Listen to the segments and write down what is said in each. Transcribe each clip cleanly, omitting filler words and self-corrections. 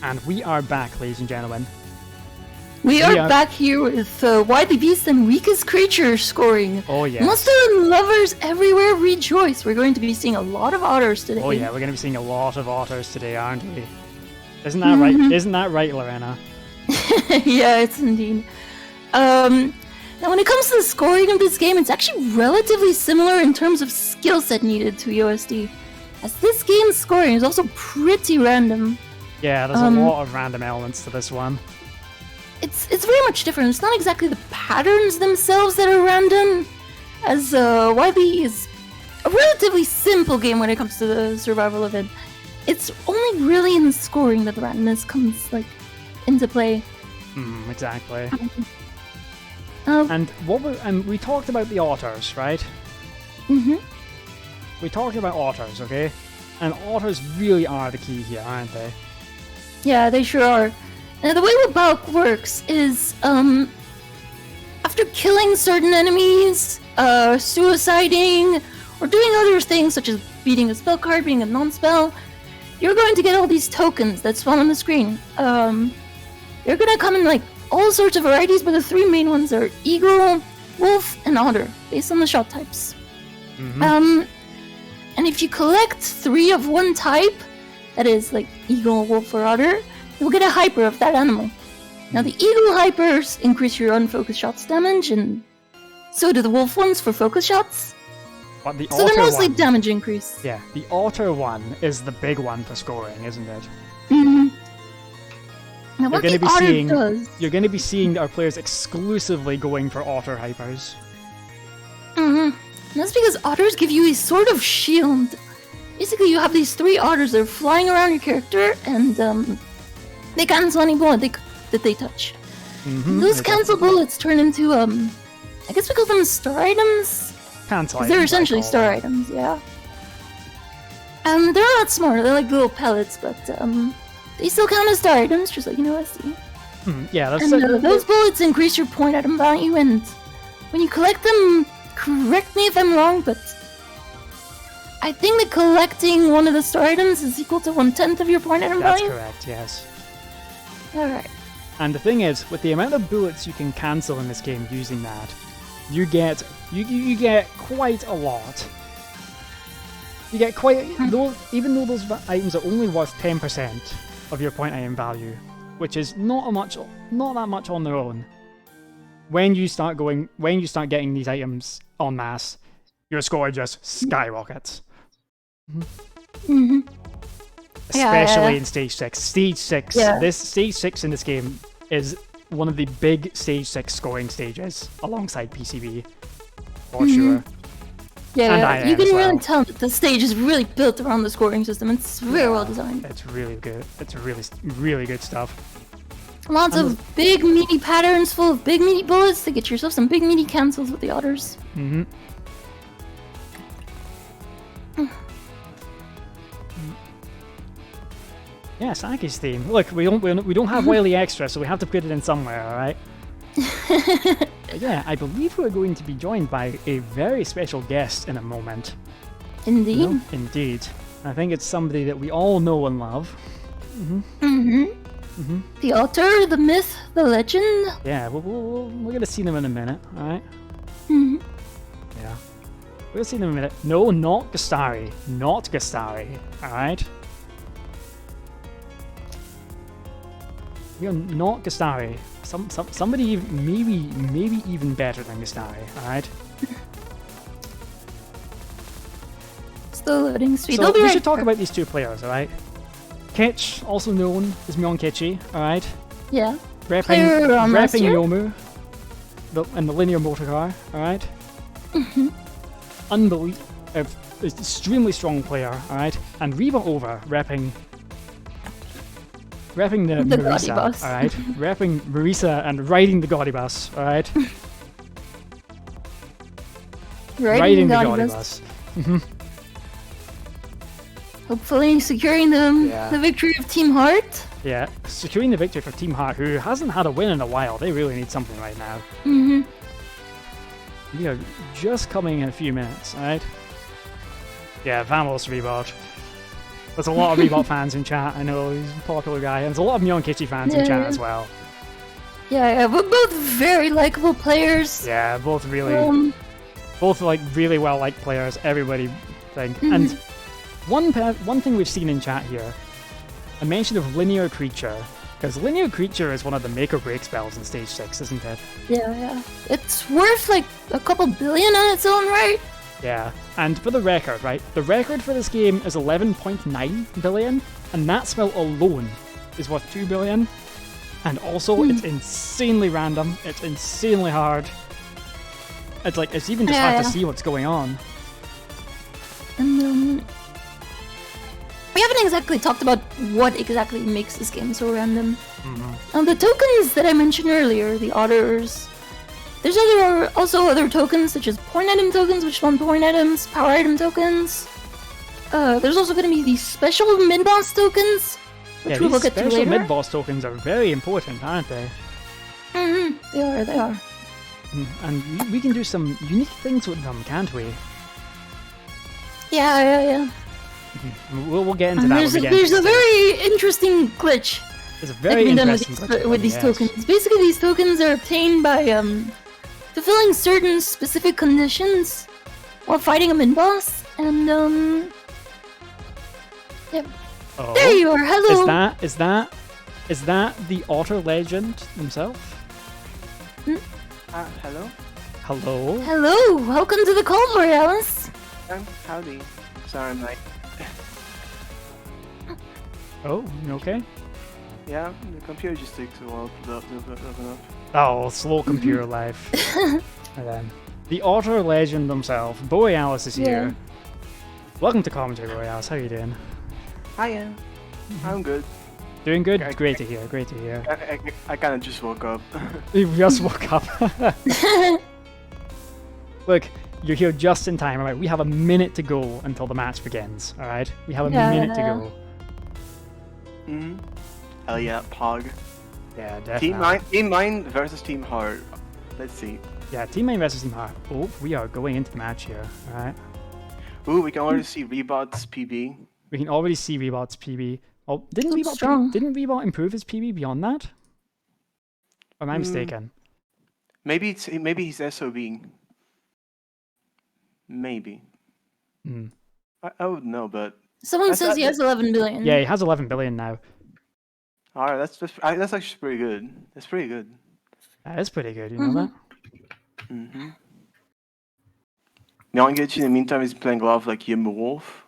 And we are back, ladies and gentlemen. We are back here with Wily Beast and Weakest Creature scoring. Oh, yeah. Monster lovers everywhere rejoice. We're going to be seeing a lot of otters today. Oh, yeah, we're going to be seeing a lot of otters today, aren't we? Isn't that right? Isn't that right, Lorena? Yeah, it's indeed. Now, when it comes to the scoring of this game, it's actually relatively similar in terms of skill set needed to EOSD. As this game's scoring is also pretty random. Yeah, there's a lot of random elements to this one. It's very much different. It's not exactly the patterns themselves that are random, as Wily is a relatively simple game when it comes to the survival of it. It's only really in the scoring that the randomness comes into play. Exactly. And we talked about the otters, right? We talked about otters, okay? And otters really are the key here, aren't they? Yeah, they sure are. Now, the way WBaWC works is, after killing certain enemies, suiciding, or doing other things such as beating a spell card, being a non-spell, you're going to get all these tokens that spawn on the screen. They're gonna come in all sorts of varieties, but the three main ones are Eagle, Wolf, and Otter, based on the shot types. And if you collect 3 of one type, that is Eagle, Wolf, or Otter, you'll get a hyper of that animal. Now the Eagle hypers increase your unfocused shots damage, and so do the Wolf ones for focus shots. But the so they're mostly damage increase. Yeah, the Otter one is the big one for scoring, isn't it? Now what the Otter does... You're going to be seeing our players exclusively going for Otter hypers. And that's because Otters give you a sort of shield. Basically, you have these 3 Otters that are flying around your character, and they cancel any bullet that they touch. Those cancel bullets turn into, I guess we call them star items? Cancel items. They're essentially star items, yeah. And they're not smart, they're like little pellets, but they still count as star items, just like in OSD. Yeah, that's and those bullets increase your point item value, and when you collect them, correct me if I'm wrong, but I think that collecting one of the star items is equal to 1/10 of your point item value? That's correct, yes. Alright. And the thing is, with the amount of bullets you can cancel in this game using that, you get quite a lot. You get quite even though those items are only worth 10% of your point item value, which is not that much on their own. When you start getting these items en masse, your score just skyrockets. Especially in Stage 6. Stage 6. Yeah. This Stage 6 in this game is one of the big Stage 6 scoring stages, alongside PCB, for sure. Yeah, you can really tell that the stage is really built around the scoring system. It's very well designed. It's really good. It's really good stuff. Lots of big meaty patterns full of big meaty bullets to get yourself some big meaty cancels with the Otters. Yeah, Saki's theme. Look, we don't have Wily Extra, so we have to put it in somewhere, alright? But yeah, I believe we're going to be joined by a very special guest in a moment. Indeed. Indeed. I think it's somebody that we all know and love. The Otter, the myth, the legend. Yeah, we're gonna see them in a minute, alright? Yeah. We're gonna see them in a minute. No, not Gastari. Not Gastari, alright? We are not Gastari. Somebody maybe even better than Gastari, alright? Still loading. Sweet. So we should talk about these 2 players, alright? Kitch, also known as Myeon Kitchi, alright? Yeah. Repping Yomu and the linear motor car, alright? Extremely strong player, alright? And Rebotova repping the Marisa, alright? Repping Marisa and riding the Gaudy bus, alright? Riding the Gaudy bus. Hopefully securing the victory of Team Heart. Yeah, securing the victory for Team Heart, who hasn't had a win in a while. They really need something right now. We are just coming in a few minutes, alright? Yeah, vamos, Rebot. There's a lot of Rebot fans in chat. I know he's a popular guy, and there's a lot of Kitchy fans in chat as well. Yeah, we're both very likable players. Yeah, both really, both like really well liked players. Everybody think. And one thing we've seen in chat here, a mention of Linear Creature, because Linear Creature is one of the make or break spells in Stage 6, isn't it? Yeah. It's worth like a couple billion on its own right. Yeah, and for the record, right? The record for this game is 11.9 billion, and that spell alone is worth 2 billion. And also, it's insanely random. It's insanely hard. It's like, it's even just hard to see what's going on. And we haven't exactly talked about what exactly makes this game so random. The tokens that I mentioned earlier, the otters. There's also other tokens such as point item tokens, which spawn point items, power item tokens. There's also going to be these special mid-boss tokens, which we'll get to later. Special mid-boss tokens are very important, aren't they? They are. And we can do some unique things with them, can't we? Yeah. We'll get into that when we get There's a very interesting glitch. There's a very interesting glitch with these tokens. Basically, these tokens are obtained by fulfilling certain specific conditions while fighting a mid-boss, and yep. Oh, there you are. Hello. Is that the Otter Legend himself? Hello? Hello? Hello. Welcome to the call, Borealis. Howdy. Sorry, I'm like... Oh, you okay? Yeah, the computer just takes a while to open up. Oh, slow computer life. And then, the Otter Legend himself, Borealis is here. Welcome to Commentary, Borealis. How are you doing? Hiya. I'm good. Doing good? Great to hear, great to hear. I kind of just woke up. You just woke up. Look, you're here just in time, alright? We have a minute to go until the match begins, alright? We have a minute to go. Hell yeah, Pog. Yeah, definitely. Team Mine versus Team Heart. Let's see. Yeah, Team Mine versus Team Heart. Oh, we are going into the match here, alright? Ooh, we can already see Rebot's PB. We can already see Rebot's PB. Oh, didn't Rebot improve his PB beyond that? Or am I mistaken? Maybe he's SOB. Maybe. I would know, but someone says he has 11 billion. Yeah, he has 11 billion now. Alright, that's actually pretty good. That's pretty good. That is pretty good, you know that? Nyongichi, in the meantime, is playing a lot of like Yimba Wolf.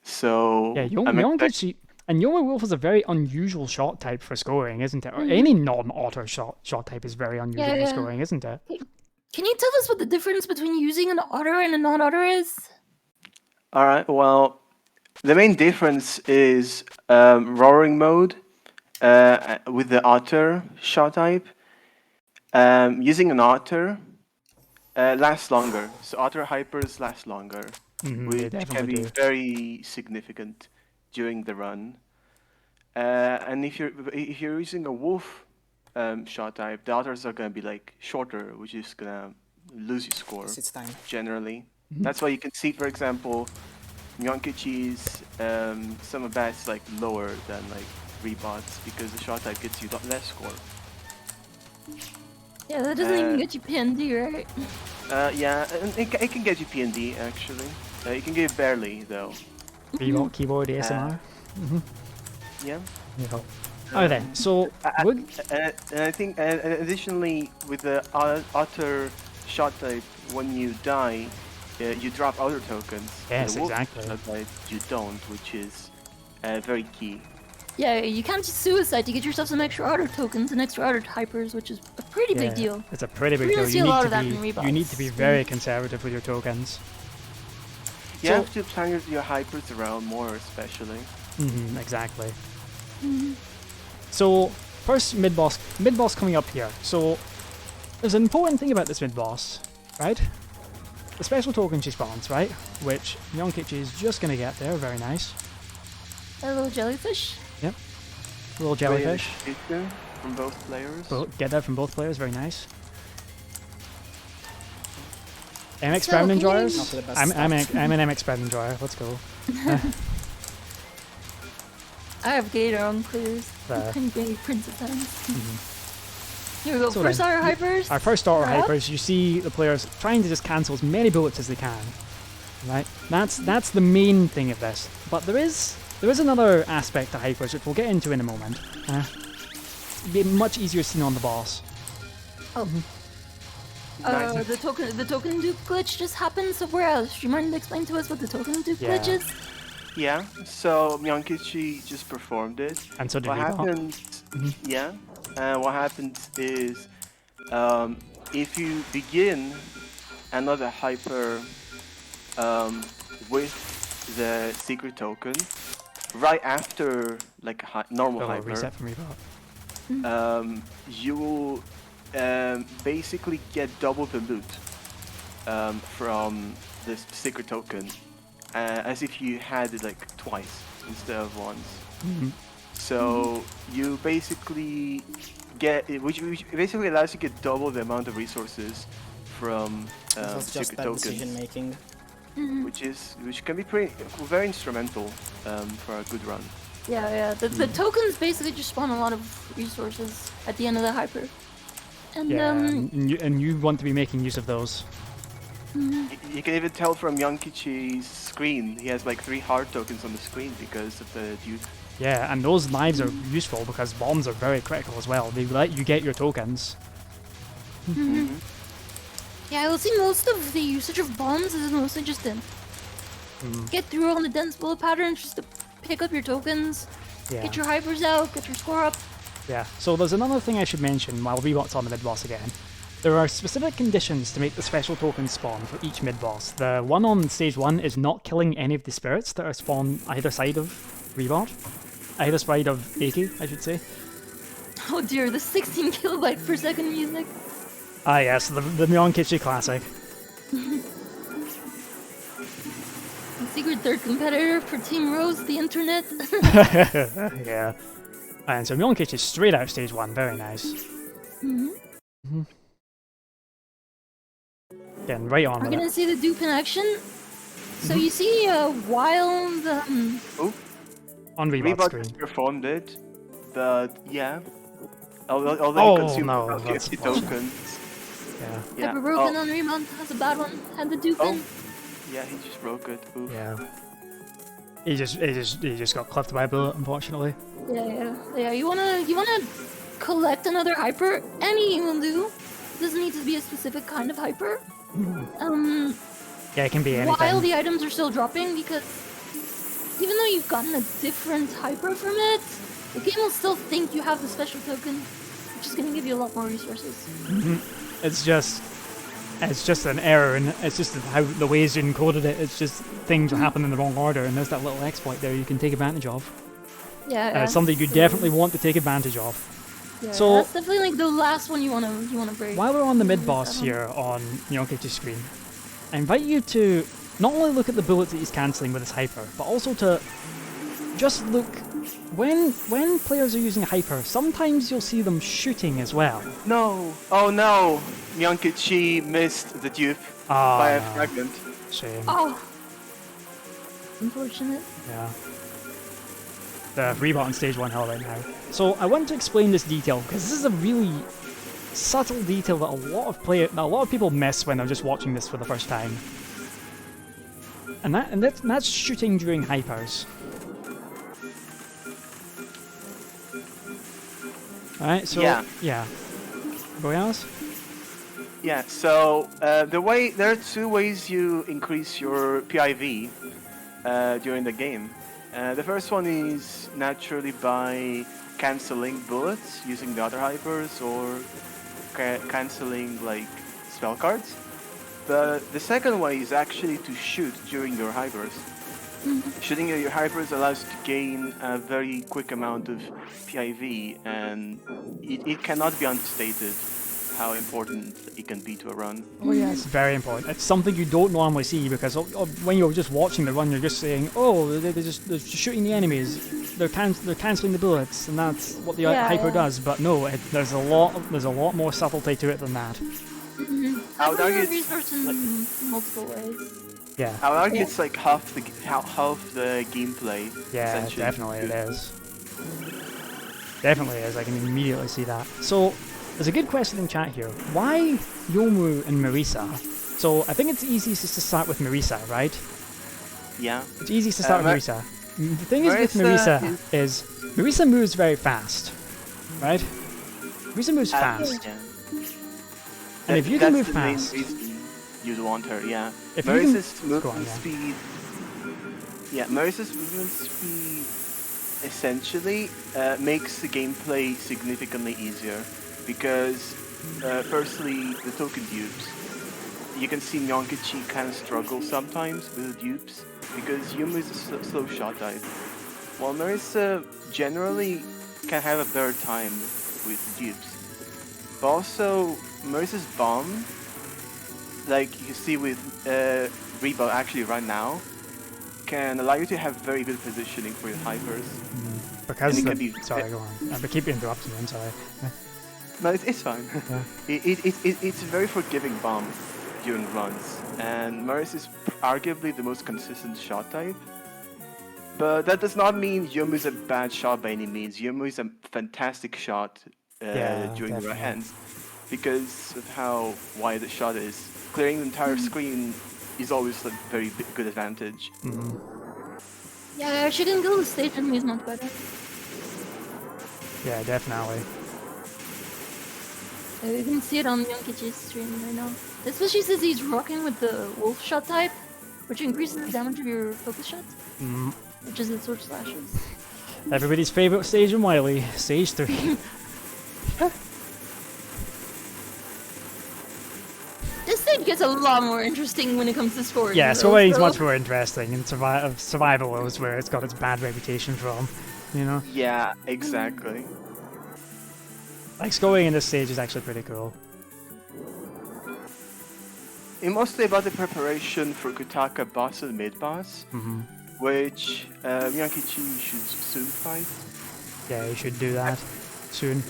So yeah, Nyongichi and Yimba Wolf is a very unusual shot type for scoring, isn't it? Or any non-otter shot type is very unusual for scoring, isn't it? Can you tell us what the difference between using an otter and a non-otter is? Alright, well, the main difference is roaring mode. With the otter shot type, using an otter lasts longer. So otter hypers last longer, which can be very significant during the run. And if you're using a wolf shot type, the otters are gonna be like shorter, which is gonna lose your score. It's time. Generally, that's why you can see, for example, Nyonkichi's summer bats like lower than like Rebots, because the shot type gets you less score. Yeah, that doesn't even get you PND, right? Yeah, and it can get you PND actually. You can get it barely though. Keyboard ASMR. Yeah. Alright then, so and I think additionally with the otter shot type, when you die, you drop outer tokens. Yes, exactly. Type, you don't, which is very key. Yeah, you can't just suicide to get yourself some extra otter tokens and extra otter hypers, which is a pretty big deal. It's a pretty big deal. You need to be very conservative with your tokens. You have to plan your hypers around more, especially. Exactly. So, first mid-boss coming up here. So, there's an important thing about this mid-boss, right? The special token she spawns, right? Which Nyonkichi is just going to get there, very nice. A little jellyfish? Yep. A little jellyfish. From both players. Get that from both players, very nice. MX Spreading Enjoyers? I'm an MX Spreading Enjoyer, let's go. I have Gator on clears. There. Tiny baby Prince of Times. Here we go. So First then, our hypers. Our first starter Up. hypers, you see the players trying to just cancel as many bullets as they can. Right? That's the main thing of this. But there is another aspect to hypers which we'll get into in a moment. It'd be much easier seen on the boss. Oh. Nice. The token dupe glitch just happened somewhere else. Do you mind to explain to us what the token dupe glitch is? Yeah, so Myankichi just performed it. And so did What Rebot. happened? Yeah, what happens is if you begin another hyper with the secret token right after like a normal Oh, hyper, reset from Rebot. you will basically get double the loot from this secret token, as if you had it like twice instead of once. So you basically get it, which basically allows you to get double the amount of resources from That's just secret that tokens, decision making. which can be very instrumental for a good run. Yeah. The tokens basically just spawn a lot of resources at the end of the hyper. And Yeah, and you want to be making use of those. You can even tell from Yankichi's screen, he has like 3 hard tokens on the screen because of the dupe. Yeah, and those lives are useful because bombs are very critical as well. They let you get your tokens. yeah, I will see most of the usage of bombs is mostly just to get through all the dense bullet patterns, just to pick up your tokens, Yeah. get your hypers out, get your score up. Yeah, so there's another thing I should mention while Rebot's on the mid-boss again. There are specific conditions to make the special tokens spawn for each mid-boss. The one on stage 1 is not killing any of the spirits that are spawned either side of Rebot. Either side of Aki, I should say. Oh dear, the 16 kilobyte per second music. Ah yes, the Myankichi classic. The secret third competitor for Team Rose, the internet. Yeah. And so Myankichi is straight out of stage 1, very nice. Getting right on We're with gonna it. see the dupe in action. So you see while the... On Rebot's Rebot screen. just performed it, but yeah. Although Oh, he consumed no, about that's 50 unfortunate. tokens. Yeah. Yeah. Hyper broken Oh, on rebound, has a bad one, had the dupe in. yeah, he just broke it. Oof. Yeah. He just got clipped by a bullet, unfortunately. Yeah, you wanna collect another hyper? Any will do. Doesn't need to be a specific kind of hyper. Yeah, it can be anything. While the items are still dropping, because even though you've gotten a different hyper from it, the game will still think you have the special token, which is gonna give you a lot more resources. It's just an error, and it's just how the ways you encoded it. It's just things will happen in the wrong order, and there's that little exploit there you can take advantage of. Yeah, And it's something you definitely want to take advantage of. Yeah, So- that's definitely like the last one you wanna break. While we're on the mid-boss here on Myankichi's screen, I invite you to not only look at the bullets that he's cancelling with his hyper, but also to just look... When players are using hyper, sometimes you'll see them shooting as well. No! Oh no! Myankichi missed the dupe by a fragment. Shame. Oh, unfortunate. Yeah. The Rebot on stage 1 hell right now. So I want to explain this detail because this is a really subtle detail that a lot of people miss when they're just watching this for the first time. And that's shooting during hypers. Alright, so yeah. Borealis? Yeah, so there are 2 ways you increase your PIV during the game. The first one is naturally by cancelling bullets using the other hypers or cancelling like spell cards. But the second way is actually to shoot during your hypers. Shooting your hypers allows you to gain a very quick amount of PIV, and it cannot be understated how important it can be to a run. Oh yeah, it's very important. It's something you don't normally see because when you're just watching the run, you're just saying, "Oh, they're just shooting the enemies. They're cancelling the bullets, and that's what the hyper does." But no, there's a lot more subtlety to it than that. I would argue resource in multiple ways. Yeah. I would argue it's like half the gameplay. Yeah, essentially. definitely it is. Definitely is, I can immediately see that. So, there's a good question in chat here. Why Yomu and Marisa? So, I think it's easiest just to start with Marisa, right? Yeah. It's easiest to start with Marisa. The thing is with Marisa is Marisa moves very fast, right? Marisa moves fast. Yeah. And if you can move that's the main fast... reason you'd want her, yeah. If Marisa's you can... Go on, movement yeah. speed... Yeah, Marisa's movement speed essentially makes the gameplay significantly easier. Because, firstly, the token dupes. You can see Nyonkichi kind of struggle sometimes with the dupes. Because Yumu is a slow shot type. While Marisa generally can have a better time with the dupes. But also, Marisa's bomb, like you see with Reba actually right now, can allow you to have very good positioning for your hypers. Because And it the... can be- Sorry, go on. I keep interrupting you, I'm sorry. No, it's fine. Yeah. It's a very forgiving bomb during runs, and Maris is arguably the most consistent shot type. But that does not mean Yomu is a bad shot by any means. Yomu is a fantastic shot during the right hands, because of how wide the shot is. Clearing the entire screen is always a very good advantage. Yeah, she can kill the stage enemies much better. Yeah, definitely. You can see it on Yonkichi's stream right now. Especially since he's rocking with the wolf shot type, which increases the damage of your focus shots, which is the sword slashes. Everybody's favorite stage in Wily, stage 3. This stage gets a lot more interesting when it comes to scoring. Yeah, though, scoring's so- much more interesting, and survival is where it's got its bad reputation from, you know? Yeah, exactly. Like, scoring in this stage is actually pretty cool. It's mostly about the preparation for Kutaka boss and mid boss, which Myankichi should soon fight. Yeah, you should do that soon.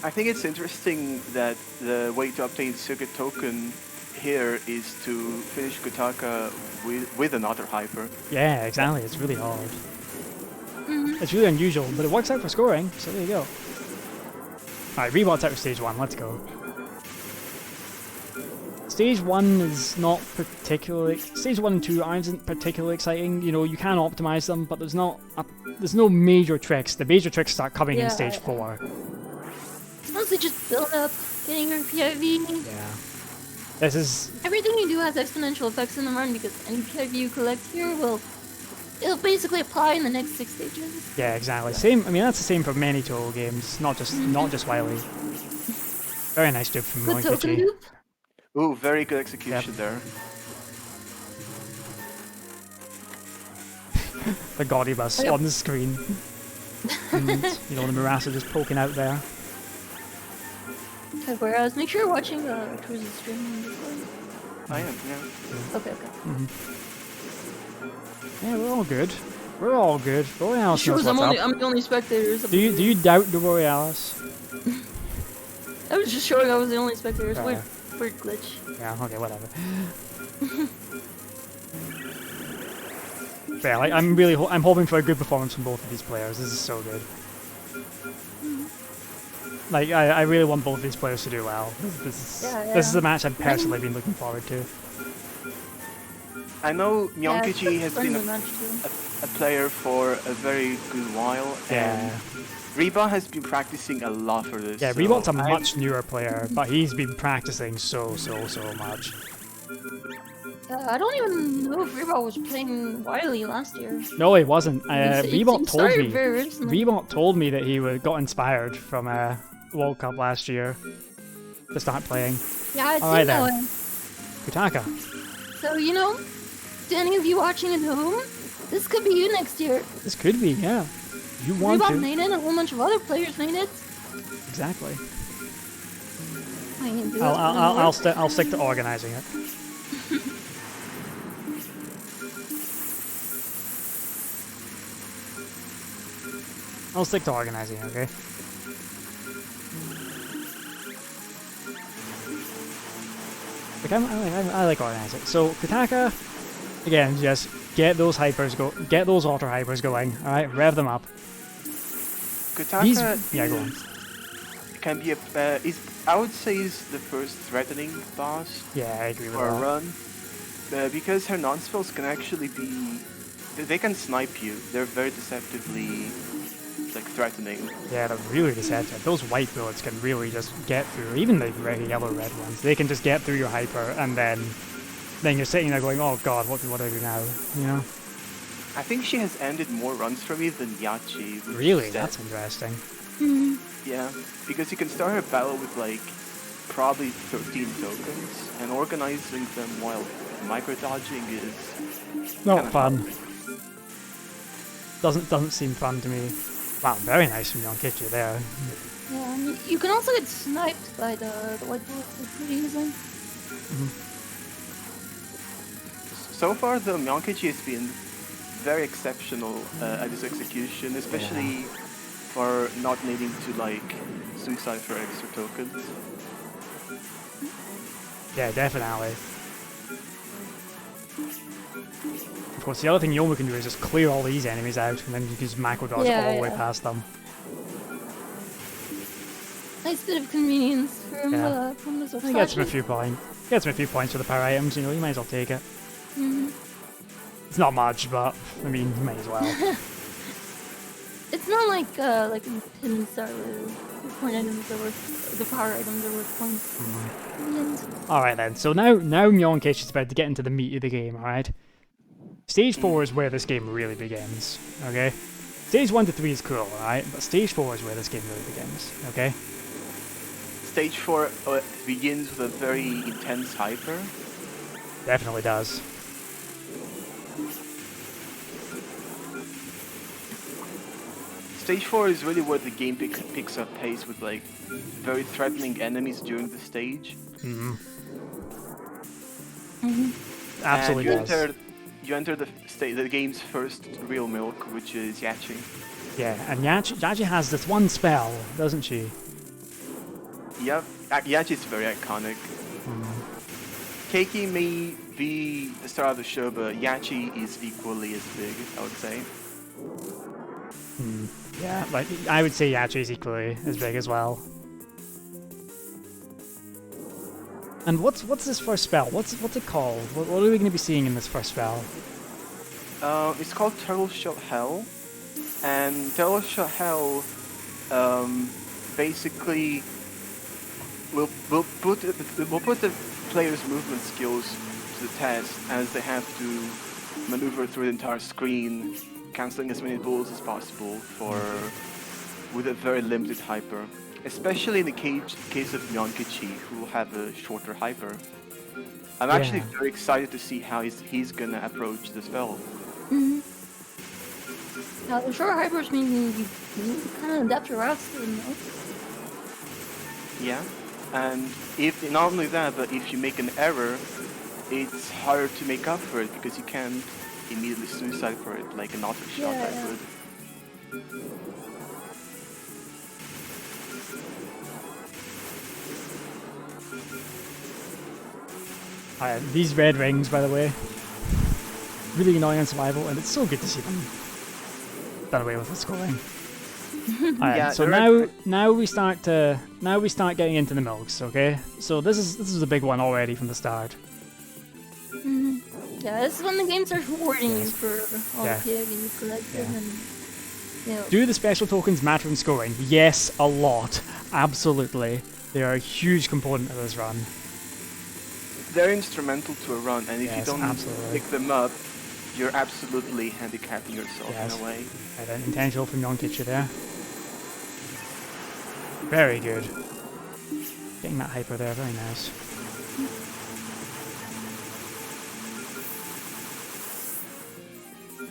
I think it's interesting that the way to obtain Circuit Token here is to finish Kutaka with an Otter Hyper. Yeah, exactly, it's really hard. It's really unusual, but it works out for scoring, so there you go. Alright, Rebot's out for stage 1, let's go. Stage 1 is not particularly... Stage 1 and 2 aren't particularly exciting, you know, you can optimize them, but there's no major tricks. The major tricks start coming in stage 4. It's mostly just build up, getting your PIV. Yeah. This is... Everything you do has exponential effects in the run because any PIV you collect here it'll basically apply in the next 6 stages. Yeah, exactly. Same. I mean, that's the same for many Touhou games, not just Wily. Very nice dupe from Good token Moinkichi. loop. Ooh, very good execution there. The gaudy bus on the screen. And, you know, the Marasa just poking out there. Okay, whereas make sure you're watching True's stream on this one. I am, yeah. Okay. Yeah, we're all good. We're all good. Borealis knows what's up. I'm the only spectator. Do you doubt the Borealis? I was just showing I was the only spectator. It's Fair. weird glitch. Yeah, okay, whatever. Fair, like, I'm hoping for a good performance from both of these players. This is so good. Like, I really want both of these players to do well. This is a match I've personally been looking forward to. I know Myankichi it's has a been friendly match too. a player for a very good while, and Reba has been practicing a lot for this. Yeah, so Rebot's a much newer player, but he's been practicing so much. I don't even know if Rebot was playing Wily last year. No, he wasn't. He Rebot told started me. very recently. Rebot told me that he got inspired from World Cup last year to start playing. Yeah, it Alright seemed that then. way. Kutaka. So, you know, to any of you watching at home, this could be you next year. This could be, yeah. You want Rebot to. made it, a whole bunch of other players made it. Exactly. I can do I'll stick to organizing it. I'll stick to organizing it, okay? Like, I like organizing. So Kutaka, again, just get those hypers get those auto hypers going. All right, rev them up. Kutaka Yeah, go on. can be I would say is the first threatening boss Yeah, I agree with for a that. run, because her non-spells can actually be, they can snipe you. They're very deceptively like threatening. Yeah, they're really deceptive. Those white bullets can really just get through, even the yellow red ones. They can just get through your hyper, and then you're sitting there going, oh god, what do I do now? You know? I think she has ended more runs for me than Yachi. which Really? is That's interesting. Yeah, because you can start a battle with like probably 13 tokens, and organizing them while micro-dodging is Not kinda fun. hard. Doesn't seem fun to me. Wow, very nice from Kitch there. Yeah, and you can also get sniped by the white bullets pretty easily. So far, the Mionkichi has been very exceptional at his execution, especially for not needing to like suicide for extra tokens. Yeah, definitely. Of course, the other thing Yoma can do is just clear all these enemies out, and then you can just macro dodge all the way past them. Nice bit of convenience from Yeah. from the It gets him a few points. Gets him a few points for the power items, you know, you might as well take it. It's not much, but, I mean, you might as well. It's not like in pins are the point items are worth, the power items are worth points. Alright then, so now Mionkichi is about to get into the meat of the game, alright? Stage 4 is where this game really begins, okay? Stage 1 to 3 is cool, alright? But Stage 4 is where this game really begins, okay? Stage 4 begins with a very intense hyper. Definitely does. Stage 4 is really where the game picks up pace with like very threatening enemies during the stage. Absolutely and does. you enter the game's first real milk, which is Yachi. Yeah, and Yachi has this one spell, doesn't she? Yep, Yachi is very iconic. Keiki may be the star of the show, but Yachi is equally as big, I would say. Yeah, like I would say Yachi is equally as big as well. And what's this first spell? What's it called? What are we going to be seeing in this first spell? It's called Turtle Shell Hell, and Turtle Shell Hell basically will put the player's movement skills to the test, as they have to maneuver through the entire screen, cancelling as many bullets as possible with a very limited hyper. Especially in the case of Mionkichi, who will have a shorter hyper. I'm actually very excited to see how he's gonna approach the spell. Now the short hypers mean you kind of adapt your routes to them, though. Yeah, and if not only that, but if you make an error, it's harder to make up for it because you can't immediately suicide for it like an auto shot I would. These red rings, by the way, really annoying on survival, and it's so good to see them done away with the scoring. Yeah, so now we start getting into the milks, okay? So this is a big one already from the start. Yeah, this is when the game starts rewarding you for all the PIV you collected and, you know. Do the special tokens matter in scoring? Yes, a lot. Absolutely. They are a huge component of this run. They're instrumental to a run, and if you don't absolutely. pick them up, you're absolutely handicapping yourself in a way. Right, intentional from Mionkichi there. Very good. Getting that hyper there, very nice.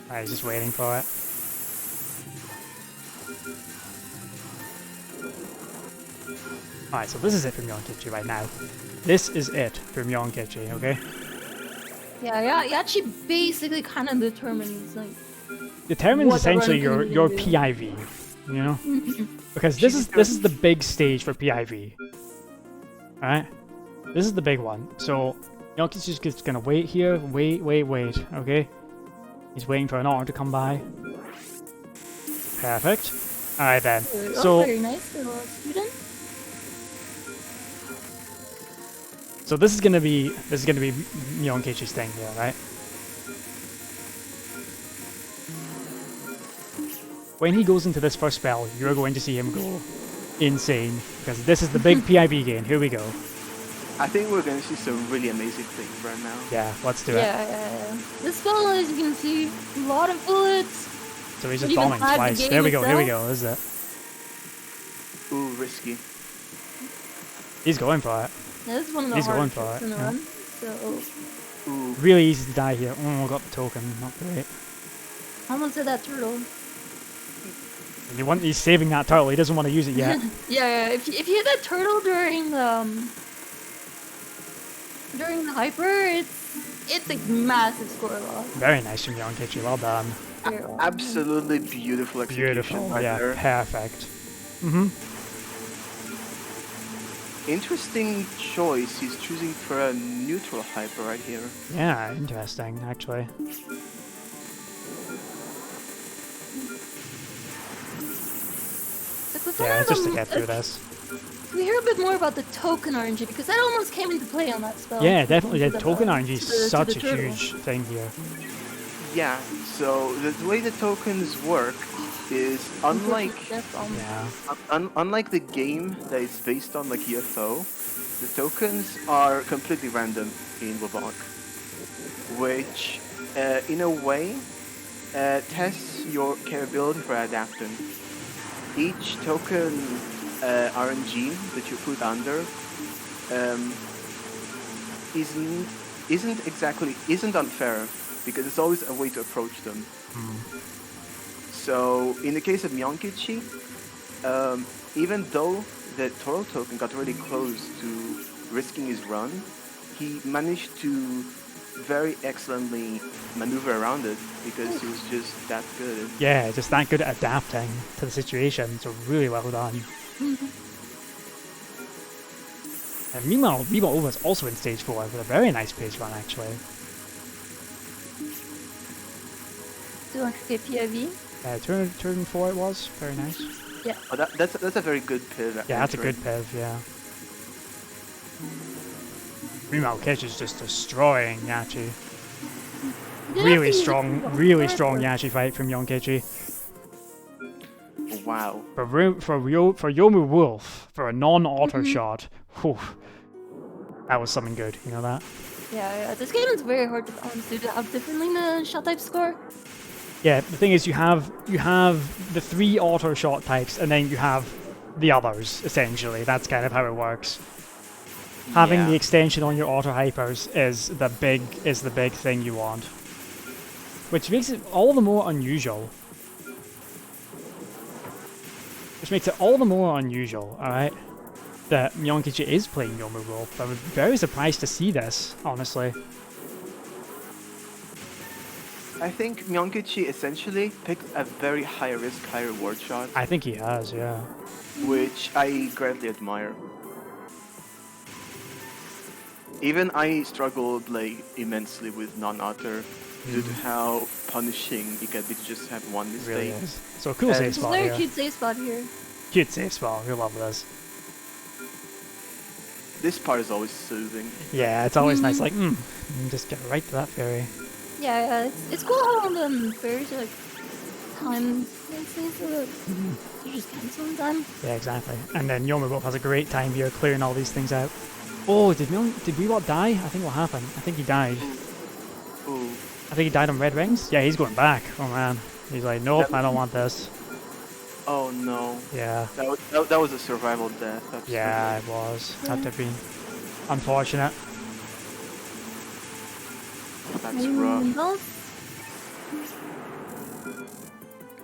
Alright, he's just waiting for it. Alright, so this is it for Mionkichi right now. This is it for Mionkichi, okay? Yeah, Yachi basically kind of determines, like... Determines what essentially the run your can do. PIV, you know? Because this is the big stage for PIV. Alright? This is the big one. So, Mionkichi's just gonna wait here, wait, okay? He's waiting for an order to come by. Perfect. Alright then. Oh, So very nice little student. so this is gonna be Mionkichi's thing here, right? When he goes into this first spell, you're going to see him go insane because this is the big PIV game. Here we go. I think we're going to see some really amazing things right now. Yeah, let's do it. Yeah. This spell, as you can see, a lot of bullets. So he's But just even bombing hide the twice. game There we go. Here we itself? go. This is it. Ooh, risky. He's going for it. This is one of the He's going hardest for tricks it, in the yeah. run. So, Ooh. Really easy to die here. Oh, got the token. Not great. almost hit that turtle. He's saving that turtle. He doesn't want to use it yet. Yeah. If you hit that turtle during the hyper, it's a massive score loss. Very nice from Mionkichi. Well done. Very well. Absolutely beautiful execution Beautiful. right Yeah, there. perfect. Mm-hmm. Interesting choice. He's choosing for a neutral hyper right here. Yeah, interesting, actually. Like, we Yeah, found just to out get through this. we hear a bit more about the token RNG because that almost came into play on that spell. Yeah, definitely. To The token RNG to is the such a turtle. huge thing here. Yeah, so the way the tokens work is unlike Death bomb. Yeah. unlike the game that is based on like UFO, the tokens are completely random in WBaWC, which in a way tests your capability for adapting. Each token RNG that you put under isn't unfair because it's always a way to approach them. So in the case of Mionkichi, even though the turtle token got really close to risking his run, he managed to very excellently maneuver around it because he was just that good. Yeah, just that good at adapting to the situation. So really well done. And meanwhile, Rebotova is also in stage 4 with a very nice pace run, actually. 200k PIV. Turn 4 it was. Very nice. Oh, that's a very good pivot. Yeah, that's a good piv, yeah. Meanwhile, Kitch is just destroying Yachi. Really strong Yachi fight from Mionkichi. Wow. For Yomu Wolf, for a non-auto shot, whew, that was something good, you know that? Yeah. This game is very hard to balance due to how differently the shot types score. Yeah, the thing is you have the 3 auto shot types and then you have the others, essentially. That's kind of how it works. Having the extension on your auto hypers is the big thing you want. Which makes it all the more unusual. Alright? That Mionkichi is playing Yomu Wolf. I was very surprised to see this, honestly. I think Mionkichi essentially picked a very high risk, high reward shot, I think he has, yeah. which I greatly admire. Even I struggled like immensely with non-auto due to how punishing it can be to just have one mistake. Really is. So a cool save It's a spot very here. cute save spot here. Cute save spot, we love this. This part is always soothing. Yeah, it's always nice, like, just get right to that fairy. Yeah. It's cool how the fairies are like time things so that you just cancel in time. Yeah, exactly. And then Yomu Wolf has a great time here clearing all these things out. Oh, did Wewot die? I think what happened? I think he died. Ooh. I think he died on red rings? Yeah, he's going back. Oh man. He's like, nope, I don't want this. Oh no. Yeah. That was a survival death. Absolutely. Yeah, it was. Had to have been unfortunate. That's rough.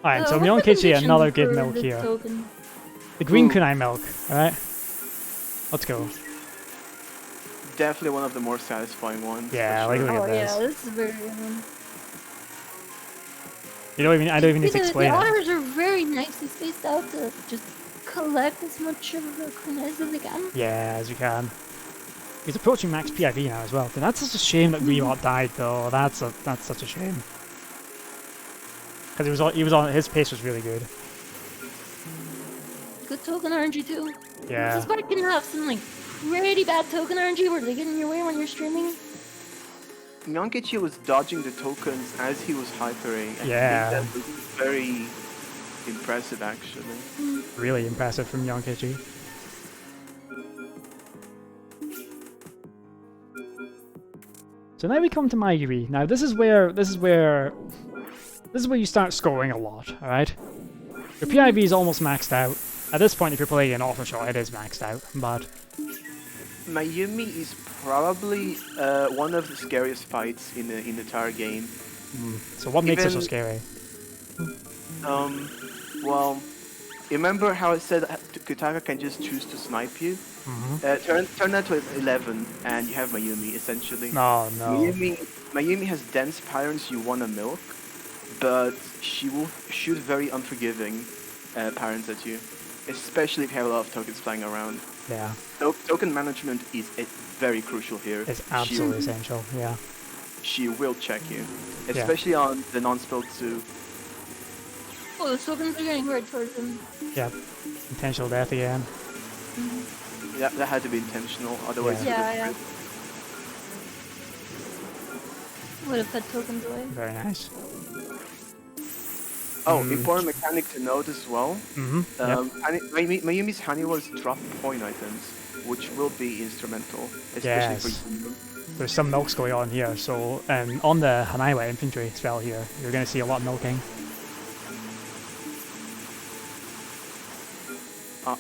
Alright, so what's the Mionkichi, condition another good for milk this here. token? The green Ooh. kunai milk, alright? Let's go. Definitely one of the more satisfying ones. for Yeah, like, sure. look at Oh this. yeah, this is very. I don't even need to explain The it. otters are very nicely spaced out to just collect as much of the kunais as they can. Yeah, as you can. He's approaching max PIV now as well. That's such a shame that Rebot died though. That's such a shame. Because his pace was really good. good token RNG too. Yeah. This part can have some like pretty bad token RNG where they get in your way when you're streaming. Myankichi was dodging the tokens as he was hypering. Yeah. I think that was very impressive, actually. Really impressive from Myankichi. So now we come to Mayuri. Now this is where you start scoring a lot, alright? Your PIV is almost maxed out. At this point, if you're playing an auto shot, it is maxed out, but Mayumi is probably one of the scariest fights in the entire game. so what makes it so scary? Well, remember how I said Kutaka can just choose to snipe you? Turn that to 11 and you have Mayumi, essentially. No. Mayumi has dense patterns you want to milk, but she will shoot very unforgiving patterns at you, especially if you have a lot of tokens flying around. Yeah. Token management is very crucial here. It's absolutely essential, yeah. She will check you, especially on the non-spell 2. Oh, the tokens are getting right towards him. Yeah. Intentional death again. Yeah, that had to be intentional, otherwise Yeah. Would have put tokens away. Very nice. Oh, important mechanic to note as well. Mayumi's Haniwa's drop point items, which will be instrumental, especially for you. There's some milks going on here, so on the Hanaiwa infantry spell here, you're going to see a lot of milking.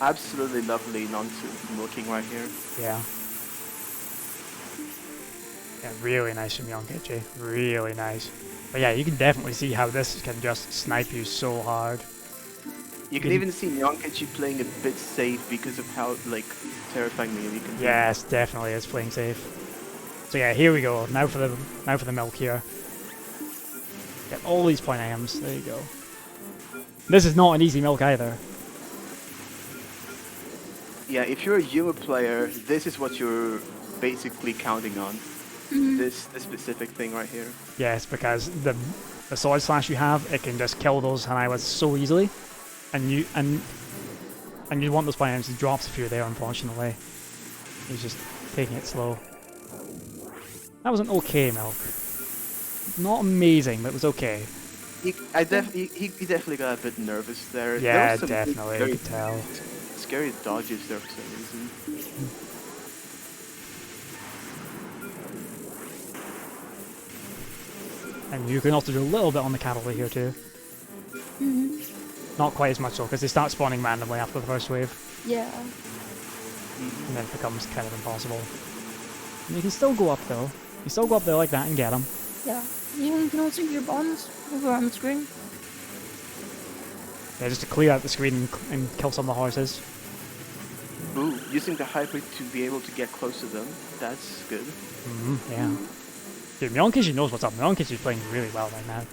Absolutely lovely non-2 milking right here. Yeah. Yeah, really nice from Myankichi. Really nice. But yeah, you can definitely see how this can just snipe you so hard. You can even see Myankichi playing a bit safe because of how terrifying Mayumi can be. Yes, definitely is playing safe. So yeah, here we go. Now for the milk here. Get all these point items. There you go. This is not an easy milk either. Yeah, if you're a Yuma player, this is what you're basically counting on. This specific thing right here. Yes, because the sword slash you have, it can just kill those Hanaiwas so easily, and you want those point items to drop if you're there. Unfortunately, he's just taking it slow. That was an okay milk. Not amazing, but it was okay. He definitely got a bit nervous there. Yeah, there was definitely. You could tell. Scary dodges there for some reason. And you can also do a little bit on the cavalry here too. Not quite as much though, because they start spawning randomly after the first wave. Yeah. And then it becomes kind of impossible. And you can still go up though. You still go up there like that and get them. Yeah. You can also your bombs over on the screen. Yeah, just to clear out the screen and kill some of the horses. Ooh, using the hybrid to be able to get close to them, that's good. Yeah. Dude, Myankichi knows what's up. Myankichi's playing really well right now.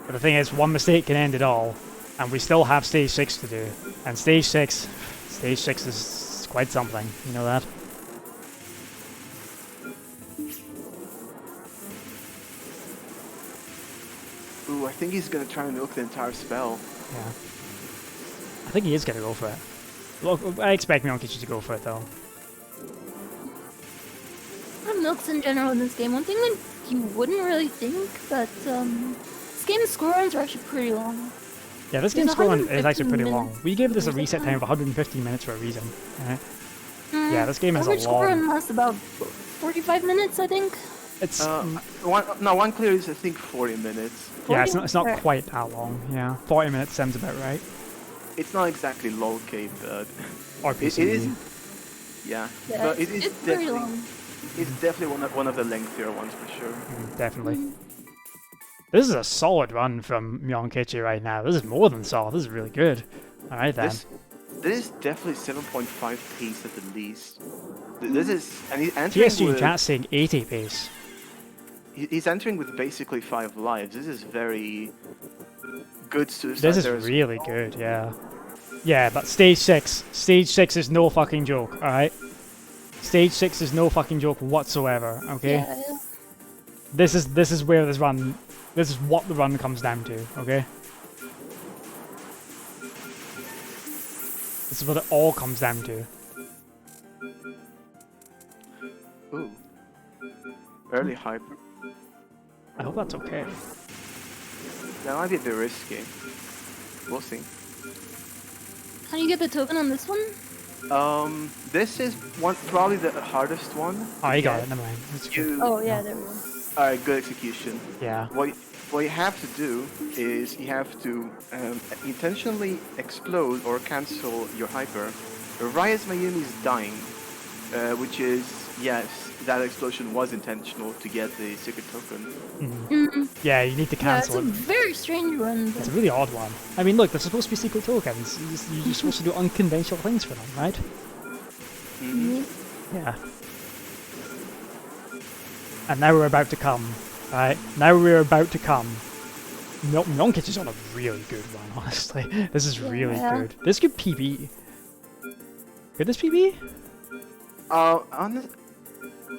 But the thing is, one mistake can end it all, and we still have stage 6 to do. And stage 6 is quite something, you know that? Ooh, I think he's gonna try and milk the entire spell. Yeah. I think he is gonna go for it. Look, I expect Myankichi to go for it though. Milks in general in this game. One thing that you wouldn't really think, but this game's score runs are actually pretty long. Yeah, this game's score run is actually pretty long. minutes. We gave this a reset time of 115 minutes for a reason. Right? Yeah, this game has a average score run long... lasts about 45 minutes, I think. It's... one clear is I think 40 minutes. yeah, it's not Right. quite that long. Yeah, 40 minutes sounds about right. It's not exactly lol-K, but Or it PCB. is. Yeah, Yeah, but it is it's pretty definitely long. it's definitely one of the lengthier ones for sure. Definitely. This is a solid run from Myankichi right now. This is more than solid. This is really good. Alright then. This is definitely 7.5 pace at the least. This is, and he's entering TSG with, chat saying 80 pace. he's entering with basically 5 lives. This is very good suicide. This is there as really well. good, yeah. Yeah, but stage 6 is no fucking joke, alright? Stage 6 is no fucking joke whatsoever, okay? Yeah. This is where this is what the run comes down to, okay? This is what it all comes down to. Ooh. Early hyper. I hope that's okay. That might be a bit risky. We'll see. How do you get the token on this one? This is probably the hardest one. Oh, you got it. Never mind. It's good. Oh yeah, there we go. Alright, good execution. Yeah. What you have to do is you have to intentionally explode or cancel your hyper right as Mayumi is dying, which is, yes, that explosion was intentional to get the secret token. Yeah, you need to Yeah, it's cancel a it. very strange one. It's a really odd one. I mean, look, they're supposed to be secret tokens. You're supposed to do unconventional things for them, right? Yeah. And now we're about to come, right? Now we're about to come. Kitch is on a really good run, honestly. This is really good. This could PB. Could this PB?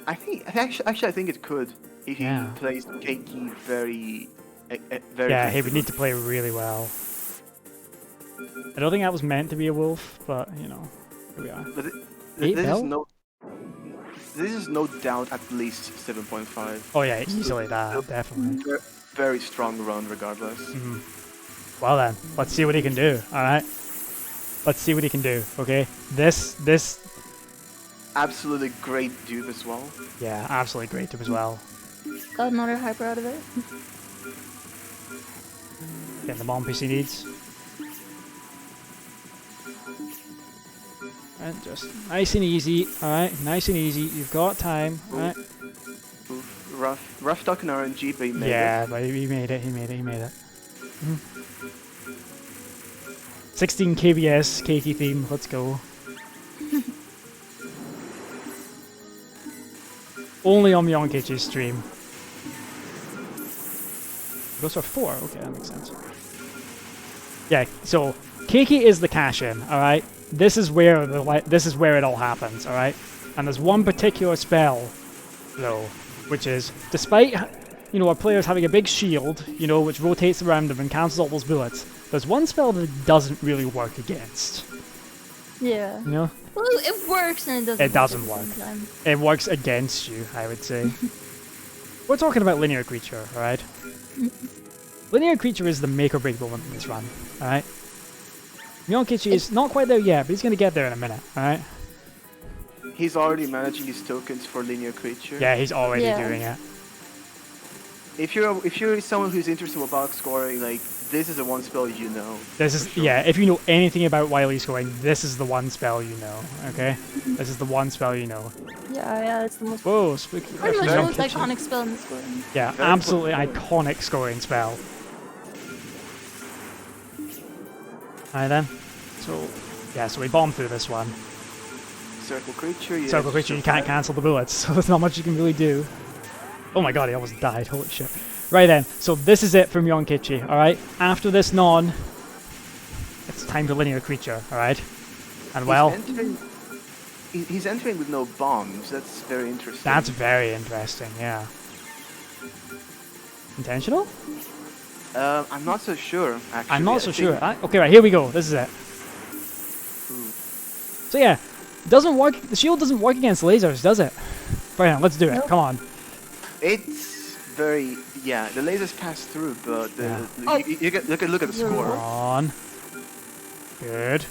I think it could if he plays Keiki very. Yeah, he would need to play really well. I don't think that was meant to be a wolf, but you know, here we are. But this is no doubt at least 7.5. Oh yeah, easily that, definitely. Very strong run, regardless. Well then, let's see what he can do. All right, let's see what he can do. Okay, this. Absolutely great dupe as well. Yeah, absolutely great dupe as well. Got another hyper out of it. Getting the bomb PC needs. And just nice and easy. All right, nice and easy. You've got time. All right. Rough duck and RNG, but he made it. Yeah, but he made it. He made it. 16 KBS Keiki theme. Let's go. Only on Kitch's stream. Goes for 4. Okay, that makes sense. Yeah. So Keiki is the cash-in. All right. This is where it all happens. All right. And there's one particular spell, though, which is despite our players having a big shield, which rotates around them and cancels all those bullets. There's one spell that it doesn't really work against. Yeah. You know? Well, it works and it doesn't. It doesn't work. It works against you, I would say. We're talking about linear creature, alright? Linear creature is the make or break moment in this run, alright? Kitch is not quite there yet, but he's going to get there in a minute, alright? He's already managing his tokens for linear creature. Yeah, he's already doing it. If you're someone who's interested about scoring, like, this is the one spell you know. This is if you know anything about Wily scoring, this is the one spell you know. Okay, this is the one spell you know. Yeah, it's the most. Whoa, spooky! Pretty much the most iconic spell in the scoring. Yeah, absolutely iconic scoring spell. Alright then, so we bomb through this one. Circle creature. Yeah, Circle creature, you can't cancel the bullets, so there's not much you can really do. Oh my god, he almost died. Holy shit. Right then, so this is it from Kitch, alright? After this non, it's time to linear creature, alright? And well... He's entering with no bombs, that's very interesting. That's very interesting, yeah. Intentional? I'm not so sure, actually. I'm not so sure. Okay, right, here we go. This is it. So yeah, doesn't work. The shield doesn't work against lasers, does it? Right now, let's do it. Nope. Come on. It's very... Yeah, the lasers pass through, but look at the score. Come on. Good.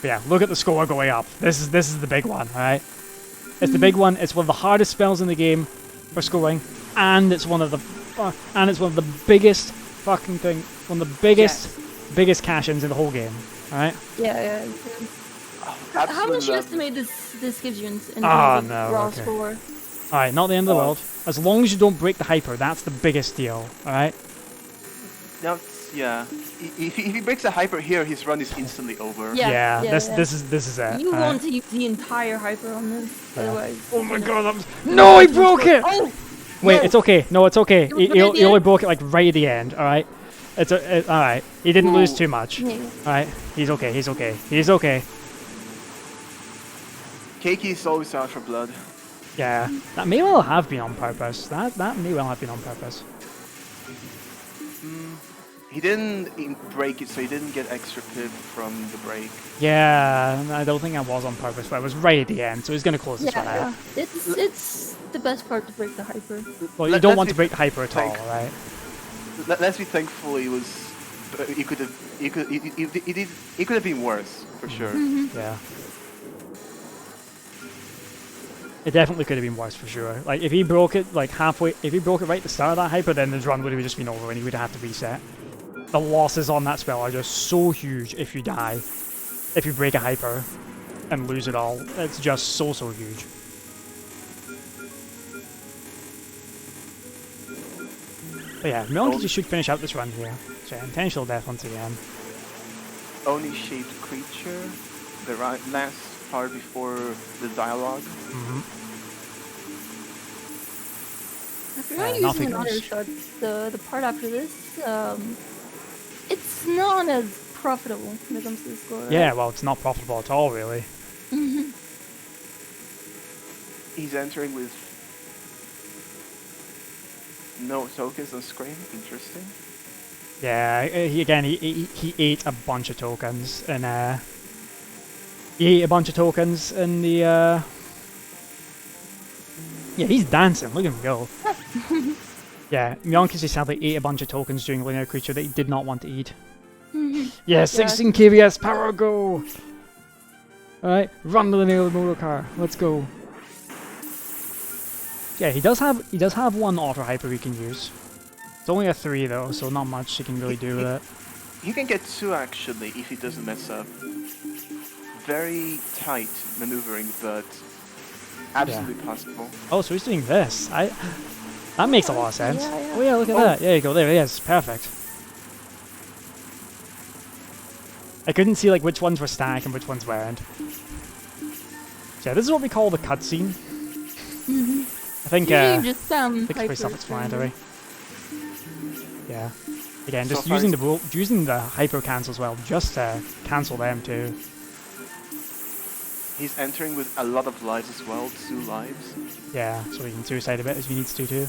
But yeah, look at the score going up. This is the big one, alright? It's the big one. It's one of the hardest spells in the game for scoring, and it's one of the biggest fucking thing. One of the biggest cash-ins in the whole game. Alright? Yeah. How much you estimate this gives you in raw score? Alright, not the end of the world. As long as you don't break the hyper, that's the biggest deal, alright? Yeah. If he breaks a hyper here, his run is instantly over. Yeah. This is it. You want to use the entire hyper on this, otherwise... Oh my god, No, he broke it! Oh! Wait, it's okay. No, it's okay. He only broke it like right at the end, alright? Alright. He didn't lose too much. Alright, he's okay. Keiki's always out for blood. Yeah, that may well have been on purpose. That may well have been on purpose. He didn't break it, so he didn't get extra pip from the break. Yeah, I don't think that was on purpose, but it was right at the end, so he's going to close this one out. It's the best part to break the hyper. Well, you don't want to break the hyper at all, right? Let's be thankful he was. He could have been worse for sure. Yeah. It definitely could have been worse for sure. Like if he broke it like halfway, if he broke it right at the start of that hyper, then his run would have just been over and he would have to reset. The losses on that spell are just so huge if you die, if you break a hyper and lose it all. It's just so huge. But yeah, Melonky should finish out this run here. So intentional death once again. Only shaped creature. The last part before the dialogue. If you're not using an auto shot, the part after this, it's not as profitable when it comes to the score. Right? Yeah, well, it's not profitable at all, really. He's entering with no tokens on screen. Interesting. Yeah, he ate a bunch of tokens, and he ate a bunch of tokens in the. Yeah, he's dancing. Look at him go. Yeah, Mionkichi sadly ate a bunch of tokens during Lunar Creature that he did not want to eat. Yeah, 16 KBS power go. All right, run to the nail of the motor car. Let's go. Yeah, he does have one auto hyper he can use. It's only a 3 though, so not much he can really do with it. He can get 2 actually if he doesn't mess up. Very tight maneuvering, but absolutely possible. Oh, so he's doing this. That makes a lot of sense. Yeah. Oh yeah, look at that. There you go. There he is. Perfect. I couldn't see like which ones were stacked and which ones weren't. So yeah, this is what we call the cutscene. I think just it's pretty self-explanatory. Yeah. Again, just using the hyper cancel as well, just to cancel them too. He's entering with a lot of lives as well, 2 lives. Yeah, so he can suicide a bit as he needs to too.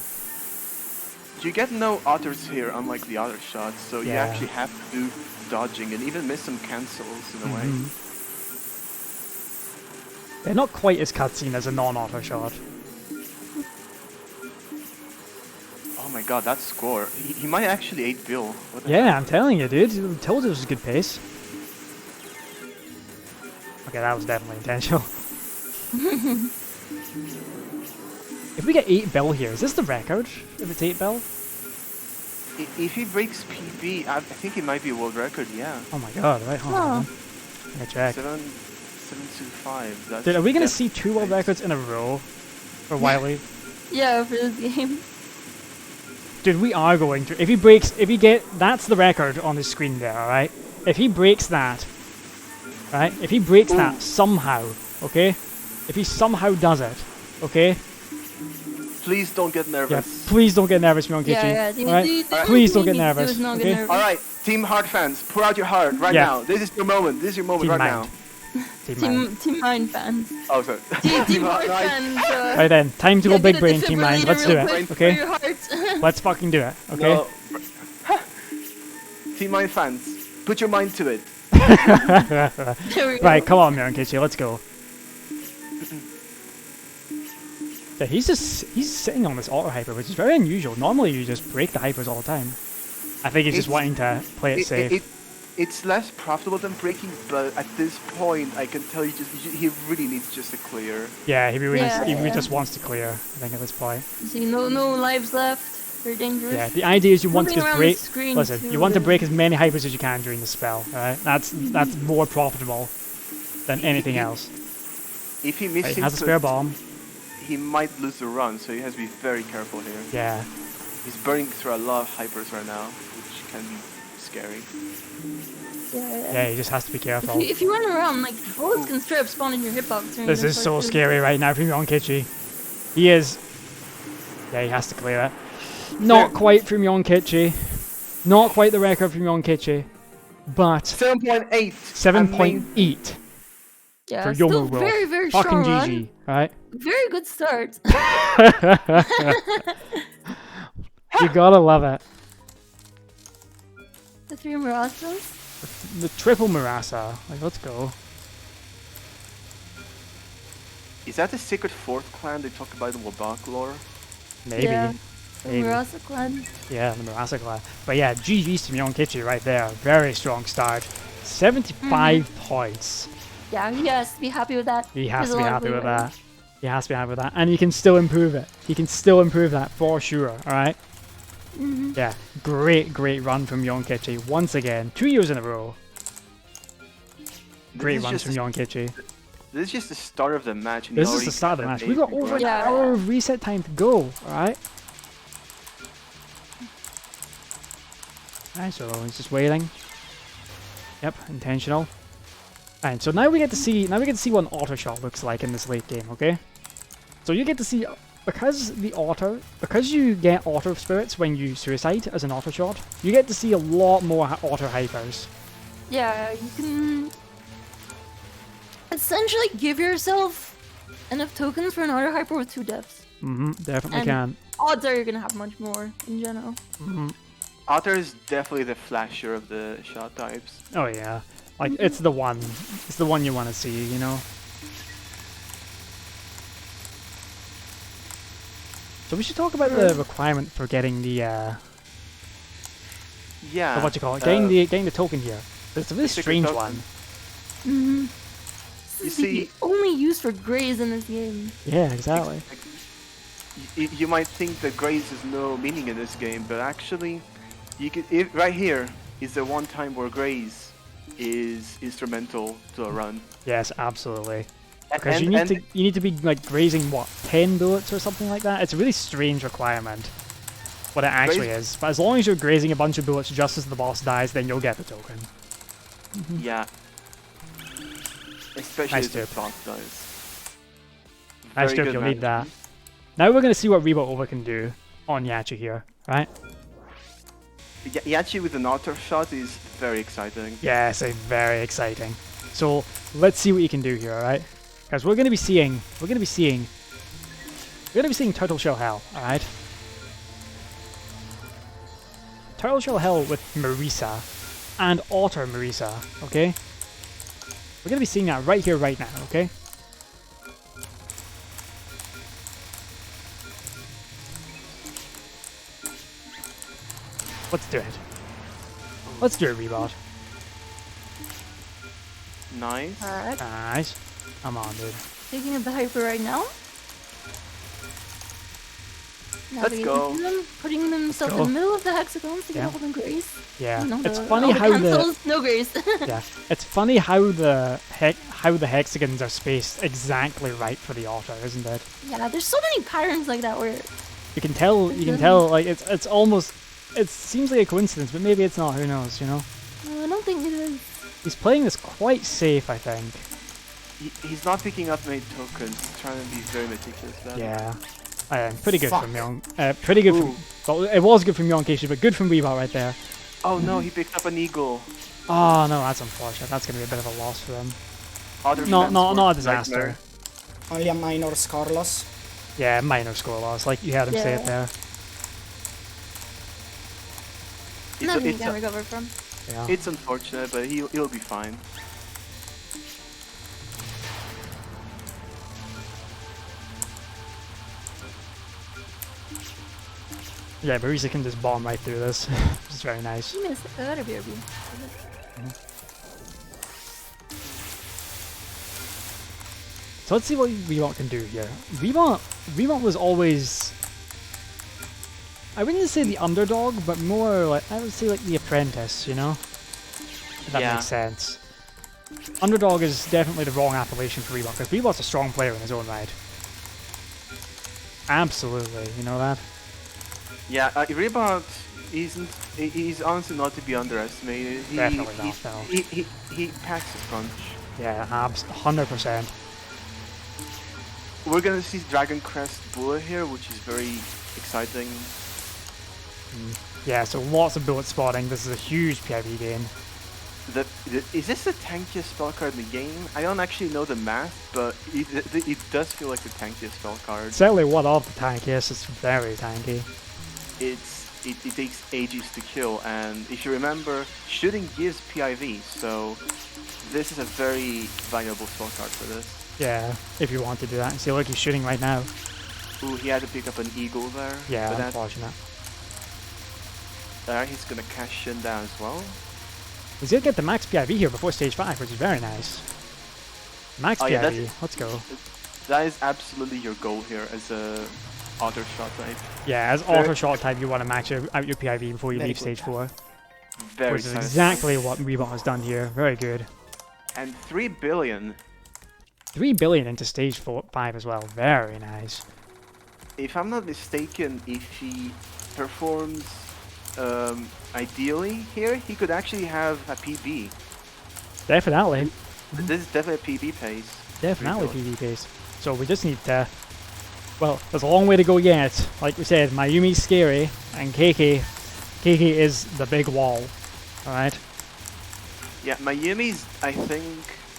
You get no autos here, unlike the other shots, so you Yeah. actually have to do dodging and even miss some cancels in a way. They're not quite as cutscene as a non-auto shot. Oh my god, that score. He might actually 8 Bill. What the Yeah, I'm telling you, dude. I told you it was a good pace. Okay, that was definitely intentional. If we get 8 Bill here, is this the record? If it's 8 Bill? If he breaks PB, I think it might be a world record, yeah. Oh my god, right, hold on. I'm gonna check. 725. That's Dude, are we gonna see 2 world records in a row for Wily? Yeah, for this game. Dude, we are going to. If he that's the record on the screen there, alright? If he breaks that, right? If he breaks that somehow, okay? If he somehow does it, okay? Please don't get nervous. Yeah, please don't get nervous, Mionkichi. Yeah. Alright? Please don't get nervous, okay? Alright, Team Heart fans, pour out your heart right now. This is your moment. This is your moment Team right Mind. now. Team Mind fans. Oh, sorry. Team Heart fans. Right then, time to go big brain, Team Mind. Let's do it, okay? Let's fucking do it, okay? No. Team Mind fans, put your mind to it. There we go. Right, come on, Mionkichi, let's go. Yeah, he's sitting on this auto hyper, which is very unusual. Normally you just break the hypers all the time. I think he's just wanting to play it safe. It's less profitable than breaking, but at this point, I can tell you, he really needs just a clear. Yeah, he really just wants to clear. I think at this point. See, no lives left. Very dangerous. Yeah, the idea is you want to Moving around break. the screen Listen, too, you want to yeah. break as many hypers as you can during the spell. Alright, that's more profitable than anything else. If he Right, misses, he has a spare bomb. he might lose the run, so he has to be very careful here. Yeah. He's burning through a lot of hypers right now, which can be scary. Yeah, he just has to be careful. If you run around, like, bullets can straight up spawn in your hitbox. during This is part so too. scary right now for Mionkichi. He is. Yeah, he has to clear it. Not quite for Mionkichi. Not quite the record for Mionkichi. But 7.8. 7.8 Yeah, for still Yomu Wolf. very, very Fucking strong GG, run. right? Very good start. You gotta love it. The 3 Murasas? The triple Murasa. Like, let's go. Is that the secret fourth clan they talked about in Wabak lore? Maybe. Yeah. The Maybe. Murasa clan. Yeah, the Murasa clan. But yeah, GG's to Kitch right there. Very strong start. 75 points. Yeah, he has to be happy with that. He has There's to a be lot of happy with leeway. that. He has to be happy with that. And he can still improve it. He can still improve that for sure, alright? Yeah, great run from Kitch once again. 2 years in a row. Great runs from Kitch. This is just the start of the match. And This is the start of the match. We've got over an Yeah. hour of reset time to go, alright? Alright, so he's just waiting. Yep, intentional. Alright, so now we get to see what an auto shot looks like in this late game, okay? So you get to see because you get auto spirits when you suicide as an auto shot, you get to see a lot more auto hypers. Yeah, you can essentially give yourself enough tokens for an auto hyper with 2 deaths. Definitely And can. odds are you're gonna have much more in general. Otter is definitely the flasher of the shot types. Oh yeah. Like it's the one you want to see, you know. So we should talk about the requirement for getting the Yeah. what you call it, getting the token here. It's a really secret strange token. one. This You is see- the only use for Greys in this game. Yeah, exactly. You might think that Graves has no meaning in this game, but actually, right here is the one time where Graves is instrumental to a run. Yes, absolutely. Because And- you need to be like grazing what 10 bullets or something like that. It's a really strange requirement. What it actually is, but as long as you're grazing a bunch of bullets just as the boss dies, then you'll get the token. Yeah. Especially Nice if the tip. boss dies. Nice Very joke, good you'll need that. management. Now we're gonna see what Rebotova can do on Yachi here, right? Yachi with an auto shot is very exciting. Yes, it's very exciting. So let's see what you can do here, alright? Because we're gonna be seeing Turtle Shell Hell, alright? Turtle Shell Hell with Marisa and Otter Marisa, okay? We're gonna be seeing that right here, right now, okay? Let's do it. Let's do it, Rebot. Nice. Alright, Nice. Come on, dude. taking up the hyper right now. Navigating go. through them, putting themselves in go. the middle of the hexagons to Yeah. get all the Greys. Yeah, No, it's all funny the how the cancels, no Greys. yeah, it's funny how the hexagons are spaced exactly right for the auto, isn't it? Yeah, there's so many patterns like that where You can tell like it's almost it seems like a coincidence, but maybe it's not. Who knows? You know, I don't think it is. he's playing this quite safe, I think. He's not picking up many tokens, trying to be very meticulous about it. Yeah, pretty good Fuck. from Young. Pretty good Ooh. from. Well, it was good from Young Kishi, but good from Rebot right there. Oh no, he picked up an eagle. Oh no, that's unfortunate. That's gonna be a bit of a loss for them. Other No, fans not were a disaster. nightmare. Only a minor score loss. Yeah, minor score loss, like you had him say it Yeah. there. Nothing you It's, can recover from. Yeah. it's unfortunate, but he'll be fine. Yeah, Marisa can just bomb right through this, which is very nice. You missed it. Gotta be a B. So let's see what Rebot can do here. Rebot was always, I wouldn't say the underdog, but more like, I would say like the apprentice, you know? If that Yeah. makes sense. Underdog is definitely the wrong appellation for Rebot, because Rebot's a strong player in his own right. Absolutely, you know that? Yeah, Rebot he's honestly not to be underestimated. Definitely not, no. He packs a punch. Yeah, 100%. We're gonna see Dragon Crest Bullet here, which is very exciting. Yeah, so lots of bullet spotting. This is a huge PIV game. Is this the tankiest spell card in the game? I don't actually know the math, but it does feel like the tankiest spell card. Certainly one of the tankiest. It's very tanky. it takes ages to kill, and if you remember, shooting gives PIV, so this is a very valuable sword card for this. Yeah, if you want to do that. See, look, he's shooting right now. Ooh, he had to pick up an eagle there. Yeah, but unfortunate. There, he's gonna cash in down as well. He's gonna get the max PIV here before stage 5, which is very nice. Max Oh, yeah, PIV, let's go. That is absolutely your goal here as a auto shot type. Yeah, as auto shot type, you want to max out your PIV before you Very leave good. stage 4. Very Which is satisfying. exactly what Rebot has done here. Very good. And 3 billion. 3 billion into stage 5 as well. Very nice. If I'm not mistaken, if he performs ideally here, he could actually have a PB. Definitely. This is definitely a PB pace. Definitely Pretty PV pace. So we just need to... Well, there's a long way to go yet. Like we said, Mayumi's scary, and Keiki is the big wall. Alright? Yeah, Mayumi's, I think,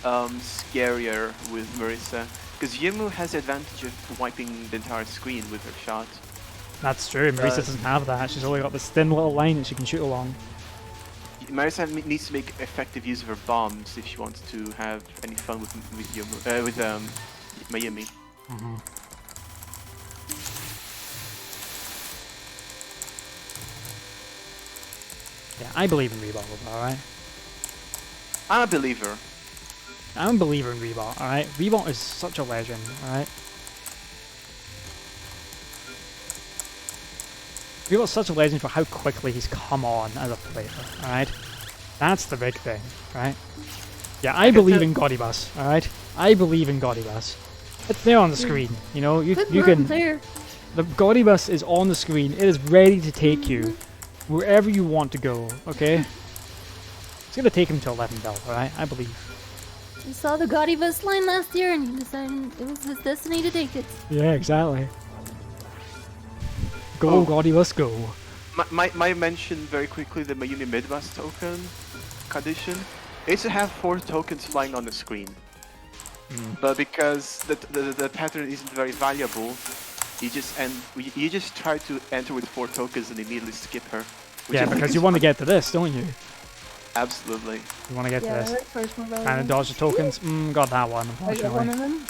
scarier with Marisa. Because Yumu has the advantage of wiping the entire screen with her shot. That's true. Marisa doesn't have that. She's only got this thin little line that she can shoot along. Marisa needs to make effective use of her bombs if she wants to have any fun with Yumu, with Mayumi. Mm-hmm. Yeah, I believe in Rebot, alright? I'm a believer. I'm a believer in Rebot, alright? Rebot is such a legend, alright? Rebot's such a legend for how quickly he's come on as a player, alright? That's the big thing, right? Yeah, I believe in Godibus, alright? I believe in Godibus. It's there on the screen, you know? You can... There. The Godibus is on the screen. It is ready to take you wherever you want to go, okay? It's gonna take him to 11 belt, alright? I believe. He saw the Godibus line last year and he decided it was his destiny to take it. Yeah, exactly. Go, Godibus, go. My mention very quickly the Mayumi Midbus token condition is to have 4 tokens flying on the screen. But because the pattern isn't very valuable, you just try to enter with 4 tokens and immediately skip her. Yeah, because you want to get to this, don't you? Absolutely. You want to get to Yeah, this. that first one. And dodge the tokens. Got that one, I got one unfortunately. of them.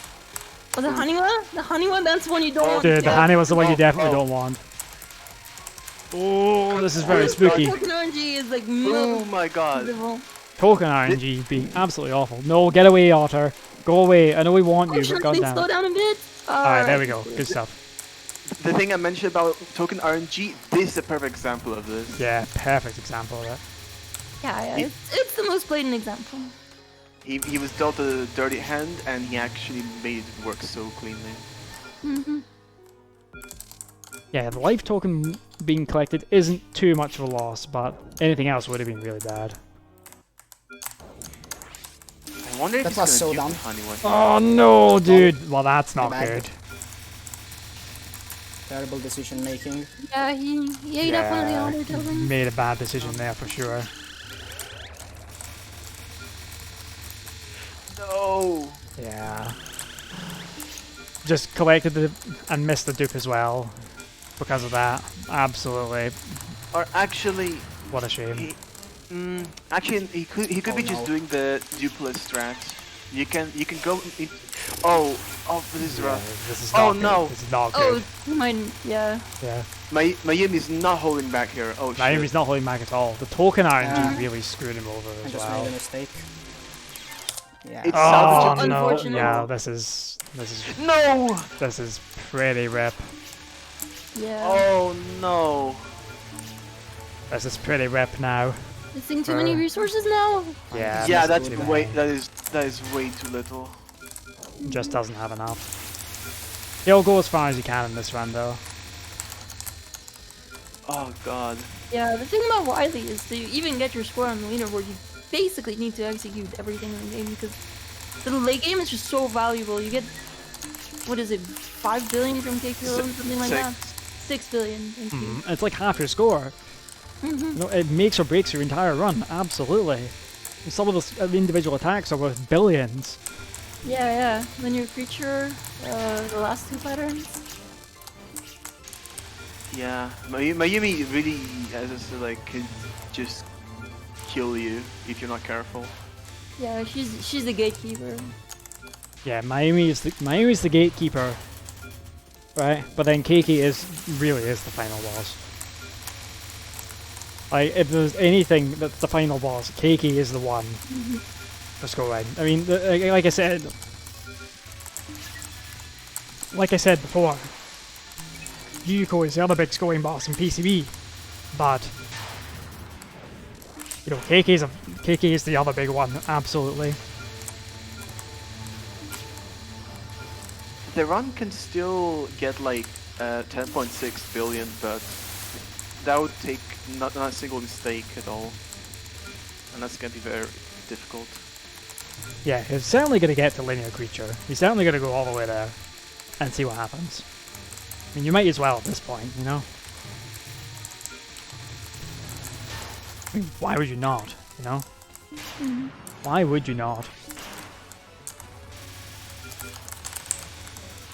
Oh, the Haniwa? The Haniwa, that's one you don't want. Dude, the Yeah. Hani was the one you definitely oh. don't want. Oh, this is very spooky. Token RNG is like Oh my god. miserable. Token RNG being absolutely awful. No, get away, Otter. Go away. I know we want you, Should but I goddamn. slow down a bit? Alright, there we go. Good stuff. The thing I mentioned about token RNG, this is a perfect example of this. Yeah, perfect example of it. Yeah, it's the most blatant example. He was dealt a dirty hand and he actually made it work so cleanly. Mm-hmm. Yeah, the life token being collected isn't too much of a loss, but anything else would have been really bad. I wonder if That he's was gonna so dumb. dupe Honeywood. Oh no, dude. Well, that's not Bad. good. Terrible decision making. Yeah, he ate up one of the other tokens. Made a bad decision there for sure. No. Yeah. Just collected and missed the dupe as well because of that. Absolutely. Or actually, What a shame. he could Oh, be just no. doing the duplicate strat. You can go. Oh, this is Yeah, rough. this is Oh, not good. no. This is not Oh, good. mine, yeah. Yeah. Mayumi's not holding back here. Oh shit. Mayumi's not holding back at all. The token RNG Yeah. really screwed him over I as just well. made a mistake. Yeah. It's Oh salvageable. no! Unfortunate. Yeah, this is No. pretty rip. Yeah. Oh no. This is pretty rip now. Missing too many resources now? Yeah. Yeah, this that's is too way. bad. That is way too little. Just doesn't have enough. He'll go as far as he can in this run though. Oh god. Yeah, the thing about Wily is to even get your score on the leaderboard, you basically need to execute everything in the game because the late game is just so valuable. You get, what is it, 5 billion from KQ alone, something like that? 6 billion. Thank you. It's like half your score. You know, it makes or breaks your entire run. Absolutely. And some of those individual attacks are worth billions. Yeah. Then your creature, the last 2 patterns. Yeah, Mayumi really, as I said, like, could just kill you if you're not careful. Yeah, she's the gatekeeper. Yeah, Mayumi's the gatekeeper, right? But then Keiki really is the final boss. Like, if there's anything that's the final boss, Keiki is the one. Let's go right. I mean, like I said before, Yuko is the other big scoring boss in PCB, but you know, Keiki is the other big one, absolutely. The run can still get like 10.6 billion, but that would take not a single mistake at all, and that's gonna be very difficult. Yeah, he's certainly going to get to linear creature. He's certainly going to go all the way there and see what happens. I mean, you might as well at this point, you know? I mean, why would you not, you know? Why would you not?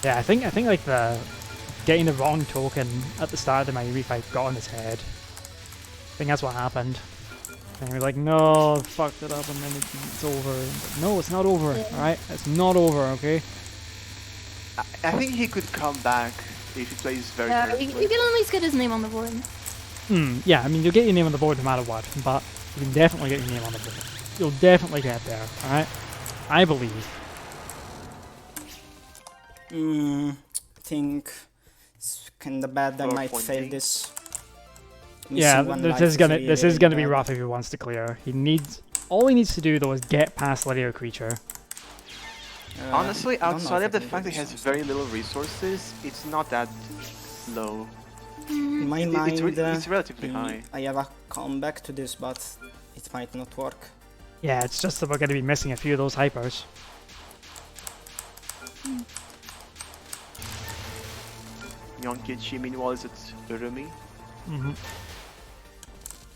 Yeah, I think like the getting the wrong token at the start of the Mayumi fight got on his head. I think that's what happened. And we're like, no, fucked it up, and then it's over. But no, it's not over, alright? It's not over, okay? I think he could come back if he plays very carefully. You can at least get his name on the board. Yeah, I mean, you'll get your name on the board no matter what, but you can definitely get your name on the board. You'll definitely get there, alright? I believe. I think it's kinda bad I might fail 4.8. this. Yeah, Missing one this life is gonna really be bad. rough if he wants to clear. All he needs to do though is get past linear creature. Honestly, I don't know outside if of the I can fact do that he has this. very little resources, it's not that low. In my It's mind, relatively high. I have a comeback to this, but it might not work. Yeah, it's just that we're gonna be missing a few of those hypers. Yonkichi, meanwhile, is at Urumi.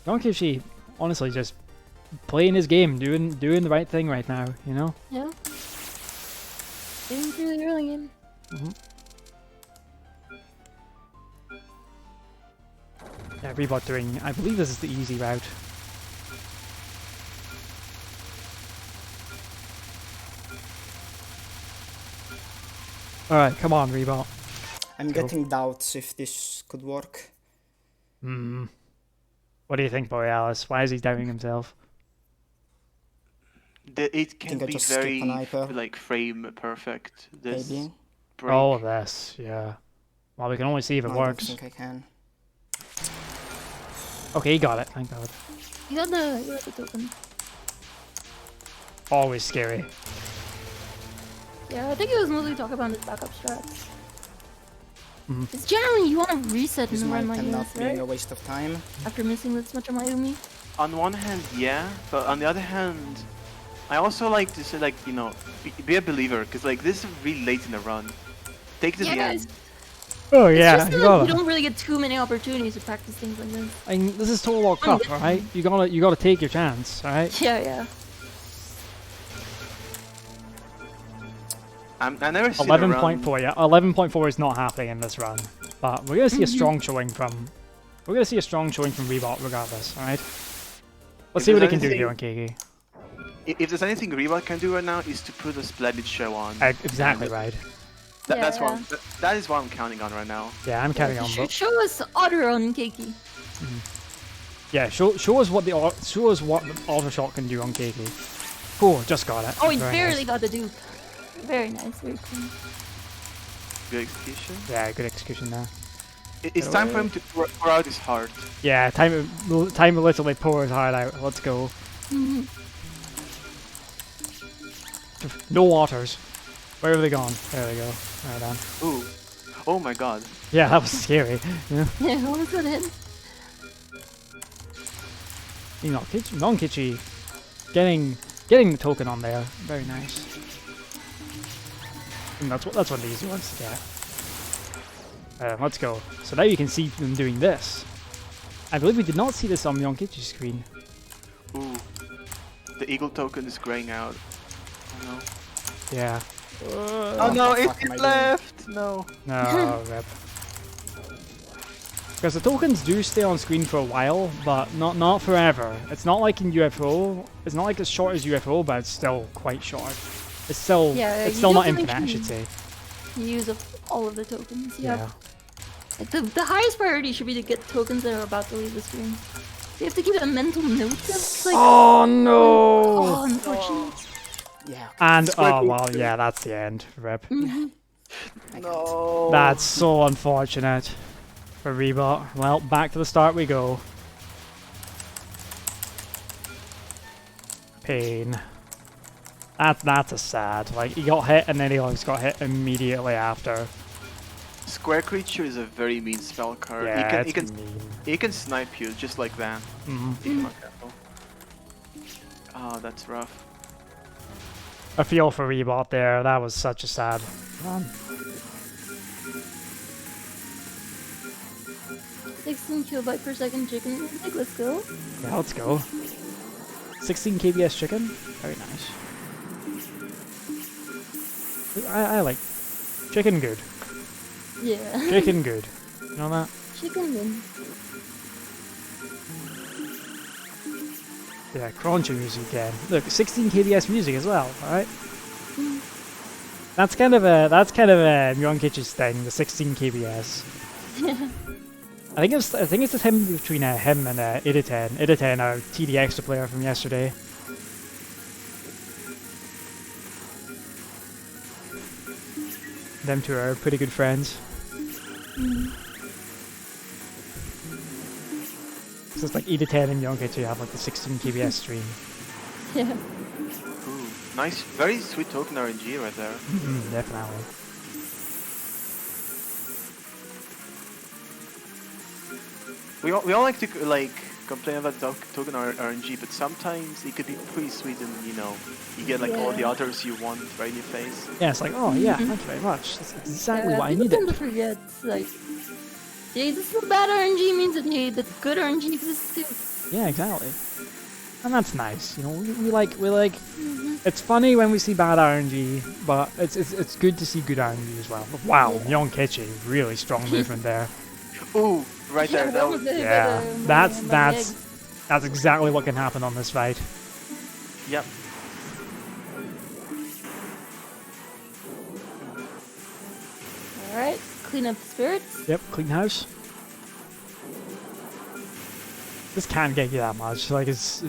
Yonkichi, honestly, just playing his game, doing the right thing right now, you know? Yeah. It's really early game. Yeah, Rebot doing, I believe this is the easy route. Alright, come on, Rebot. I'm getting doubts if this could work. What do you think, Borealis? Why is he doubting himself? It can think I be just skip very an hyper. like frame perfect. This Maybe. break. All of this, yeah. Well, we can only see if it No, I don't works. think I can. Okay, he got it, thank God. You got the token. Always scary. Yeah, I think it was mostly talk about his backup strats. It's generally you want to reset This and run might like end up this, being right? a waste of time. After missing this much of Mayumi. On one hand, yeah, but on the other hand, I also like to say, like, you know, be a believer, because like this is really late in the run. Take it to Yeah, the guys. end. Oh It's yeah, just you that gotta. you don't really get too many opportunities to practice things like this. I mean, this is Total War Cup, alright? You gotta take your chance, alright? Yeah. I never seen a run. 11.4, yeah. 11.4 is not happening in this run, but we're gonna see a strong showing from. We're gonna see a strong showing from Rebot regardless, alright? Let's If see what he there's can do anything- here on Keiki. If there's anything Rebot can do right now, is to put a splendid show on. Exactly And right. That's what Yeah. that is what I'm counting on right now. Yeah, I'm counting on. Show us Otter on Keiki. Yeah, show us what the auto shot can do on Keiki. Cool, just got it. Oh, he Very barely nice. got the dupe. Very nice, very clean. Good execution. Yeah, good execution there. It's time for him to pour out his heart. Yeah, time to literally pour his heart out. Let's go. No waters. Where have they gone? There they go. Right on. Ooh. Oh my god. Yeah, that was scary. Yeah. Yeah, almost got hit. You know, non-Kitchy getting the token on there. Very nice. And that's one of the easy ones to get. Let's go. So now you can see them doing this. I believe we did not see this on the Kitchy screen. Ooh. The eagle token is graying out. Oh no. Yeah. Oh no, what the fuck am I it doing? left! No. No, rip. Because the tokens do stay on screen for a while, but not forever. It's not like in UFO. It's not like as short as UFO, but it's still quite short. It's still not infinite, I should say. You use up all of the tokens. Yeah. Like the highest priority should be to get tokens that are about to leave the screen. You have to keep a mental note of like. Oh no! Oh, unfortunate. Yeah. And oh well, yeah, that's the end. Rip. No. That's so unfortunate for Rebot. Well, back to the start we go. Pain. That's a sad. Like he got hit and then he always got hit immediately after. Square creature is a very mean spell card. Yeah, He can snipe you just like that. If you're not careful. Oh, that's rough. I feel for Rebot there. That was such a sad run. 16 kilobyte per second chicken. Like, let's go. Yeah, let's go. 16 KBS chicken. Very nice. I like chicken good. Yeah. Chicken good. You know that? Chicken win. Yeah, crunchy music again. Look, 16 KBS music as well. All right. That's kind of a Myon Kitch's thing. The 16 KBS. Yeah. I think it's the time between him and Iditen. Iditen, our TD Extra player from yesterday. Them two are pretty good friends. So it's like Iditen and Myon Kitch have like the 16 KBS stream. Yeah. Ooh, nice, very sweet token RNG right there. Definitely. We all like to complain about token RNG, but sometimes it could be pretty sweet, and you get all the others you want right in your face. Yeah, it's like, oh yeah, thank you very much. That's exactly what I people needed. tend to forget, like, hey, this is bad RNG means that hey, the good RNG exists too. Yeah, exactly. And that's nice. We like. It's funny when we see bad RNG, but it's good to see good RNG as well. But wow, Myon Kitch, really strong movement there. Ooh, right there. That was, That's exactly what can happen on this fight. Yep. Alright, clean up the spirits. Yep, clean house. This can't get you that much. Like it's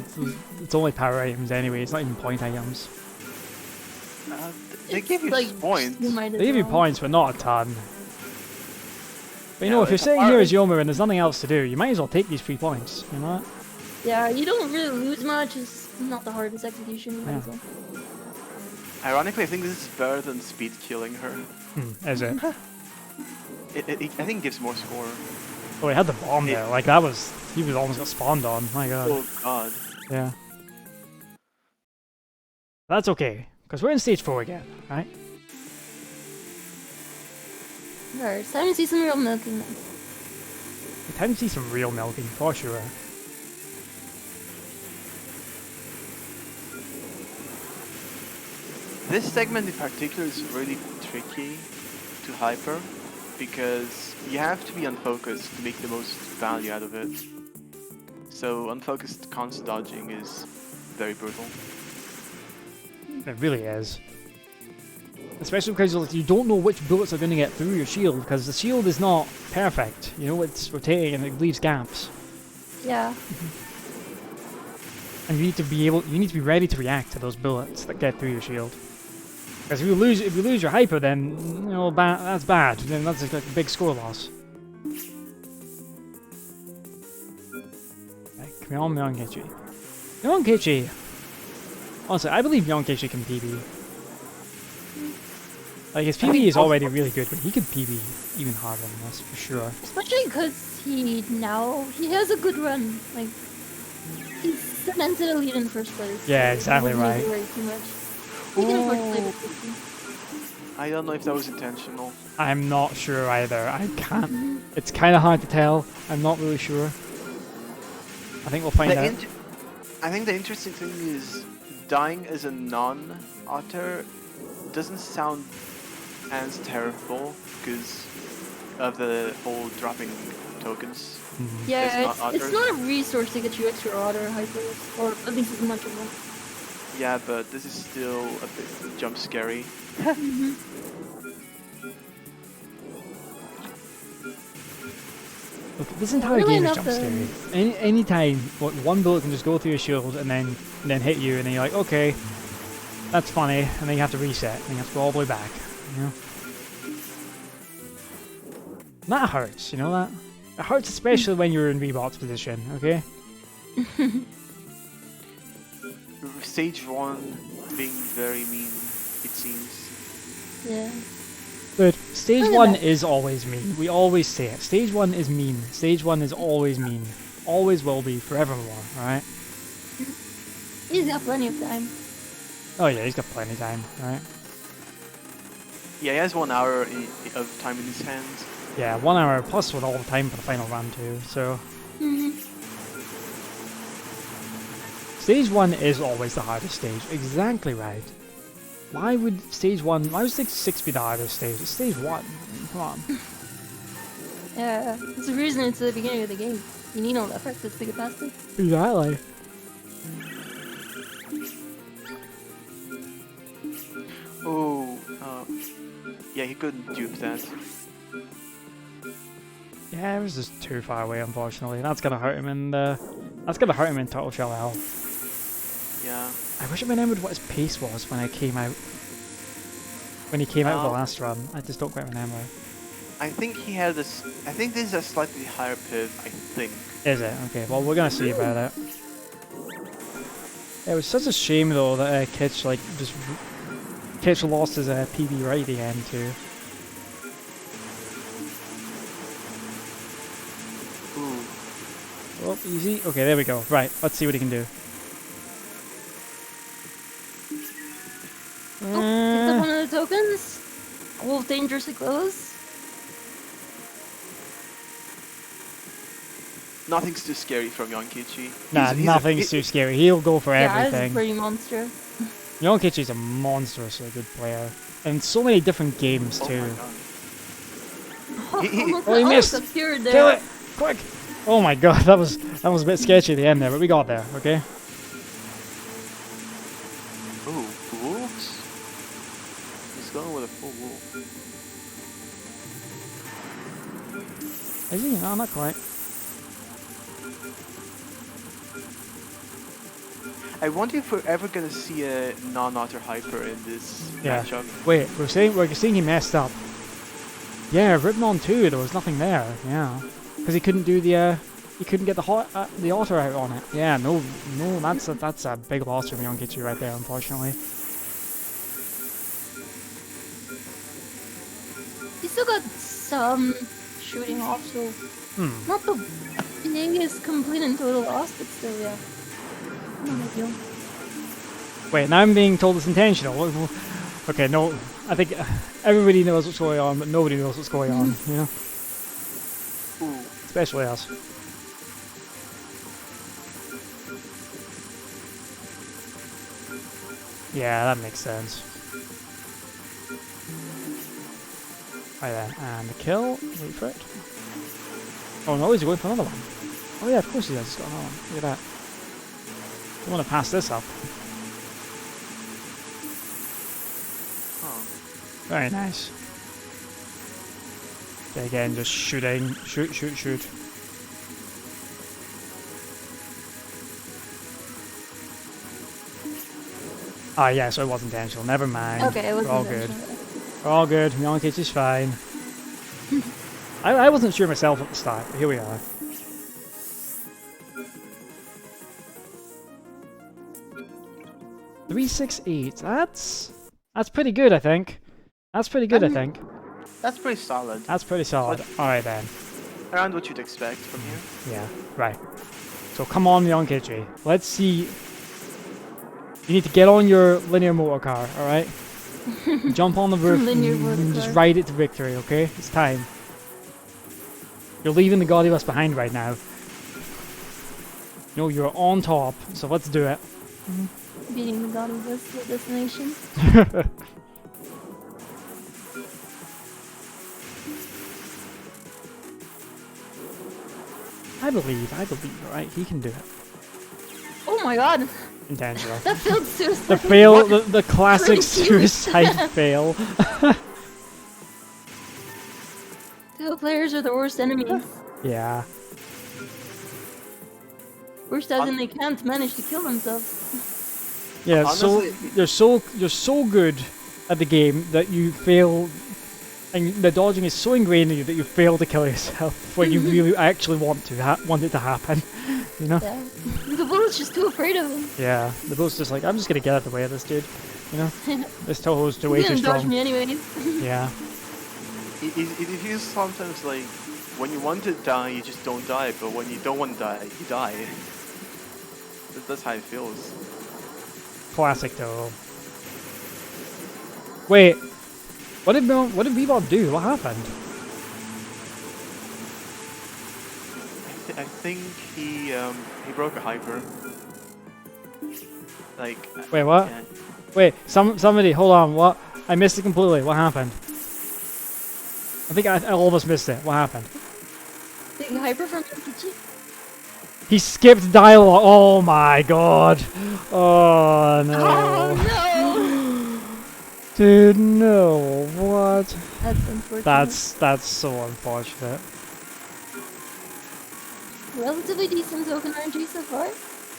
only power items anyway. It's not even point items. they give you points. They give you points, but not a ton. But if you're sitting like here as Yomer and there's nothing else to do, you might as well take these 3 points. You know what? Yeah, you don't really lose much. It's not the hardest execution. You might as well. Ironically, I think this is better than speed killing her. Is it? I think it gives more score. Oh, he had the bomb there. Like that was, he was almost got spawned on. My god. Oh god. Yeah. That's okay, because we're in stage 4 again, right? Alright, it's time to see some real milking then. Time to see some real milking, for sure. This segment in particular is really tricky to hyper, because you have to be unfocused to make the most value out of it. So unfocused constant dodging is very brutal. It really is. Especially because you don't know which bullets are going to get through your shield, because the shield is not perfect. It's rotating and it leaves gaps. Yeah. And you need to be ready to react to those bullets that get through your shield. Because if you lose your hyper, then that's bad. Then that's like a big score loss. Right, come on, Myon Kitch. Myon Kitch. Honestly, I believe Myon Kitch can PB. Like his PB is already really good, but he could PB even harder than this for sure. Especially because he has a good run. Like he's cemented a lead in first place. Yeah, exactly He right. doesn't worry too much. He can afford to play with 50. I don't know if that was intentional. I'm not sure either. I can't. It's kind of hard to tell. I'm not really sure. I think we'll find out. I think the interesting thing is dying as a non-otter doesn't sound as terrible because of the whole dropping tokens. Yeah, It's not it's others. not a resource to get you extra otter hypers, or at least as much of them. Yeah, but this is still a bit jump scary. Look, this entire Really game is enough, jump scary. Any time, what one bullet can just go through your shield and then hit you, and then you're like, okay, that's funny, and then you have to reset, and you have to go all the way back. You know, that hurts. You know that. It hurts especially when you're in Rebot's position. Okay. Stage 1 being very mean, it seems. Yeah. But stage Kinda 1 bad. is always mean. We always say it. Stage 1 is mean. Stage 1 is always mean. Always will be, forevermore, alright? He's got plenty of time. Oh yeah, he's got plenty of time, right? Yeah, he has 1 hour of time in his hands. Yeah, 1 hour plus with all the time for the final round too, so... Stage 1 is always the hardest stage, exactly right. Why would stage 1, why would stage 6 be the hardest stage? It's stage 1, come on. Yeah, it's the reason it's the beginning of the game. You need all that practice to get past it. Exactly. Oh, yeah, he couldn't dupe that. Yeah, it was just too far away, unfortunately. That's gonna hurt him in the... That's gonna hurt him in total shell health. Yeah. I wish I remembered what his pace was when I came out. When he came out of the Oh. last run. I just don't quite remember. I think he had this. I think this is a slightly higher piv, I think. Is it? Okay, well we're gonna see about it. It was such a shame though that Kitch like just... Kitch lost his PB right at the end too. Ooh. Oh, easy. Okay, there we go. Right, let's see what he can do. Oh, picked up one of the tokens. Wolf dangerously close. Nothing's too scary from Yonkichi. Nah, nothing's too scary. He'll go for Yeah, this is everything. pretty monster. Yonkichi's a monstrously good player. And so many different games Oh too. my god. Oh, He- almost, Oh, he almost missed. appeared there. Kill it! Quick! Oh my god, that was a bit sketchy at the end there, but we got there, okay? Ooh, wolves? He's going with a full wolf. Is he? No, not quite. I wonder if we're ever gonna see a non-otter hyper in this Yeah. matchup. Wait, we're saying he messed up. Yeah, Ripmon too, there was nothing there, yeah. Because he couldn't do the, he couldn't get the otter out on it. Yeah, no, that's a big loss from Yonkichi right there, unfortunately. He's still got some shooting off, so not the biggest complete and total loss, but still, yeah. No big deal. Wait, now I'm being told it's intentional. Okay, no, I think everybody knows what's going on, but nobody knows what's going on, you know? Ooh. Especially us. Yeah, that makes sense. Right then, and the kill. Wait for it. Oh no, he's going for another one. Oh yeah, of course he does. He's got another one. Look at that. I want to pass this up. Huh. Very nice. Again, just shooting. Shoot, shoot, shoot. Ah, yeah, so it wasn't intentional. Never mind. Okay, it was We're all good. intentional. We're all good. Yonkichi is fine. I wasn't sure myself at the start, but here we are. .368. That's pretty good, I think. That's pretty good, I think. That's pretty solid. That's pretty solid. All right then. Around what you'd expect from here. Yeah. Right. So come on, Yonkichi. Let's see. You need to get on your linear motor car. All right. Jump on the roof Linear motor and just car. ride it to victory. Okay. It's time. You're leaving the Goddess behind right now. No, you're on top. So let's do it. Beating the god of this destination. I believe, alright? He can do it. Oh my god. Intentional. That failed suicide. The fail, the classic Pretty suicide fail. Touhou players are the worst enemies. Yeah. Worst as in they can't manage to kill themselves. Yeah, Honestly, so you're so good at the game that you fail, and the dodging is so ingrained in you that you fail to kill yourself when you really actually want it to happen. You know? Yeah. The bullet's just too afraid of him. Yeah, the bullet's just like, I'm just gonna get out of the way of this dude. You know? This Touhou's way He's too gonna dodge strong. me anyways. Yeah. It feels sometimes like when you want to die, you just don't die, but when you don't want to die, you die. That's how it feels. Classic Touhou. Wait, what did Rebotova do? What happened? I think he broke a hyper. Like. Wait, what? Yeah. Wait, somebody, hold on. What? I missed it completely. What happened? I think I almost missed it. What happened? Big hyper from Kitch. He skipped dialogue. Oh my god. Oh no. Oh no! Dude, no. What? That's unfortunate. That's so unfortunate. Relatively decent token RNG so far.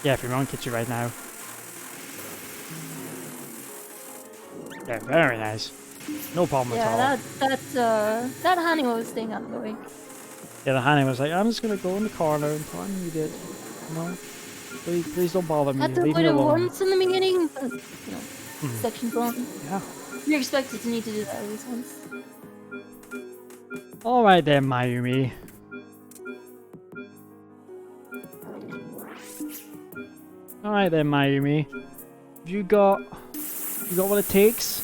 Yeah, if you're on Kitch right now. Yeah, very nice. No problem at all. Yeah, that Hani was staying out of the way. Yeah, the Hanny was like, I'm just gonna go in the corner until I need it. No, please don't bother me. Had to Leave avoid me it alone. once in the beginning, but you know, section's long. Yeah. You're expected to need to do that at least once. All right then, Mayumi. All right then, Mayumi. You got what it takes.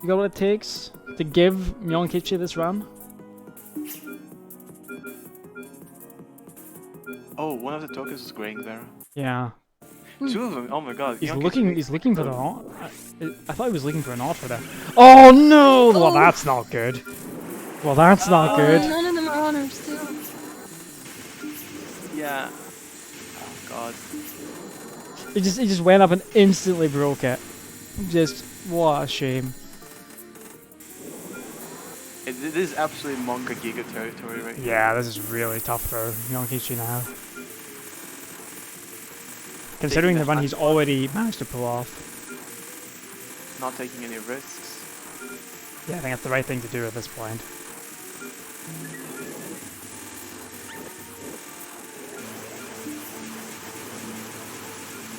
You got what it takes to give Kitch this run. Oh, one of the tokens is graying there. Yeah. Two of them. Oh my god. He's Myeonkichi- looking for the art. I thought he was looking for an art for that. Oh no! Well, that's not good. Well, that's not good. None of them are honors too. Yeah. Oh god. He just went up and instantly broke it. Just what a shame. This is absolutely Monka Giga territory right here. Yeah, this is really tough for Myeonkichi now. Considering the run he's already managed to pull off. Not taking any risks. Yeah, I think that's the right thing to do at this point.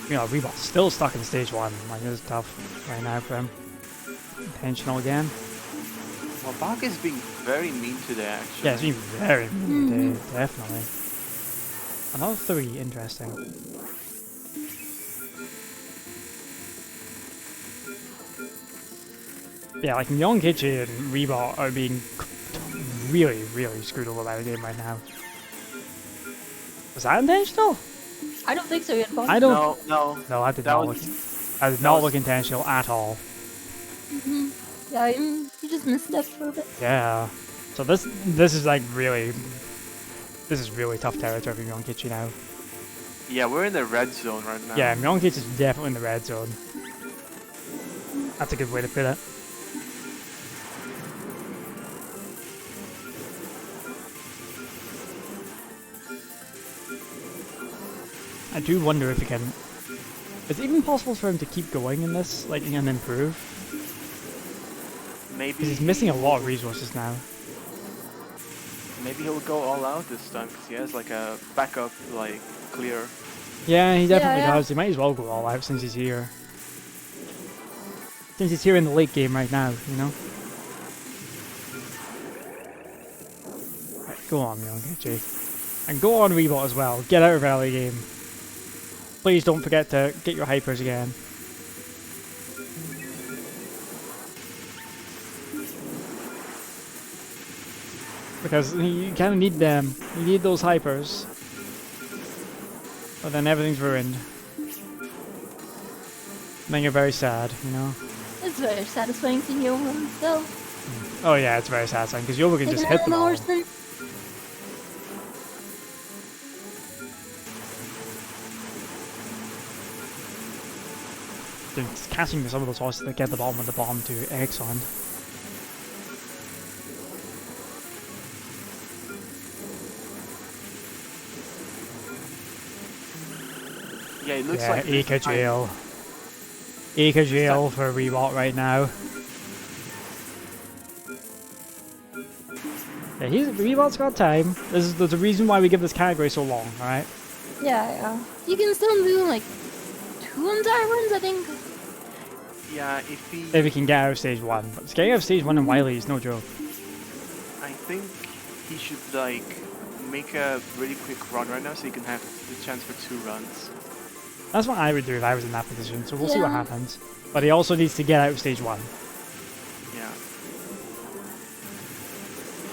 You know, Rebot's still stuck in stage 1. Like, this is tough right now for him. Intentional again. Well, Bach is being very mean today, actually. Yeah, it's been very mean today, definitely. Another 3, interesting. Yeah, like Myeonkichi and Rebot are being really, really screwed over by the game right now. Was that intentional? I don't think so yet, Bob. I don't. No. No, I did That not was- look. I did not look intentional at all. Yeah, you just misstepped for a bit. Yeah. So this is like really, this is really tough territory for Myeonkichi now. Yeah, we're in the red zone right now. Yeah, Myeonkichi is definitely in the red zone. That's a good way to put it. I do wonder if he can. Is it even possible for him to keep going in this, like, and improve? Maybe Because he's missing a lot of resources now. Maybe he'll go all out this time because he has like a backup, like clear. Yeah, he definitely yeah. does. He might as well go all out since he's here. Since he's here in the late game right now, you know? Right, go on, Myeonkichi. And go on, Rebot, as well. Get out of early game. Please don't forget to get your hypers again. Because you kind of need them. You need those hypers. But then everything's ruined. And then you're very sad, you know? It's very satisfying seeing you himself. Oh yeah, it's very satisfying because Yoba can just Taking hit out them on the all. horseman. been catching some of those horses that get the bottom of the bomb to Exxon. Yeah, it looks Yeah, like Ika jail. Ika jail for Rebot right now. Yeah, Rebot's got time. There's a reason why we give this category so long, alright? Yeah. You can still do like 2 entire runs, I think. Yeah, if he... If we can get out of stage 1. But getting out of stage 1 in Wily is no joke. I think he should, like, make a really quick run right now so he can have the chance for 2 runs. That's what I would do if I was in that position, so we'll see what Yeah. happens. But he also needs to get out of stage 1. Yeah.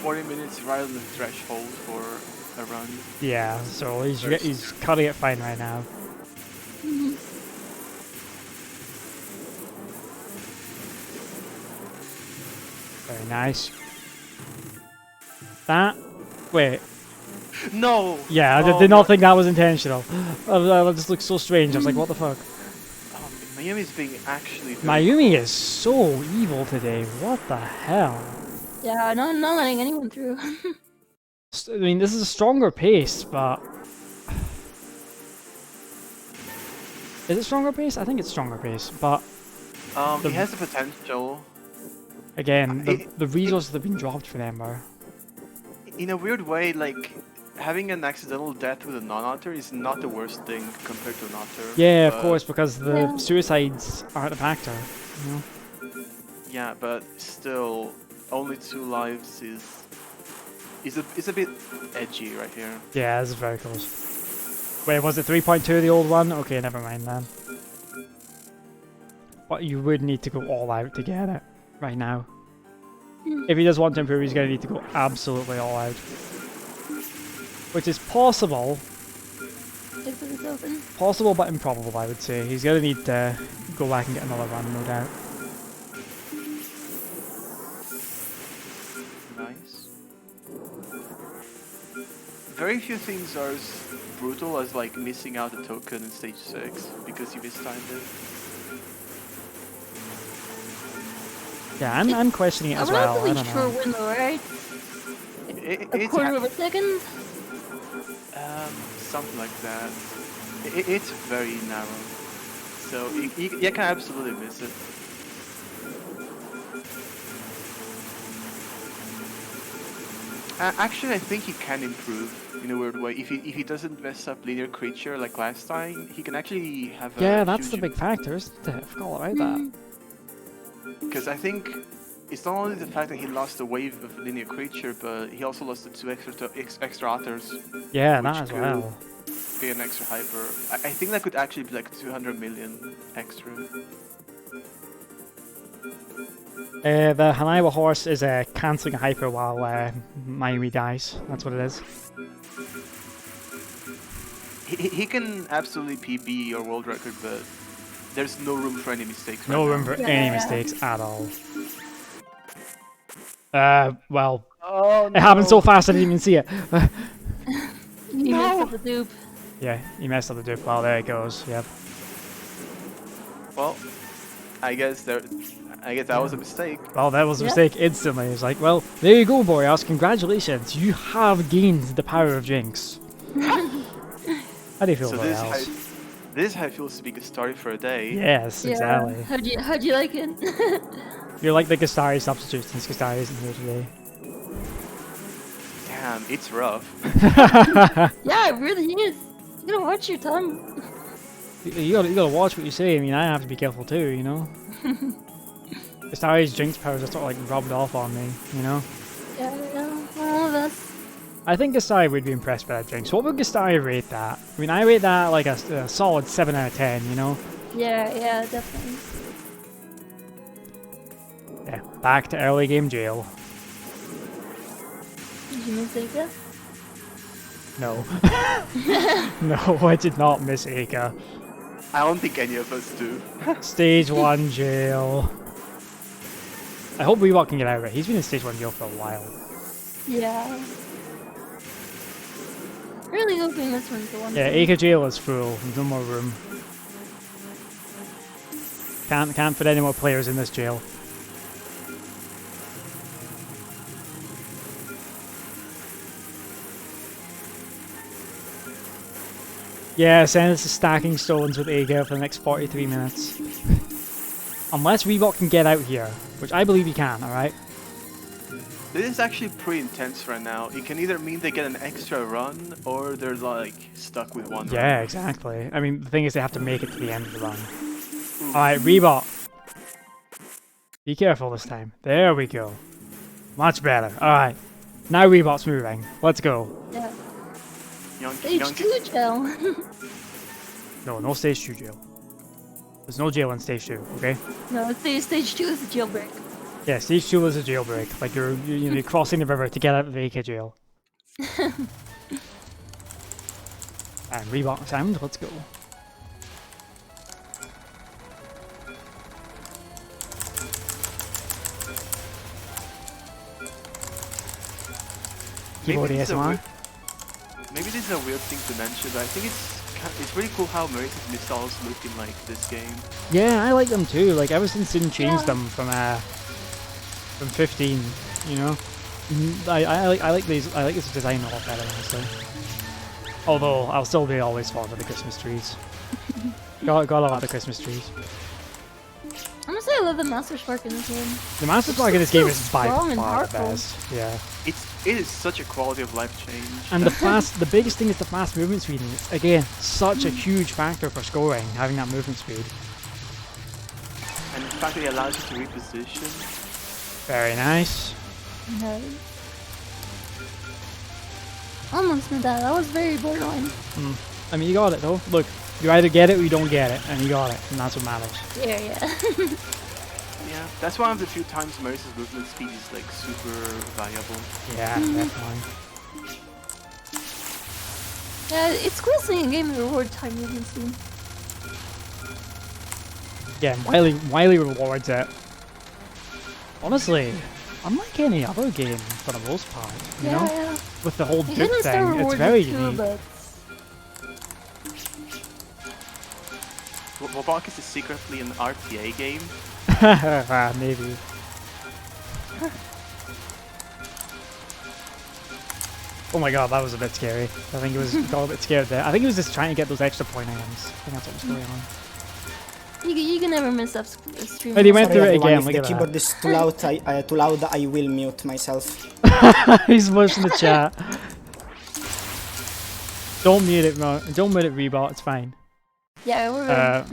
40 minutes right on the threshold for a run. Yeah, so he's cutting it fine right now. Very nice. Wait. No! Yeah, I Oh did not my- think that was intentional. That just looks so strange. I was like, what the fuck? Oh, Miami's being actually very... Mayumi is so evil today. What the hell? Yeah, not letting anyone through. I mean, this is a stronger pace, but... Is it stronger pace? I think it's stronger pace, but... he has the potential. Again, the resources that have been dropped for them are... In a weird way, like, having an accidental death with a non-otter is not the worst thing compared to an otter. Yeah, of but- course, because the Yeah. suicides aren't a factor. You know? Yeah, but still, only 2 lives is a bit edgy right here. Yeah, this is very close. Wait, was it 3.2 the old one? Okay, never mind then. But you would need to go all out to get it right now. If he does want to improve, he's going to need to go absolutely all out. Which is possible. If it's open. Possible but improbable, I would say. He's going to need to go back and get another run, no doubt. Nice. Very few things are as brutal as, like, missing out a token in stage 6 because you mistimed it. Yeah, I'm questioning it as A well. I relatively don't short know. window, right? A It's quarter of a second? something like that. It's very narrow, so you can absolutely miss it. Actually, I think he can improve in a weird way. If he doesn't mess up linear creature like last time, he can actually have a Yeah, that's the huge big factor, isn't it? I forgot all about that. Because I think it's not only the fact that he lost a wave of linear creature, but he also lost the 2 extra otters. Yeah, Which that as could well. Be an extra hyper. I think that could actually be like 200 million extra. The Hanaiwa horse is cancelling a hyper while Mayumi dies. That's what it is. He can absolutely PB or world record, but there's no room for any mistakes. No right room now. for any mistakes at all. Well, Oh, it happened so fast I didn't even see it. You messed up the dupe. Yeah, he messed up the dupe. Well, there it goes. Yep. Well, I guess that was a mistake. Well, that was a Yeah. mistake instantly. It's like, well, there you go, Borealis. Congratulations. You have gained the power of Jinx. How do you feel, So Borealis? this is how it feels to be a story for a day. Yes, exactly. How'd you like it? You're like the Gastari substitute since Gastari isn't here today. Damn, it's rough. Yeah, it really is. You gotta watch your tongue. You gotta watch what you say. I mean, I have to be careful too, you know? Gastari's Jinx powers are sort of like rubbed off on me, you know? Yeah, all of us. I think Gastari would be impressed by that Jinx. What would Gastari rate that? I mean, I rate that like a solid 7 out of 10, you know? Yeah, definitely. Yeah, back to early game jail. Did you miss Ika? No. No, I did not miss Ika. I don't think any of us do. Stage 1 jail. I hope Rebot can get out of it. He's been in stage 1 jail for a while. Yeah. Really hoping this one's the one. Yeah, Ika jail is full. There's no more room. Can't fit any more players in this jail. Yeah, send us to stacking stones with Aga for the next 43 minutes. Unless Rebot can get out here, which I believe he can, alright? This is actually pretty intense right now. It can either mean they get an extra run, or they're like stuck with one Yeah, run. exactly. I mean, the thing is they have to make it to the end of the run. Alright, Rebot. Be careful this time. There we go. Much better. Alright. Now Rebot's moving. Let's go. Yeah. Yonky, Stage 2 gel. No, no stage 2 jail. There's no jail in stage 2, okay? No, stage 2 is a jailbreak. Yeah, stage 2 is a jailbreak. Like you're crossing the river to get out of the AK jail. And Rebot sound, let's go. Keyboard ASMR. Maybe this is a weird thing to mention, but I think it's really cool how Maris's missiles look in like this game. Yeah, I like them too. Like ever since they changed them from 15, you know. I like these. I like this design a lot better, honestly. Although I'll still be always fond of the Christmas trees. Got a lot of the Christmas trees. I'm gonna say I love the Master Spark in this game. The Master Spark in this game is by strong and far the powerful. best. Yeah. It is such a quality of life change. And the biggest thing is the fast movement speed. And it's, again, such a huge factor for scoring, having that movement speed. And the fact that it allows you to reposition. Very nice. No. Almost made that. That was very borderline. I mean, you got it though. Look, you either get it or you don't get it, and you got it, and that's what matters. Yeah. Yeah, that's one of the few times Maris's movement speed is like super valuable. Yeah, definitely. Yeah, it's cool seeing a game reward time movement speed. Yeah, and Wily rewards it. Honestly, unlike any other game for the most part, you know? Yeah. With the whole The dupe Hidden Star thing, it's rewards very it too, unique. but Wobok is secretly an RTA game. Maybe. Oh my god, that was a bit scary. I think it was got a bit scared there. I think he was just trying to get those extra point items. I think that's what was going on. you can never miss up stream. But he went Sorry through it everyone, again, if look the at keyboard is too loud, I will mute myself. that. He's mushing the chat. Don't mute it, don't mute it, Rebot, it's fine. Yeah, we're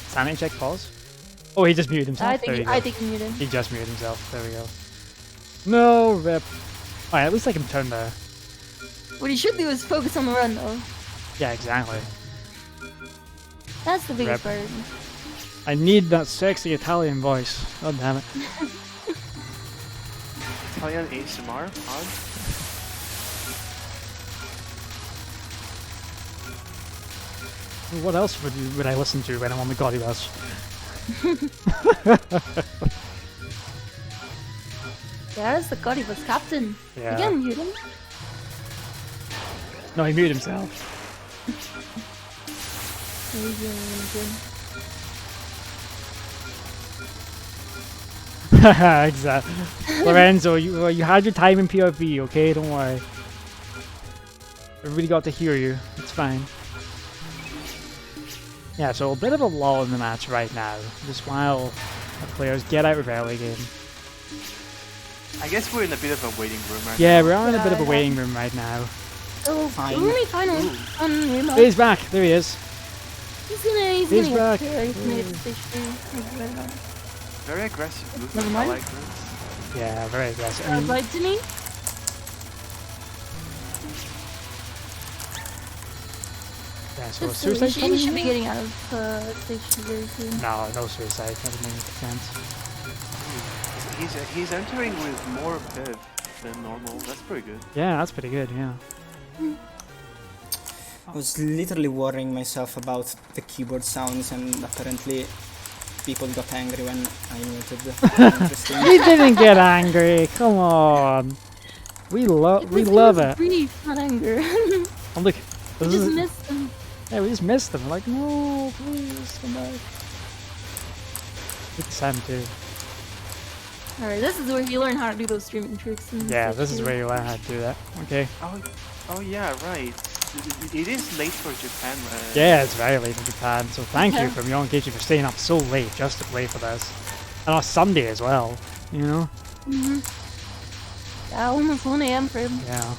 Sanity check, pause. Oh, he just muted himself. I There you think go. he muted. He just muted himself. There we go. No, rip. Alright, at least I can turn the... What he should do is focus on the run though. Yeah, exactly. That's the biggest Rep. part. I need that sexy Italian voice. God damn it. Italian ASMR? Odd. What else would I listen to when I'm on the Gaudy Rush? There's the god, he was captain. Yeah. Again, mute him. No, he muted himself. Exactly. Lorenzo, you had your time in PvP, okay? Don't worry. Everybody got to hear you. It's fine. Yeah, so a bit of a lull in the match right now, just while the players get out of early game. I guess we're in a bit of a waiting room right Yeah, now. we are in a bit of a Yeah. waiting room right now. Oh, Fine. Rumi final Ooh. on remote. He's back. There he is. He's He's gonna back. get He's gonna get to stage 3. Very aggressive movement. Never I mind. like this. Yeah, very aggressive. I mean, Lied to me. yeah, so a Just, suicide he coming should be in? getting out of stage 2 very soon. No, no suicide. That doesn't make sense. He's entering with more piv than normal. That's pretty good. Yeah, that's pretty good, yeah. I was literally worrying myself about the keyboard sounds, and apparently people got angry when I muted. Interesting. We didn't get angry. Come on. We love it. Grief, not anger. Oh, look. We This just is, missed him. yeah, we just missed them. We're like, no, please come back. It's Sam too. Alright, this is where you learn how to do those streaming tricks. And Yeah, stuff, this is too. where you learn how to do that. Okay. Oh yeah, right. It is late for Japan. Yeah, it's very late in Japan, so thank you Okay. from Young Kitchen for staying up so late just to play for this. And on Sunday as well, you know? Yeah, almost 1 a.m. for him. Yeah.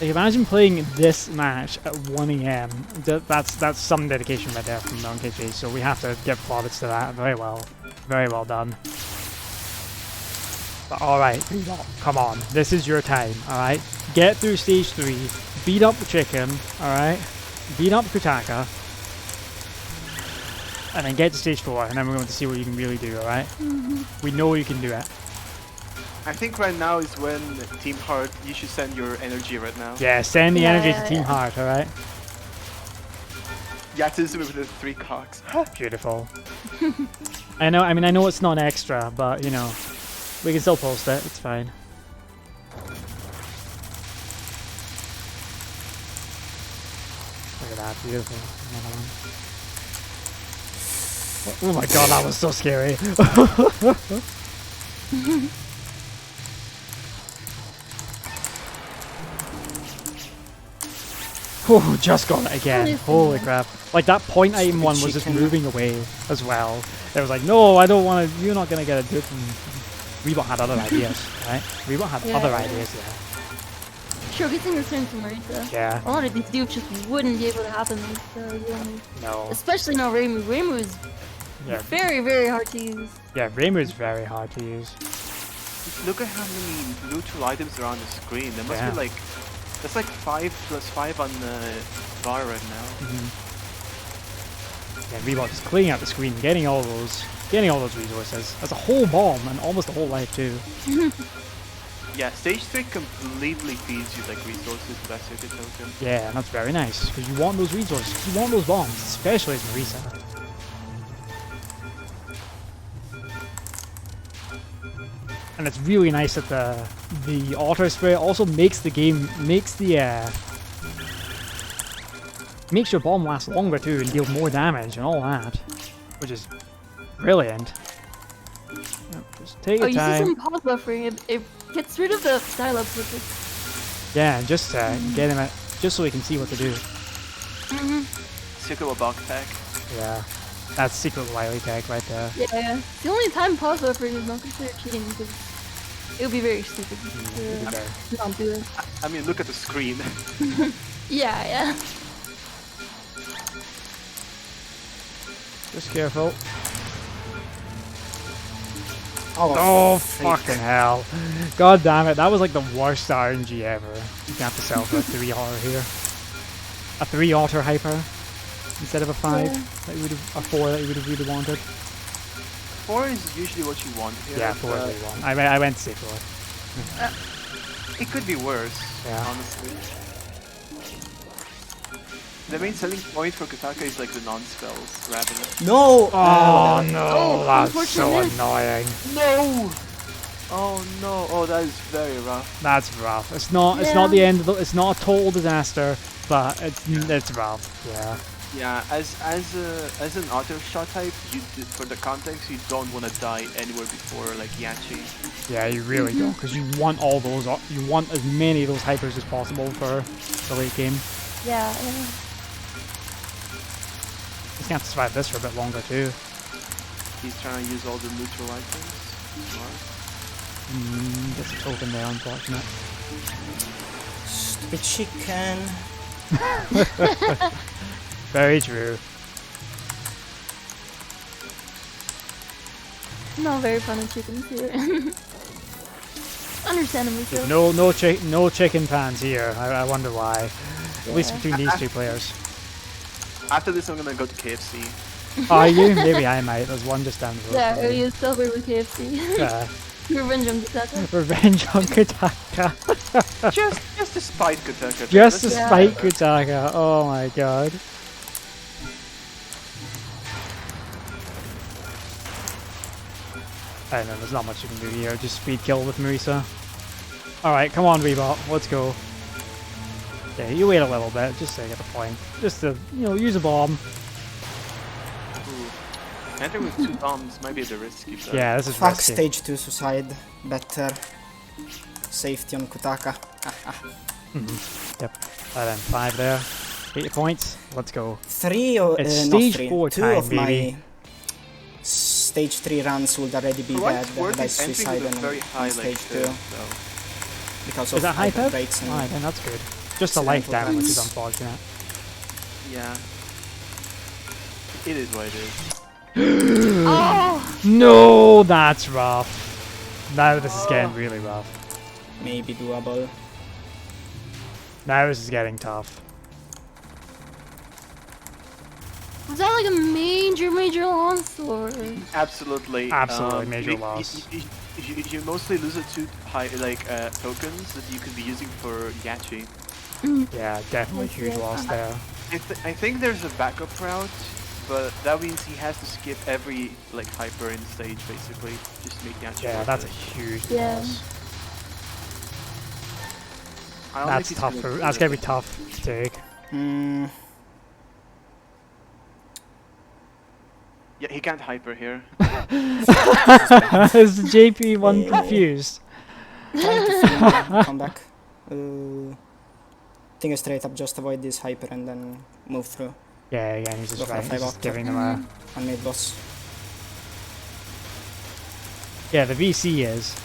Like, imagine playing this match at 1 a.m. That's some dedication right there from Young Kitchen, so we have to give plaudits to that. Very well. Very well done. But alright, come on. This is your time, alright? Get through stage 3, beat up the chicken, alright? Beat up Kutaka. And then get to stage 4, and then we're going to see what you can really do, alright? We know you can do it. I think right now is when Team Heart, you should send your energy right now. Yeah, send the energy to Yeah, Team yeah. Heart, alright? Yatus with the 3 cocks. Beautiful. I know it's not extra, but, you know, we can still post it, it's fine. Look at that, beautiful. Oh my god, that was so scary. Oh, just got it again. Holy crap. Like that point item one was just chicken. moving away as well. It was like, no, I don't want to, you're not going to get a dip. And Rebot had other ideas, right? Rebot had Yeah, other yeah. ideas, yeah. Sure, good thing return to Marisa. Yeah, A lot of these dupes just wouldn't be able to happen with no. especially now Reimu. Reimu is Yeah, very, very hard to use. yeah, Reimu is very hard to use. Look at how many neutral items are on the screen. There must Yeah. be like, that's like 5 + 5 on the bar right now. Yeah, Rebot is cleaning out the screen, getting all those resources. That's a whole bomb and almost a whole life too. Yeah, stage 3 completely feeds you like resources with that circuit token. Yeah, and that's very nice, because you want those resources, you want those bombs, especially as Marisa. And it's really nice that the auto spray also makes the game, makes your bomb last longer too and deal more damage and all that, which is brilliant. Yeah, just take Oh, your you see time. some pause buffering. It gets rid of the style up with Yeah, and just get him just so we can see what to do. Secret Wabak tag. Yeah, that's secret Wily tag right there. Yeah. The only time pause buffering is not considered cheating because it would be very stupid It'd be better. to not do it. I mean, look at the screen. Yeah. Just careful. Oh, Oh, fucking hell. God damn it, that was like the worst RNG ever. You can have to sell for a 3 otter here. A 3 otter hyper instead of a 5 Yeah. that you would have, a 4 that you would have really wanted. 4 is usually what you want here. Yeah, 4 is but what you want. I went to say 4. it could be worse, Yeah. honestly. The main selling point for Kutaka is like the non-spells, Ravenous. no! Oh no, Oh, that's so unfortunate. annoying. No! Oh no! Oh, that is very rough. That's rough. It's not Yeah. the end of the, it's not a total disaster, but it's rough. Yeah. Yeah, as an auto shot type, for the context, you don't want to die anywhere before like Yachi. Yeah, you really don't, because you want all those, you want as many of those hypers as possible for the late game. Yeah. He's gonna have to survive this for a bit longer too. He's trying to use all the neutral items. Smart. Gets a token there, unfortunate. Stupid chicken. Very true. Not very fun of chickens here. Understandably so. There's no chicken pans here. I wonder why. At least Yeah. between these two players. After this, I'm gonna go to KFC. Are you? Maybe I might. There's one just down the road. Yeah, from me. you celebrate with KFC. Revenge on Kutaka. Revenge on Kutaka. just to spite Kutaka. Just to Let's Yeah. spite Kutaka. Oh my god. I don't know, there's not much you can do here. Just speed kill with Marisa. Alright, come on, Rebot. Let's go. Yeah, you wait a little bit, just to get the point. Just to, use a bomb. Ooh. Enter with 2 bombs might be a bit risky. But Yeah, this is Fuck risky. stage 2 suicide. Better. Safety on Kutaka. Yep. Then 5 there. 80 points. Let's go. 3 or It's not stage 3. 4 2 time, of baby. my stage 3 runs would already be for what dead. it's worth, I he's entering suicide with a very on high stage like 2 so. because Is of that high hyper pep? breaks and Alright, then that's good. Just a life accidental down, which is runs. unfortunate. Yeah. It is what it is. Oh! No, that's rough. Now this is getting really rough. maybe doable. Now this is getting tough. Was that like a major loss or? Absolutely. Absolutely major loss. You mostly lose it to high tokens that you could be using for Yachi. Yeah, definitely huge loss there. I think there's a backup route, but that means he has to skip every like hyper in stage basically, just to make Yachi. Yeah, worth that's a it. huge Yeah. loss. I don't That's think he's tough. gonna do That's it. gonna be tough to take. Yeah, he can't hyper here. Is the JP one confused? Trying to film come back. Think a straight up, just avoid this hyper and then move through. Yeah, again, he's Go just for a right. He's 5 just octa. giving them a. Unmade boss. Yeah, the VC is.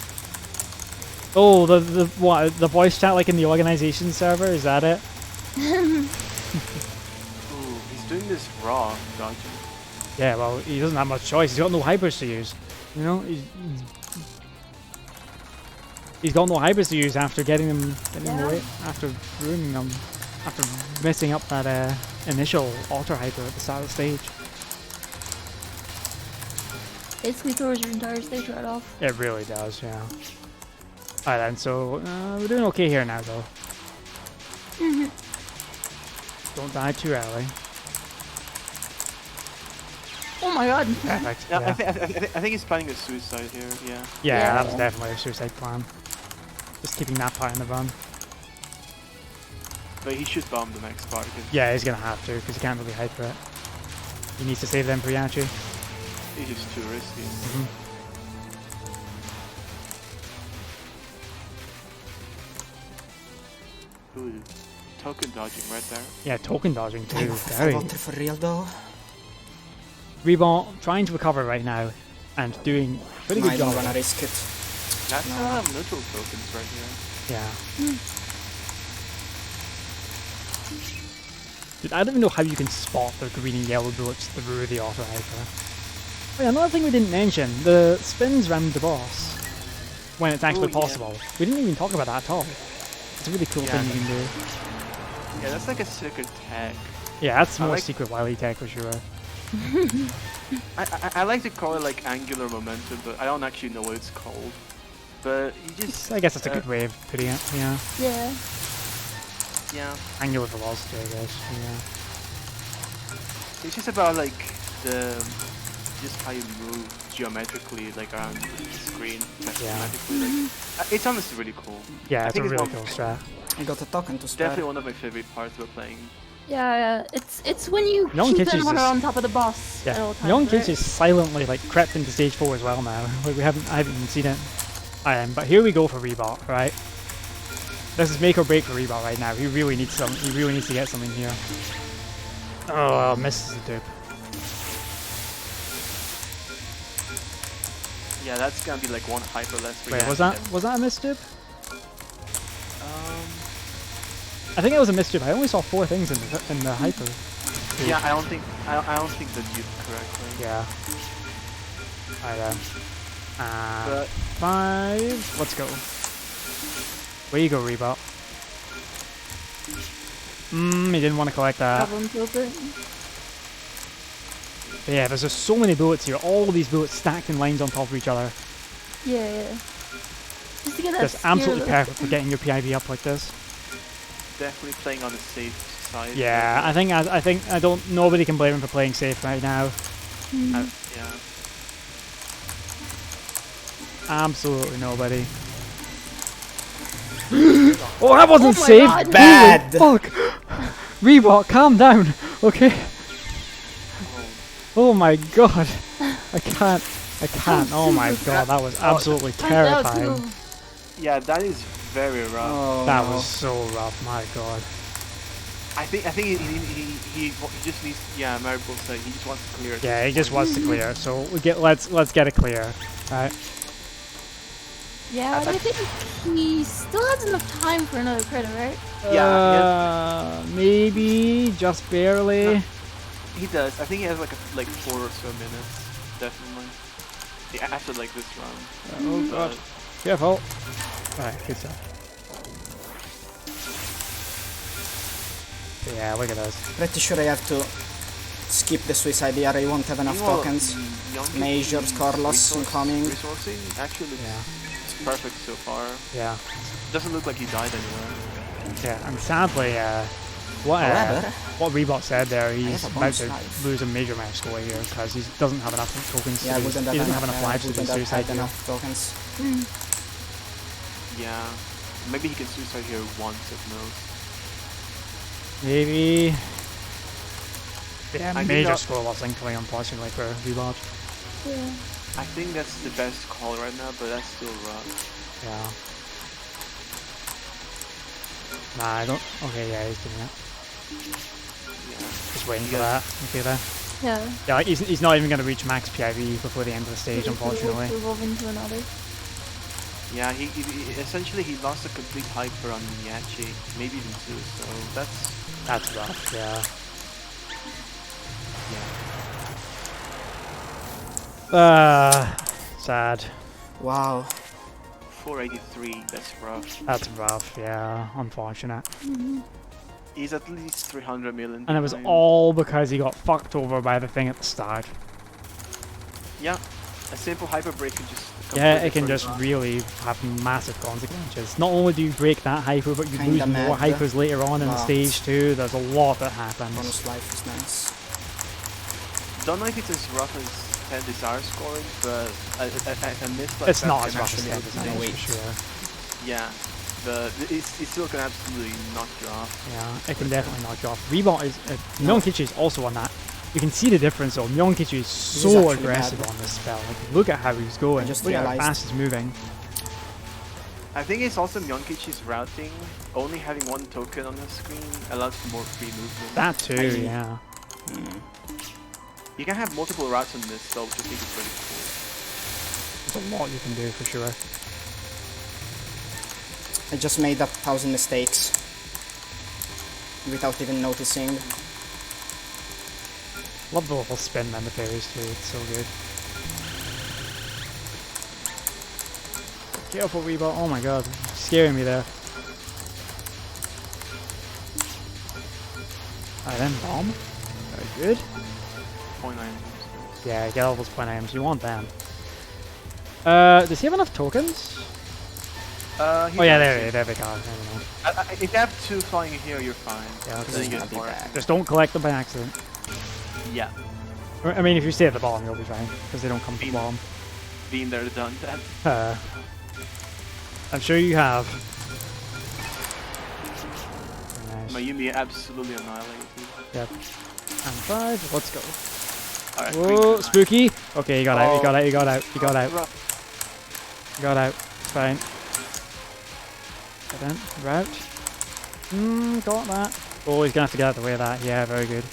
Oh, the what? The voice chat like in the organization server? Is that it? Ooh, he's doing this raw dodging. Yeah, well, he doesn't have much choice. He's got no hypers to use. You know, he's got no hypers to use after getting them away, after ruining them, after messing up that initial auto hyper at the start of the stage. Basically throws your entire stage right off. It really does, yeah. Alright then, so we're doing okay here now, though. Don't die too early. Oh my god. Perfect. Yeah, Yeah, I think he's planning a suicide here. Yeah. yeah, that was Yeah. definitely a suicide plan. Just keeping that part in the run. But he should bomb the next part because Yeah, he's gonna have to, because he can't really hyper it. He needs to save them for Yachi. he's just too risky. Ooh, token dodging right there. Yeah, token dodging too. Water Very. for real though. Rebot trying to recover right now and doing a pretty No, good I don't job. wanna of it. risk it. That's No. neutral tokens right here. Yeah. Dude, I don't even know how you can spot the green and yellow bullets through the auto hyper. Oh yeah, another thing we didn't mention, the spins around the boss when it's actually Oh, yeah. possible. We didn't even talk about that at all. It's a really cool Yeah, thing you can do. Yeah, that's like a secret tag. Yeah, that's I more like- secret Wily tech for sure. I like to call it like angular momentum, but I don't actually know what it's called. But you just I guess that's a good way of putting it, yeah. Yeah. yeah. Angular velocity, I guess, yeah. It's just about like the just how you move geometrically like around the screen mathematically. Like, it's honestly really cool. Yeah, I it's a think really one- cool strat. I got a token to spare. Definitely one of my favorite parts about playing. Yeah, it's when you Young keep Kitch is them just- on top of the boss at all Yeah, times. Young Kitch right? is silently like crept into stage 4 as well now. Like I haven't even seen it. But here we go for Rebot, right? This is make or break for Rebot right now. He really needs some. He really needs to get something here. Oh, misses the dupe. Yeah, that's gonna be like one hyper less for Wait, Yachi was that a misdupe? Um, I think it was a misdupe. I only saw 4 things in the hyper. yeah, I don't think that you correctly. Yeah. Alright then. But 5. Let's go. Where you go, Rebot? He didn't want to collect that. Problem filter. But yeah, there's just so many bullets here. All these bullets stacked in lines on top of each other. Yeah. Just to get that Just absolutely spear perfect for getting your PIV up like this. definitely playing on the safe side. Yeah, I think nobody can blame him for playing safe right now. Yeah. Oh, that wasn't Oh my safe. God. Bad. Holy fuck. Rebot, calm down. Okay. Oh my god. I can't. Oh my god, that was absolutely terrifying. Yeah, that is very rough. Oh, That no. was so rough. My god. I think he just needs. Yeah, Maribel said he just wants to clear it. Yeah, he just wants to clear. So let's get it clear. Right. Yeah, but I think he still has enough time for another crit, right? Yeah, Maybe just barely. he does. I think he has like 4 or so minutes, definitely. Yeah, after like this run. Oh god. Careful. Alright, good stuff. Yeah, look at this. Pretty sure I have to skip the suicide here. I won't have enough tokens. Majors, Carlos incoming. Resourcing actually looks perfect so far. Yeah. Doesn't look like he died anywhere. Yeah, and sadly, what Rebot said there, he's have a about bonus to life. lose a major amount of score here because he doesn't have enough tokens. Yeah, I wouldn't he have doesn't have enough lives to do wouldn't have suicide had here. enough tokens. Yeah. Maybe he can suicide here once at most. Maybe. Yeah, I think major that- score loss incoming, unfortunately, for Rebot. Yeah. I think that's the best call right now, but that's still rough. Yeah. Nah, I don't. Okay, yeah, he's doing it. Yeah. Just waiting for Yeah. that. Okay, there. Yeah. Yeah, like he's not even going to reach max PIV before the end of the stage, unfortunately. Evolve into another. Yeah, he essentially he lost a complete hyper on Yachi, maybe even 2, so That's rough, yeah. Sad. Wow. 483, that's rough. That's rough, yeah. Unfortunate. He's at least 300 million. And it was behind. all because he got fucked over by the thing at the start. Yeah, a simple hyper break can just. Yeah, it completely can throw just you off. really have massive consequences. Not only do you break that hyper, but you Kinda lose more mad. hypers later on in the Wow. stage too. There's a lot that happens. Bonus life is nice. Don't know if it's as rough as 10 desire scoring, but I missed like It's that not can as rough as actually- that design, wait. for sure. Yeah, but it still can absolutely knock you off. Yeah, it can definitely knock you off. Rebot is... Myeonkichi is also on that. You can see the difference though. Myeonkichi is so actually aggressive bad. on this spell. Like, look at how he's going. just Look at how realized. fast he's moving. I think it's also Myeonkichi's routing. Only having 1 token on the screen allows for more free movement. That too, see. yeah. You can have multiple routes on this, though, which I think is really cool. There's a lot you can do for sure. I just made up 1,000 mistakes without even noticing. Love the little spin and the fairies too. It's so good. Careful, Rebot. Oh my god, scaring me there. Alright then, bomb. Very good. 0.9. Yeah, get all those point items. You want them. Does he have enough tokens? Oh yeah, there they go. I don't know. If you have 2 flying here, you're fine. Yeah, okay. Then you Gonna get be 4. bad. Just don't collect them by accident. Yeah, I mean, if you stay at the bottom, you'll be fine because they don't come to the Bean. bottom. been there, done that. I'm sure you have. Nice. Mayumi absolutely annihilated. Yep. And 5. Let's go. Alright, Whoa, green. spooky. Okay, you got out. You Oh. got out. You got out. You got out. Rough. You got out. It's fine. Get in. Route. Got that. Oh, he's gonna have to get out of the way of that. Yeah, very good.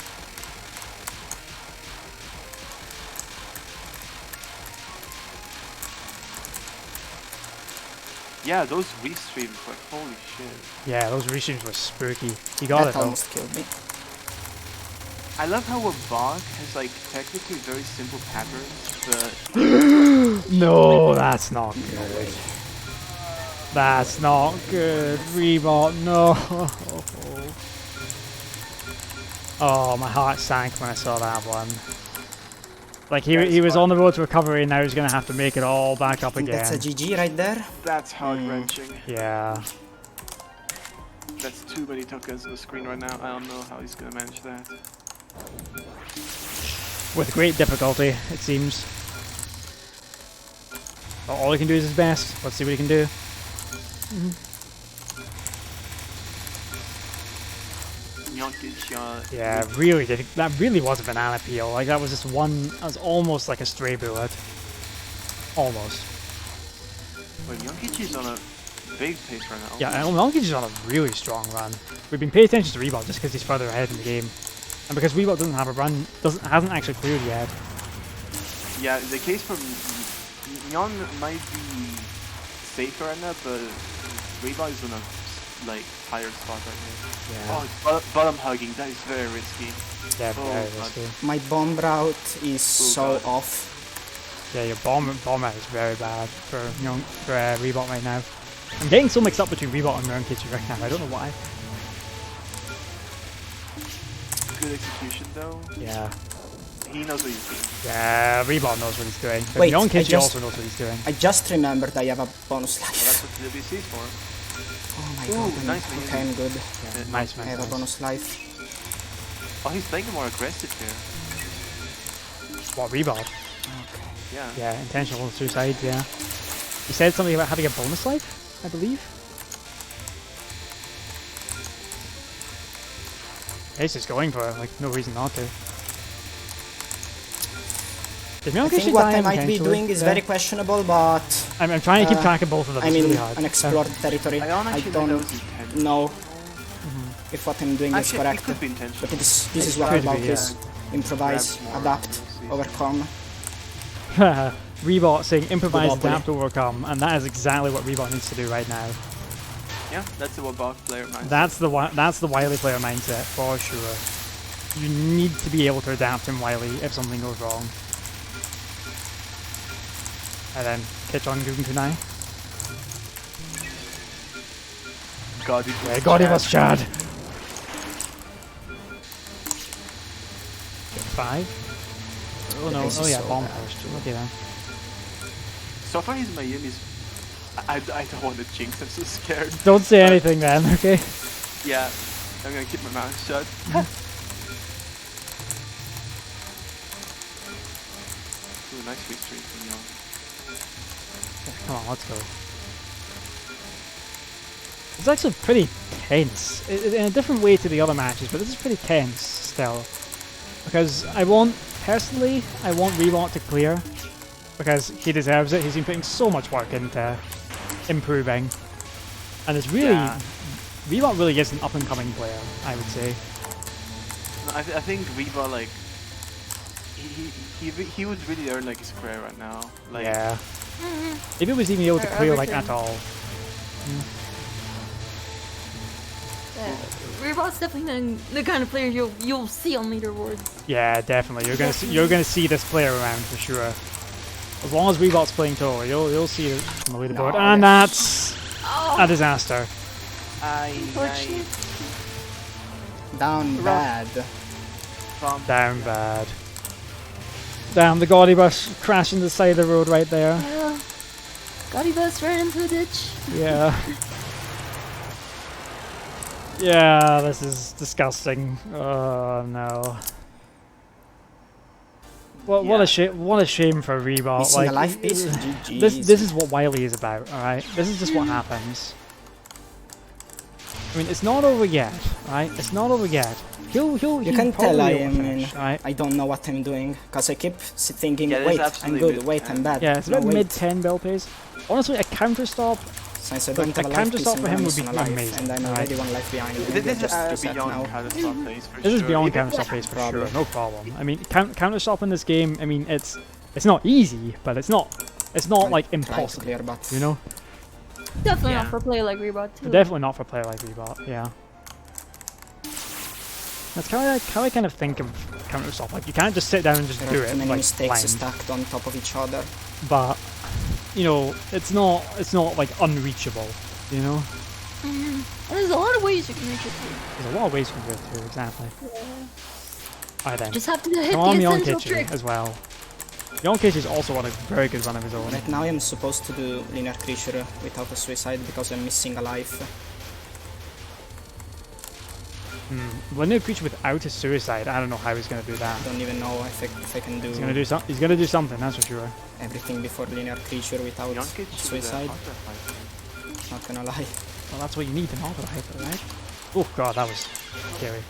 Yeah, those restreams were holy shit. Yeah, those restreams were spooky. You got That it though. almost killed me. I love how a bog has like technically very simple patterns, but No, that's not good. That's not good. Rebot, no. Oh, my heart sank when I saw that one. Like he was on the road to recovery and now he's gonna have to make it all back up again. That's a GG right there. that's heart wrenching. Yeah. That's too many tokens on the screen right now. I don't know how he's gonna manage that. With great difficulty, it seems. But all he can do is his best. Let's see what he can do. Kitch, Yeah, really did. That really was a banana peel. Like that was just one. That was almost like a stray bullet. Almost. Well, Kitch is on a big pace right now. Yeah, and Kitch is on a really strong run. We've been paying attention to Rebot just because he's further ahead in the game, and because Rebot doesn't have a run, hasn't actually cleared yet. Yeah, the case for Nyan might be safer right now, but Rebot is on a like higher spot right now. Yeah. Oh, it's bottom hugging. That is very risky. Yeah, Oh, very God. risky. My bomb route is so God. off. Yeah, your bomb out is very bad for Rebot right now. I'm getting so mixed up between Rebot and Kitch right now. I don't know why. Good execution though. Yeah. He knows what he's doing. Yeah, Rebot knows what he's doing. But Wait, Kitch I just- also knows what he's doing. I just remembered I have a bonus Well, life. that's what the WBC is for. Oh my Ooh, god, nice, okay, I'm good. Yeah, nice, I have a nice. bonus life. Oh, he's playing more aggressive here. What, Rebot? Okay. Yeah. Yeah, intentional suicide, yeah. He said something about having a bonus life, I believe. He's just going for it, like, no reason not to. Did I Kitch think what die I might be intentionally? doing is Yeah. very questionable, but I'm trying to keep track of both of them, I'm it's in really hard. unexplored territory. I don't I actually know don't that was intentional. know if what I'm doing is Actually, it correct. could be intentional. But this is what Could be, about yeah. is improvise, Grab more, adapt, we'll see. overcome. Rebot saying improvise, Rebot, adapt, overcome, and that is exactly what Rebot needs to do right now. Yeah, that's the WBaWC player mindset. That's the Wily player mindset for sure. You need to be able to adapt in Wily if something goes wrong. And then Kitch on Guggen Kunai. God, it Yeah, God, he was Chad. 5. Oh no, This oh is yeah, so bomb bad. first. Okay then. So far, his Miami's. I don't want to jinx. I'm so scared. Don't say anything then, okay? Yeah, I'm gonna keep my mouth shut. Ooh, nice free streak from Young. Come on, let's go. It's actually pretty tense, in a different way to the other matches, but this is pretty tense still. Because I want Rebot to clear, because he deserves it. He's been putting so much work into improving, and it's really, Yeah. Rebot really is an up-and-coming player, I would say. I think Reba like he would really earn like his career right now. Like Yeah. If it was even able to clear like at all. Rebot's definitely the kind of player you'll see on leaderboards. Yeah, definitely. You're gonna see this player around for sure. As long as Rebot's playing Touhou, you'll see it on the leaderboard, and that's a disaster. Unfortunately. Down bad. Down bad. Damn, the Gaudy bus crashing the side of the road right there. Yeah. Gotti bus right into the ditch. Yeah. Yeah, this is disgusting. Oh no. What Yeah. a shame for Rebot. Missing Like a life piece? GG's. this is what Wily is about, alright? This is just what happens. I mean, it's not over yet, right? It's not over yet. You can tell I am finish, right? I don't know what I'm doing, because I keep thinking, Yeah, this wait, is I'm absolutely good, mid- wait, I'm bad. Yeah, it's no, about wait. mid-10 bell pace. Honestly, a counter stop. Since I But don't a have a counter life piece, stop I'm for him gonna would be miss on a life, amazing, and I'm right? already one life behind. Maybe I This is just reset beyond now. counter stop pace for This is sure. beyond Even- counter stop pace for Probably. sure, no problem. I mean, counter stop in this game. I mean, it's not easy, but it's not like Try to impossible. clear, but You know, Definitely Yeah. not for a player like Rebot too. definitely not for a player like Rebot. Yeah, that's how I kind of think of counter stop. Like, you can't just sit down and just there do are it too many like mistakes blind. stacked on top of each other. But you know, it's not like unreachable. You know, And there's a lot of ways you can reach it too. there's a lot of ways you can do it too. Exactly. Alright then. Just have to hit Come on, the Young essential Kitch trick. as well. Young Kitch is also on a very good run of his own. Right now I'm supposed to do linear creature without a suicide because I'm missing a life. Linear creature without a suicide, I don't know how he's gonna do that. Don't even know if I can do He's gonna do something, that's for sure. everything before linear creature without Young Kitch is a suicide. counter fighter. Not gonna lie. Well, that's what you need in auto hyper, right? Oh god, that was scary.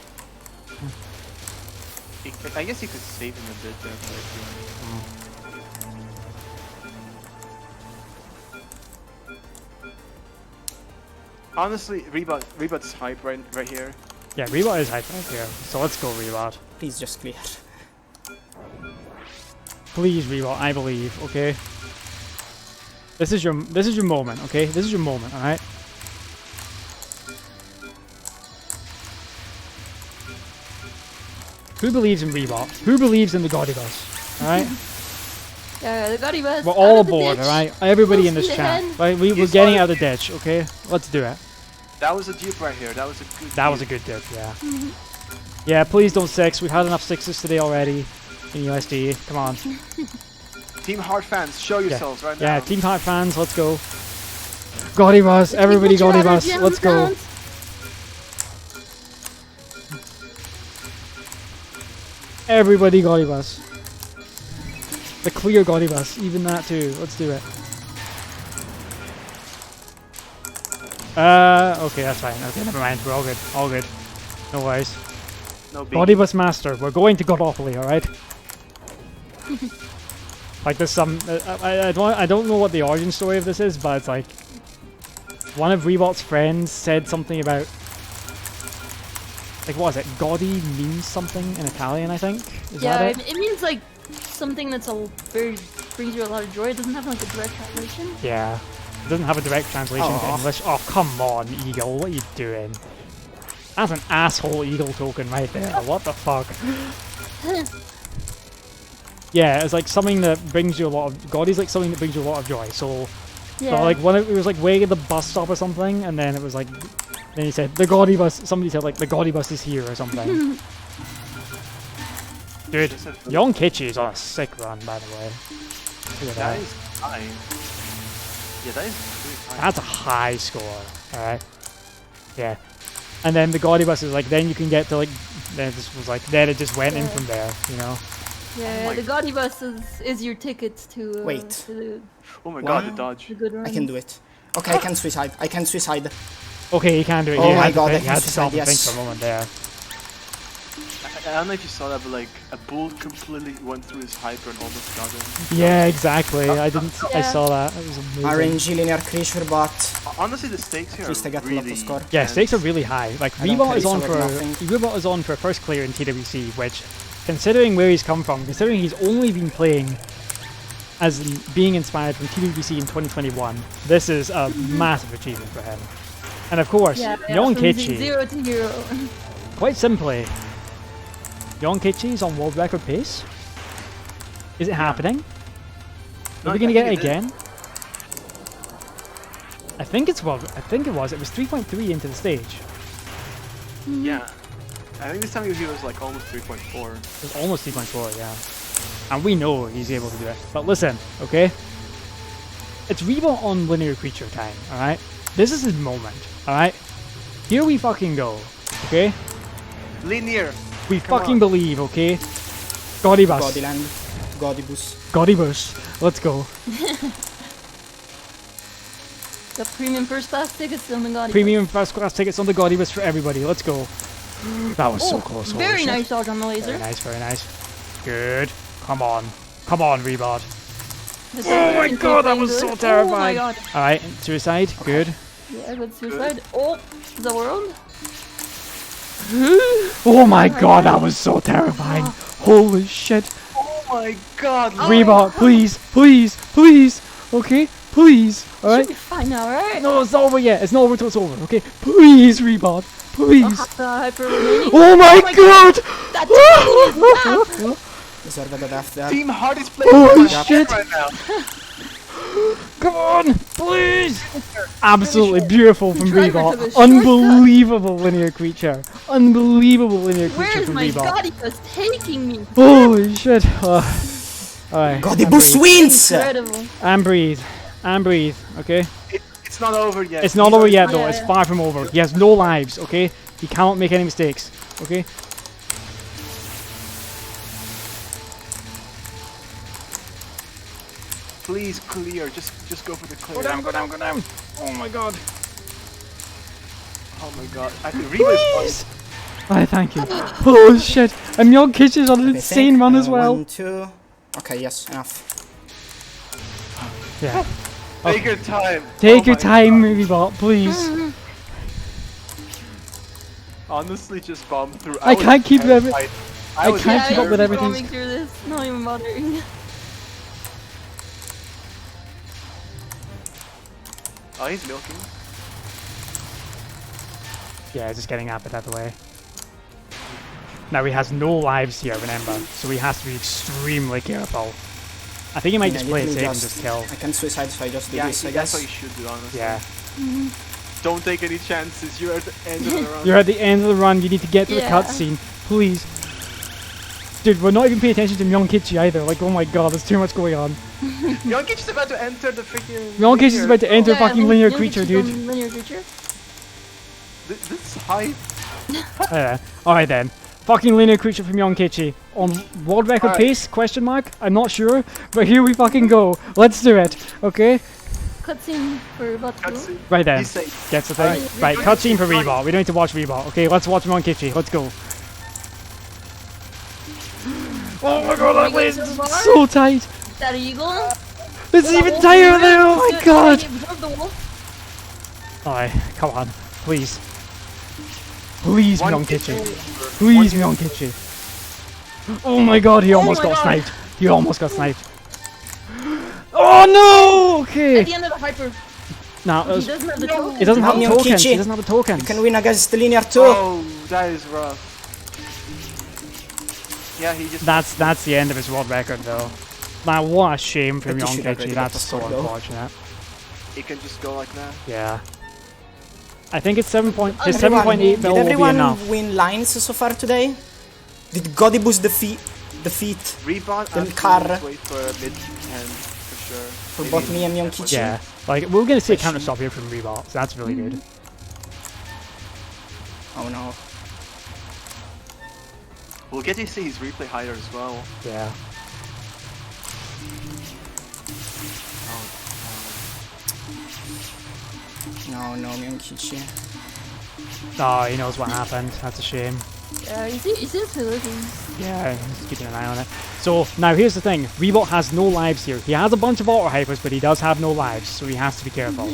I guess you could save him a bit there, but honestly, Rebot's hype right here. Yeah, Rebot is hype right here. So let's go, Rebot. Please just clear. Please, Rebot, I believe, okay? This is your moment, okay? This is your moment, alright? Who believes in Rebot? Who believes in the Godibus? Alright? Yeah, the Godibus. We're all aboard, alright? Everybody in this Full chat. speed Right? We're Yes, getting sir. out of the ditch, okay? Let's do it. That was a dupe right here. That was a good. That was a good dip, yeah. Yeah, please don't 6. We've had enough 6s today already in USD. Come on. Team Heart fans, show yourselves right now. Yeah, Team Heart fans, let's go. Godibus, everybody Put your other Godibus, gems let's go. down. Everybody Godibus. The clear Godibus, even that too. Let's do it. Okay, that's fine. Okay, never mind. We're all good. All good. No worries. No big. Godibus Master, we're going to Godopoly, alright? Like there's some... I don't know what the origin story of this is, but it's like... One of Rebot's friends said something about... Like, what is it? Godi means something in Italian, I think? Is Yeah, that it? it means like something that's brings you a lot of joy. It doesn't have like a direct translation. Yeah. It doesn't have a direct translation to English. Oh, come on, Eagle. What are you doing? That's an asshole Eagle token right there. What the fuck? Yeah, it's like something that brings you a lot of... God is like something that brings you a lot of joy. So, Yeah. so like, it was like way at the bus stop or something, and then it was like... Then he said, the Godibus... Somebody said, like, the Godibus is here or something. Dude, young Kitch is on a sick run, by the way. Look at That that. is high. Yeah, that is pretty high. That's a high score, alright? Yeah. And then the Godibus is like, then you can get to like, then it just was like, then it just went in from there, you know? Yeah, my the Godibus is your ticket to, Wait. to Oh my Wow. god, the dodge. the good runs. I can do it. Okay, I can suicide. I can suicide. Okay, you can do it. Oh You my had to God, think- I you had can to stop and think yes. for a moment there. I don't know if you saw that, but like a bull completely went through his hyper and almost got him. Yeah, exactly. I didn't. I Yeah. saw that. It was amazing. RNG linear creature, but Honestly, the stakes here At least are I got really the score. Yeah, tense. stakes are really high. Like I don't Rebot care, is on so for like nothing. Rebot is on for a first clear in TWC, which, considering where he's come from, considering he's only been playing as being inspired from TWC in 2021, this is a massive achievement for him. And of course, Yeah, young from Kitchi, 0 to hero. quite simply, young Kitchi is on world record pace. Is it happening? No, Are we I gonna get it think it again? I think it's well. I think it was. It was 3.3 into the stage. Yeah. I think this time he was like almost 3.4. It was almost 3.4, yeah. And we know he's able to do it. But listen, okay? It's Rebot on linear creature time, alright? This is his moment, alright? Here we fucking go, okay? Linear. We Come fucking on. believe, okay? Godibus. Godiland, Godibus. Godibus. Let's go. The premium first class tickets on the Godibus. Premium first class tickets on the Godibus for everybody. Let's go. That was so close. holy Very shit. nice dodge on the Very laser. nice, very nice. Good. Come on. Come on, Rebot. This Oh my is god, that playing was good. so Oh my terrifying. god. Alright, suicide. Good. Yeah, good suicide. Oh, the world. Oh my god, that was so terrifying. Holy shit. Oh my god. Rebot, please, please, please. Okay, please. Should Alright? be fine now, right? No, it's not over yet. It's not over till it's over. Okay, please, Rebot. Please. The hyper remaining. Oh my god! That timing is bad. Deserve a good after. Team Heart is playing Holy with my shit. right now. Come on, please! Absolutely beautiful from Driver to Rebot. the shortcut. Unbelievable linear creature. Unbelievable linear creature Where's from my Rebot. Godibus taking me? Holy shit. Alright. Godibus wins! Incredible. And breathe. And breathe, okay? It's not over yet. It's not over yet though, Yeah, it's yeah. far from over. He has no lives, okay? He cannot make any mistakes, okay? Please clear. Just go for the clear. Go down, go down, go down! Oh my god. Oh my god. I think Reba's Please! Alright, thank you. Oh shit! And Myon Kitch is on an insane run as well. 1, 2. Okay, yes, enough. Yeah. Take your time. Take Oh your my time, God. Rebot, please. Honestly, just bomb through. I was can't keep every- terrified. I was can't keep up with terrified. everything. Bombing through this. Not even bothering. Oh, he's milking. Yeah, just getting Appet out of the way. Now he has no lives here, remember, so he has to be extremely careful. I think he might Yeah, just play it literally safe and just kill. I can suicide, so I just do Yeah, this, I that's guess. what you should do, honestly. Yeah. Don't take any chances. You're at the end of the run. You're at the end of the run, you need to get to the Yeah. cutscene. Please. Dude, we're not even paying attention to Myon Kitch either. Like, oh my god, there's too much going on. Yonkich is about to enter the freaking. Myon Kitch is about to enter Yeah, fucking linear Myon creature, Kitch is dude. on linear creature. This is hype. Alright then. Fucking linear creature from Myon Kitch. On world record Alright. pace? Question mark? I'm not sure. But here we fucking go. Let's do it. Okay? Cutscene for about to go. Cutscene. Right then. He's safe. Gets the thing. Alright. Right, cutscene for Rebot. We don't need to watch Rebot. Okay, let's watch Myon Kitch. Let's go. Oh my god, that place is so tight. Is that an eagle? It's even tighter there. Oh my god. Absorb the wolf. Alright, come on. Please. Please, One Myon kitch. Kitch. Please, Myon Kitch. Oh my god, he almost my got God. sniped. He almost got sniped. Oh no! At Okay. the end of the hyper. No, He doesn't have the token. he doesn't have the Myon tokens. Kitch. He doesn't have the tokens. Can win against the linear too. Oh, that is rough. Yeah, he just. That's the end of his world record, though. Man, what a shame for But he Myon should have Kitch. already That's got the so score, though. unfortunate. He can just go like that. Yeah. I think it's 7 point. His Everyone- 7.8 bill Did will be everyone enough. win lines so far today? Did Godibus defeat Rebound Then and car. wait for mid 10 for sure. for Maybe both me and Myon even Kitch? Yeah. Like we're gonna see a counter stop here from Rebot, so that's really good. Oh no. We'll get to see his replay higher as well. Yeah. No, Myon Kitch. Oh, he knows what happened. That's a shame. Yeah, he seems to be looking. Yeah, he's keeping an eye on it. So, now here's the thing. Rebot has no lives here. He has a bunch of auto hypers, but he does have no lives, so he has to be careful.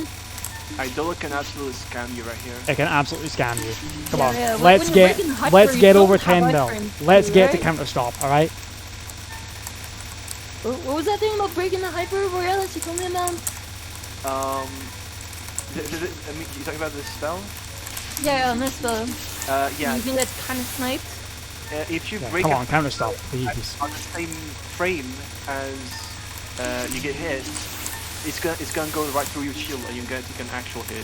Idola can absolutely scam you right here. It can absolutely scam you. Come Yeah, on, yeah, when let's you're get breaking hyper, let's you get don't over have 10 life mil. frames, Let's get the right? counter stop, alright? What was that thing about breaking the hyper, Borealis? You told me about? I mean, you talking about this spell? Yeah, on this spell. Yeah. You think that's kind of sniped? If you Yeah, break come it on, counter stop, please. on the same frame as you get hit, it's gonna go right through your shield and you're gonna take an actual hit.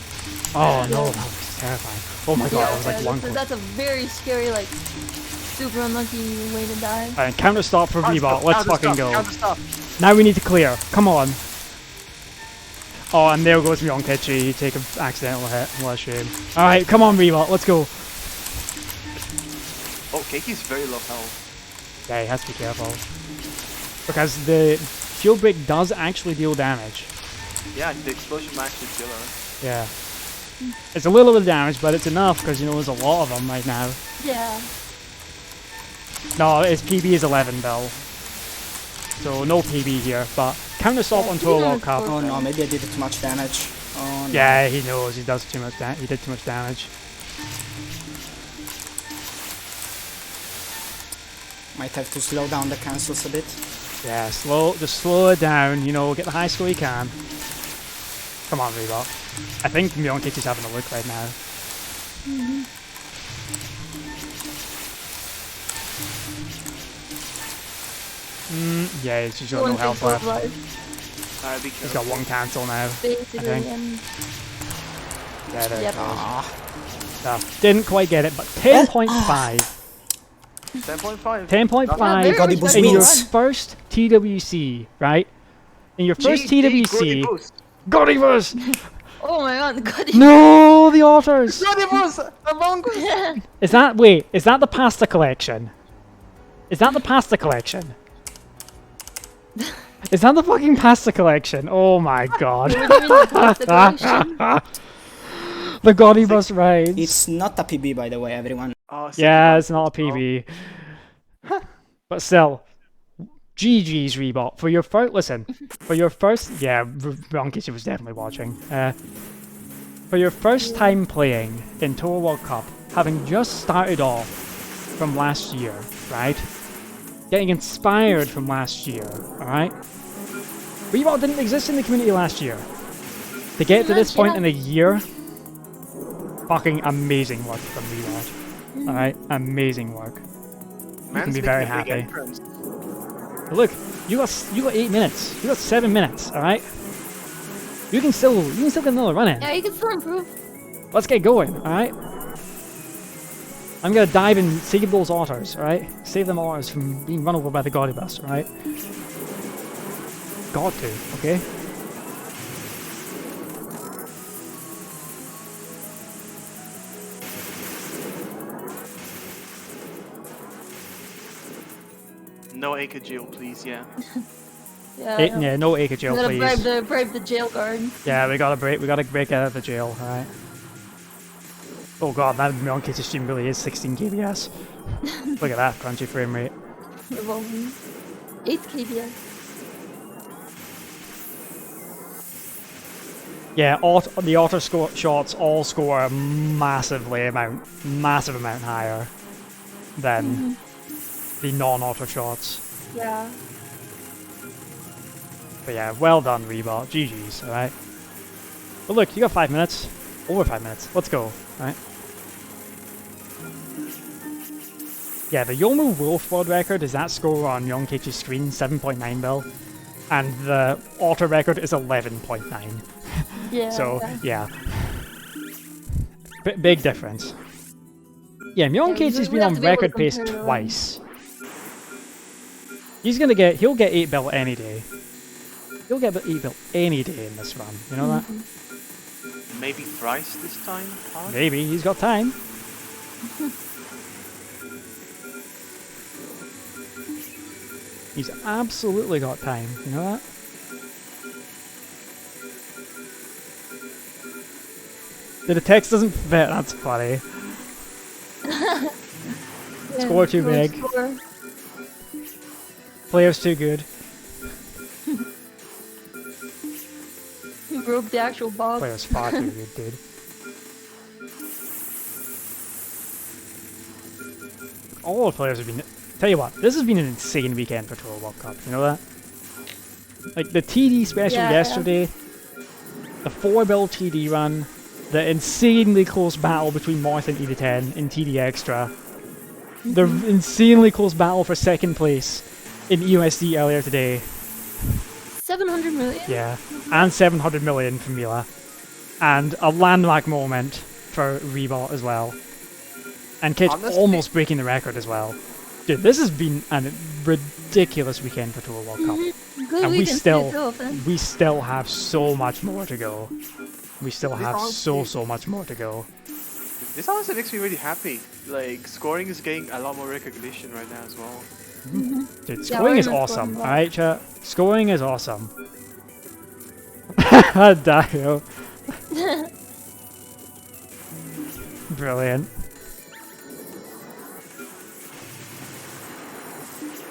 Oh no, that was terrifying. Oh my god, that was like one click. that's a very scary, like, super unlucky way to die. Alright, counter stop for Rebot. Let's fucking go. Counter stop. Now we need to clear. Come on. Oh, and there goes Myon Kitch. You take an accidental hit. What a shame. Alright, come on, Rebot. Let's go. Oh, Keiki's very low health. Yeah, he has to be careful. Because the shield break does actually deal damage. Yeah, the explosion might actually kill her. Yeah. It's a little bit of damage, but it's enough because, you know, there's a lot of them right now. Yeah. No, his PB is 11, Bill. So no PB here, but counter stop Yeah, onto a PB World is Cup. Oh no, maybe I did too much damage. Oh no. Yeah, he knows he does too much. He did too much damage. Might have to slow down the cancels a bit. Yeah, just slow it down. You know, get the high score you can. Come on, Rebot. I think Myon Kitch is having a look right now. Yeah, he's got no health left. Be He's careful. got one cancel now. Basically, think. and Yeah, there Yep. it goes. Ah, So, didn't quite get it, but 10.5. 10.5. 10.5 Very God, it was in your wins. first TWC, right? In your first TWC. Godivers! oh my god, God. No, the otters! Godivers! Among Us! Is that, wait, is that the pasta collection? Is that the pasta collection? Is that the fucking pasta collection? Oh my god. What do you mean the pasta collection? The Godivers ride. it's not a PB by the way, everyone. Oh, Yeah, 61 it's not a as well. PB. But still, GG's Rebot. For your first, listen, for your first, yeah, Ronkichi was definitely watching. For your first time playing in Tour World Cup, having just started off from last year, right? Getting inspired from last year, alright? Rebot didn't exist in the community last year. To get to this point in a year, fucking amazing work from Rebot. Alright? Amazing work. You can be very happy. Look, you got 8 minutes. You got 7 minutes, alright? You can still get another run in. Yeah, you can still improve. Let's get going, alright? I'm gonna dive and save those otters, alright? Save them otters from being run over by the Godibus, alright? Got to, okay? No Acre Jill, please, yeah. Yeah, Yeah, no Acre jail, we gotta please. bribe the jail guard. Yeah, we gotta break out of the jail, alright? Oh god, that Ronkichi stream really is 16 kbs. Look at that crunchy frame rate. Revolving. 8 kbs. Yeah, the auto shots all score a massive amount higher than the non-auto shots. Yeah. But yeah, well done, Rebot. GG's, alright? But look, you got 5 minutes. Over 5 minutes. Let's go, alright? Yeah, the Yomu Wolf world record is that score on Yonkichi's screen, 7.9 mil. And the auto record is 11.9. Yeah. So, yeah. Big difference. Yeah, Mionkichi's been on record pace twice. He'll get 8 bill any day. He'll get 8 bill any day in this run, you know that? Maybe thrice this time? Huh? Maybe, he's got time. He's absolutely got time, you know that? The text doesn't fit, that's funny. Score too big. Score. Players too good. Who broke the actual box? Players far too good, dude. All the players have been... Tell you what, this has been an insane weekend for Tour World Cup, you know that? Like, the TD special yesterday, the 4-bill TD run, the insanely close battle between Marth and E10 in TD Extra, the insanely close battle for second place in EUSD earlier today. 700 million? Yeah, and 700 million from Mila. And a landmark moment for Rebot as well. And Kitch almost breaking the record as well. Dude, this has been a ridiculous weekend for Tour World Cup. Good And weekend we still have so much more to go. We still have so much more to go. This honestly makes me really happy. Like, scoring is getting a lot more recognition right now as well. Dude, scoring is awesome, alright chat? Scoring is awesome. Dario. Brilliant.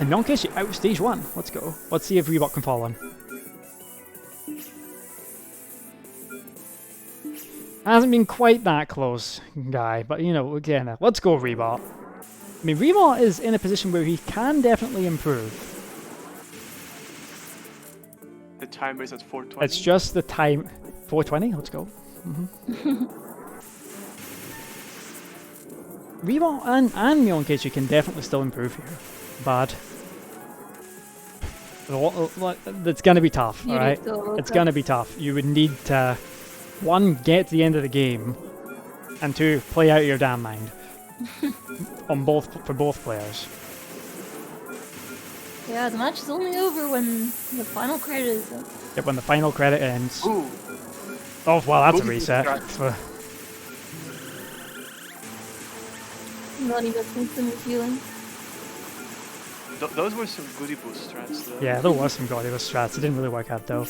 And Yonkichi out of stage 1. Let's go. Let's see if Rebot can follow him. Hasn't been quite that close, guy, but you know, again, let's go Rebot. I mean, Rebot is in a position where he can definitely improve. The timer is at 420. It's just the time... 420? Let's go. Rebot and Mionkichi can definitely still improve here, but... it's gonna be tough, alright? It's gonna be tough. You would need to... 1, get to the end of the game, and 2, play out your damn mind. For both players. Yeah, the match is only over when the final credit is up. Yep, when the final credit ends. Ooh. Oh, well, that's a Boogie reset. Not even instantly feeling. Those were some goody boost strats though. Yeah, there was some Godless strats. It didn't really work out though.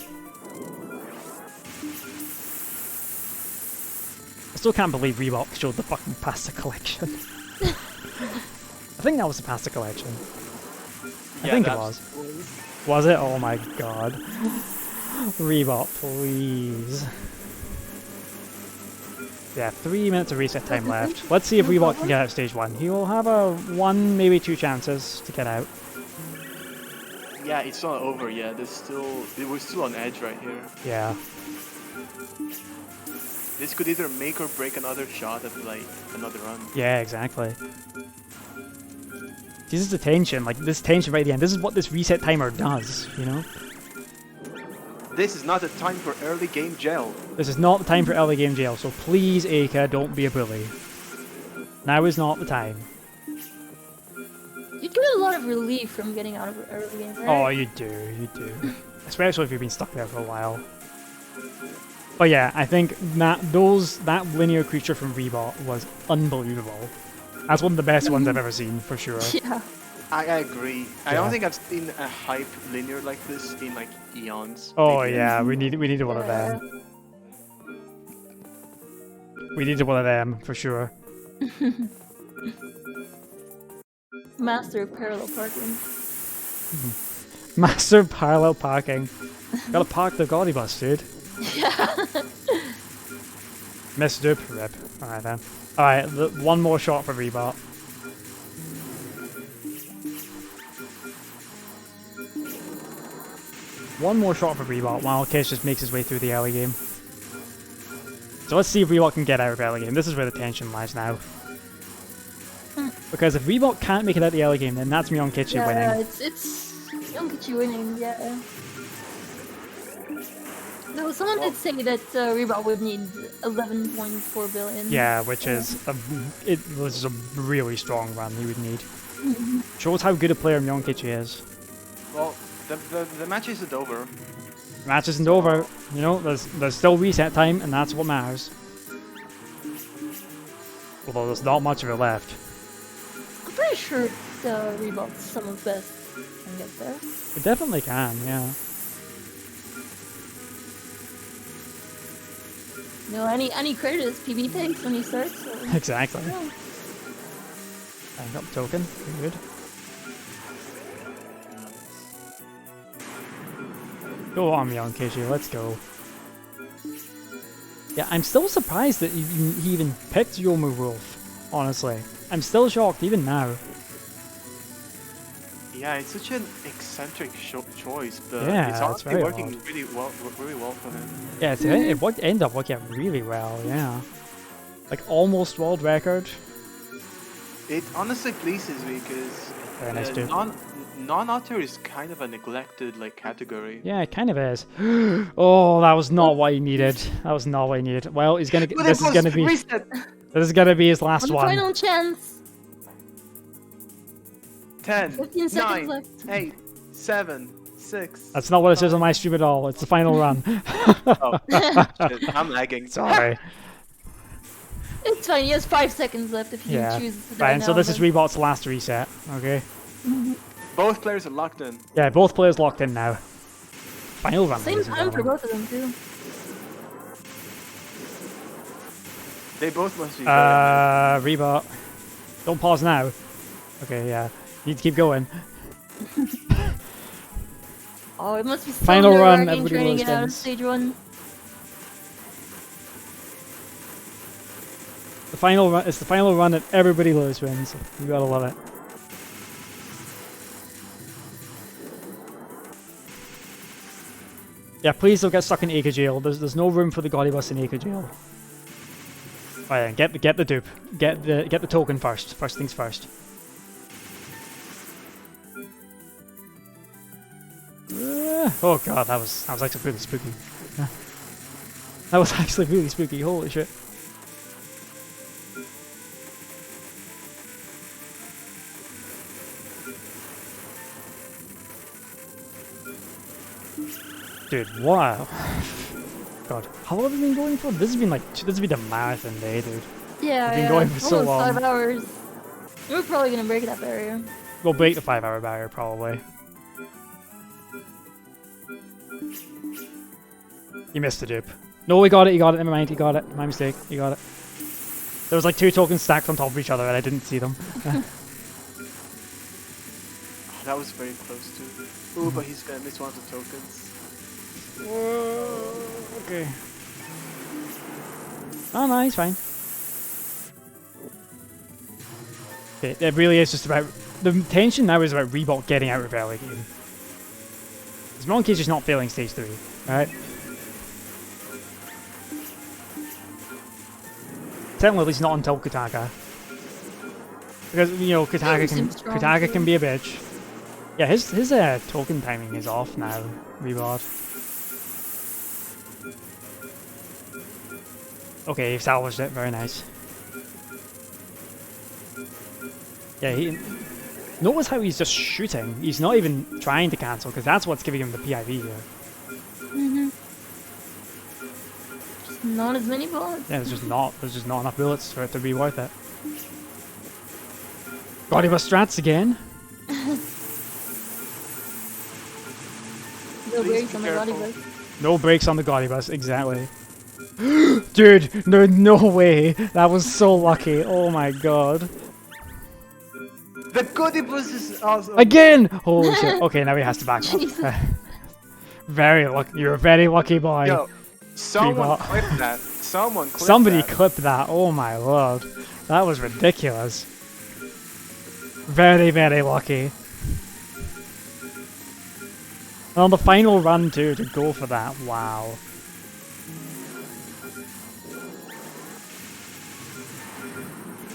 I still can't believe Rebot showed the fucking pasta collection. I think that was the pasta collection. I Yeah, think it that's- was. Was it? Oh my god. Rebot, please. Yeah, 3 minutes of reset time left. Let's see if Rebot can get out of stage 1. He will have a 1, maybe 2 chances to get out. Yeah, it's not over yet. We're still on edge right here. Yeah. This could either make or break another shot at like another run. Yeah, exactly. This is the tension, like this tension right at the end. This is what this reset timer does, you know? This is not a time for early game gel. This is not the time for early game jail, so please, Aka, don't be a bully. Now is not the time. You get a lot of relief from getting out of early game, right? Oh, you do. Especially if you've been stuck there for a while. But yeah, I think that linear creature from Rebot was unbelievable. That's one of the best ones I've ever seen, for sure. Yeah. I agree. I Yeah. don't think I've seen a hype linear like this in like eons. Oh maybe. yeah, we needed one of them. We needed one of them, for sure. Master of parallel parking. Master parallel parking. Gotta park the gaudy bus, dude. Yeah. Missed dupe, rip. Alright then. Alright, one more shot for Rebot. One more shot for Rebot while Kitch just makes his way through the early game. So let's see if Rebot can get out of early game. This is where the tension lies now. Because if Rebot can't make it out the early game, then that's me on Kitch winning. Yeah, it's Young Kitch winning, yeah. No, someone did say that Rebot would need 11.4 billion. Yeah, which is it was a really strong run he would need. Shows how good a player Mionkichi is. Well, the match isn't over. The match isn't over, you know, there's still reset time and that's what matters. Although there's not much of it left. I'm pretty sure Rebot's some of the best can get there. It definitely can, yeah. You know, any credit is PB takes when he starts. So. Exactly. Yeah. I got the token, good. Go on, Mionkichi, let's go. Yeah, I'm still surprised that he even picked Yomu Wolf, honestly. I'm still shocked, even now. Yeah, it's such an eccentric choice, but Yeah, it's it's honestly very working odd. really well for him. Yeah, it ended up working out really well, yeah. Like, almost world record. It honestly pleases me because Very nice too. non-otter is kind of a neglected like category. Yeah, it kind of is. Oh, that was not what he needed. That was not what he needed. Well, he's gonna get. But This it is was gonna be. reset. This is gonna be his last On the one. final chance. 10, 15 seconds 9, left. 8, 7, 6. That's not what it says on my stream at all. It's the final run. Oh, shit, I'm lagging. Sorry. It's fine. He has 5 seconds left if he Yeah. chooses to die Fine. So now, this is then. Rebot's last reset. Okay. Both players are locked in. Yeah, both players locked in now. Final run. Same ladies and time for gentlemen. both of them too. They both must be. going. Rebot. Don't pause now. Okay, yeah. You need to keep going. Oh, it must be so Final run, nerve-wracking everybody trying to loves get out of guns. stage 1. The final run. It's the final run that everybody loves wins. You gotta love it. Yeah, please don't get stuck in Acre jail. There's no room for the Gaudy bus in Acre jail. Right then, get the dupe. Get the token first. First things first. Oh god, that was actually really spooky. That was actually really spooky. Holy shit. Dude, wow. God, how long have we been going for? This has been a marathon day, dude. Yeah, We've been yeah. going for so Almost long. 5 hours. We're probably gonna break that barrier. We'll break the 5-hour barrier, probably. You missed the dupe. No, he got it, never mind, he got it. My mistake, he got it. There was like 2 tokens stacked on top of each other and I didn't see them. that was very close too. Ooh, but he's gonna miss one of the tokens. Whoa, okay. Oh no, he's fine. Okay, it really is just about... The tension now is about Rebot getting out of early game. As long as he's not failing stage 3, right? Technically, at least not until Kutaka. Because, you know, Kutaka can be a bitch. Yeah, his token timing is off now, Rebot. Okay, he salvaged it, very nice. Yeah, notice how he's just shooting. He's not even trying to cancel, because that's what's giving him the PIV here. Just not as many bullets. Yeah, there's just not enough bullets for it to be worth it. Godibus strats again. No brakes on the Godibus. No brakes on the Godibus, exactly. Dude, no way. That was so lucky. Oh my god. The Godibus is awesome. Again! Holy shit. Okay, now he has to back off. Very lucky. You're a very lucky boy. Yo, someone clipped that. Somebody clipped that. Oh my lord. That was ridiculous. Very, very lucky. And on the final run too, to go for that. Wow.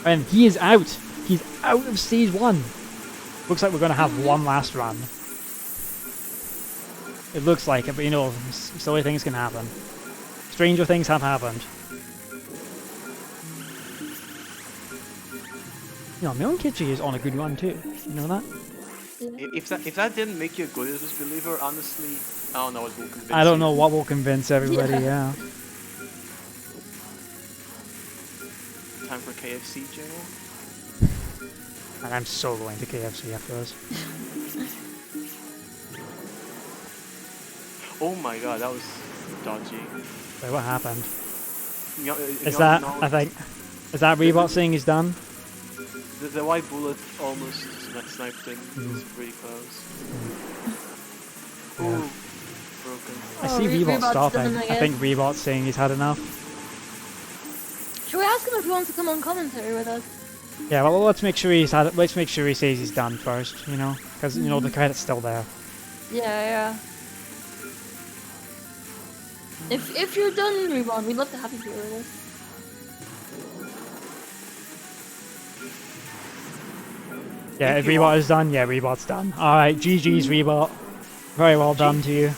And he is out. He's out of stage 1. Looks like we're going to have one last run. It looks like it, but you know, silly things can happen. Stranger things have happened. You know, Kitch is on a good run too. You know that? If that didn't make you a Godibus believer, honestly, I don't know what will convince you. I don't know what will convince everybody, yeah. Time for KFC, General. And I'm so going to KFC after this. Oh my god, that was dodgy. Wait, what happened? Is that Rebot saying he's done? The white bullet almost sniped him. It was pretty close. Yeah. Ooh, broken. I see Rebot stopping. I think Rebot's saying he's had enough. Should we ask him if he wants to come on commentary with us? Yeah, well, let's make sure he's had it. Let's make sure he says he's done first. You know, because you know the credit's still there. Yeah. If you're done, Rebot, we'd love to have you here with us. Yeah, if Rebot is done, yeah, Rebot's done. Alright, GG's Rebot. Very well done to you.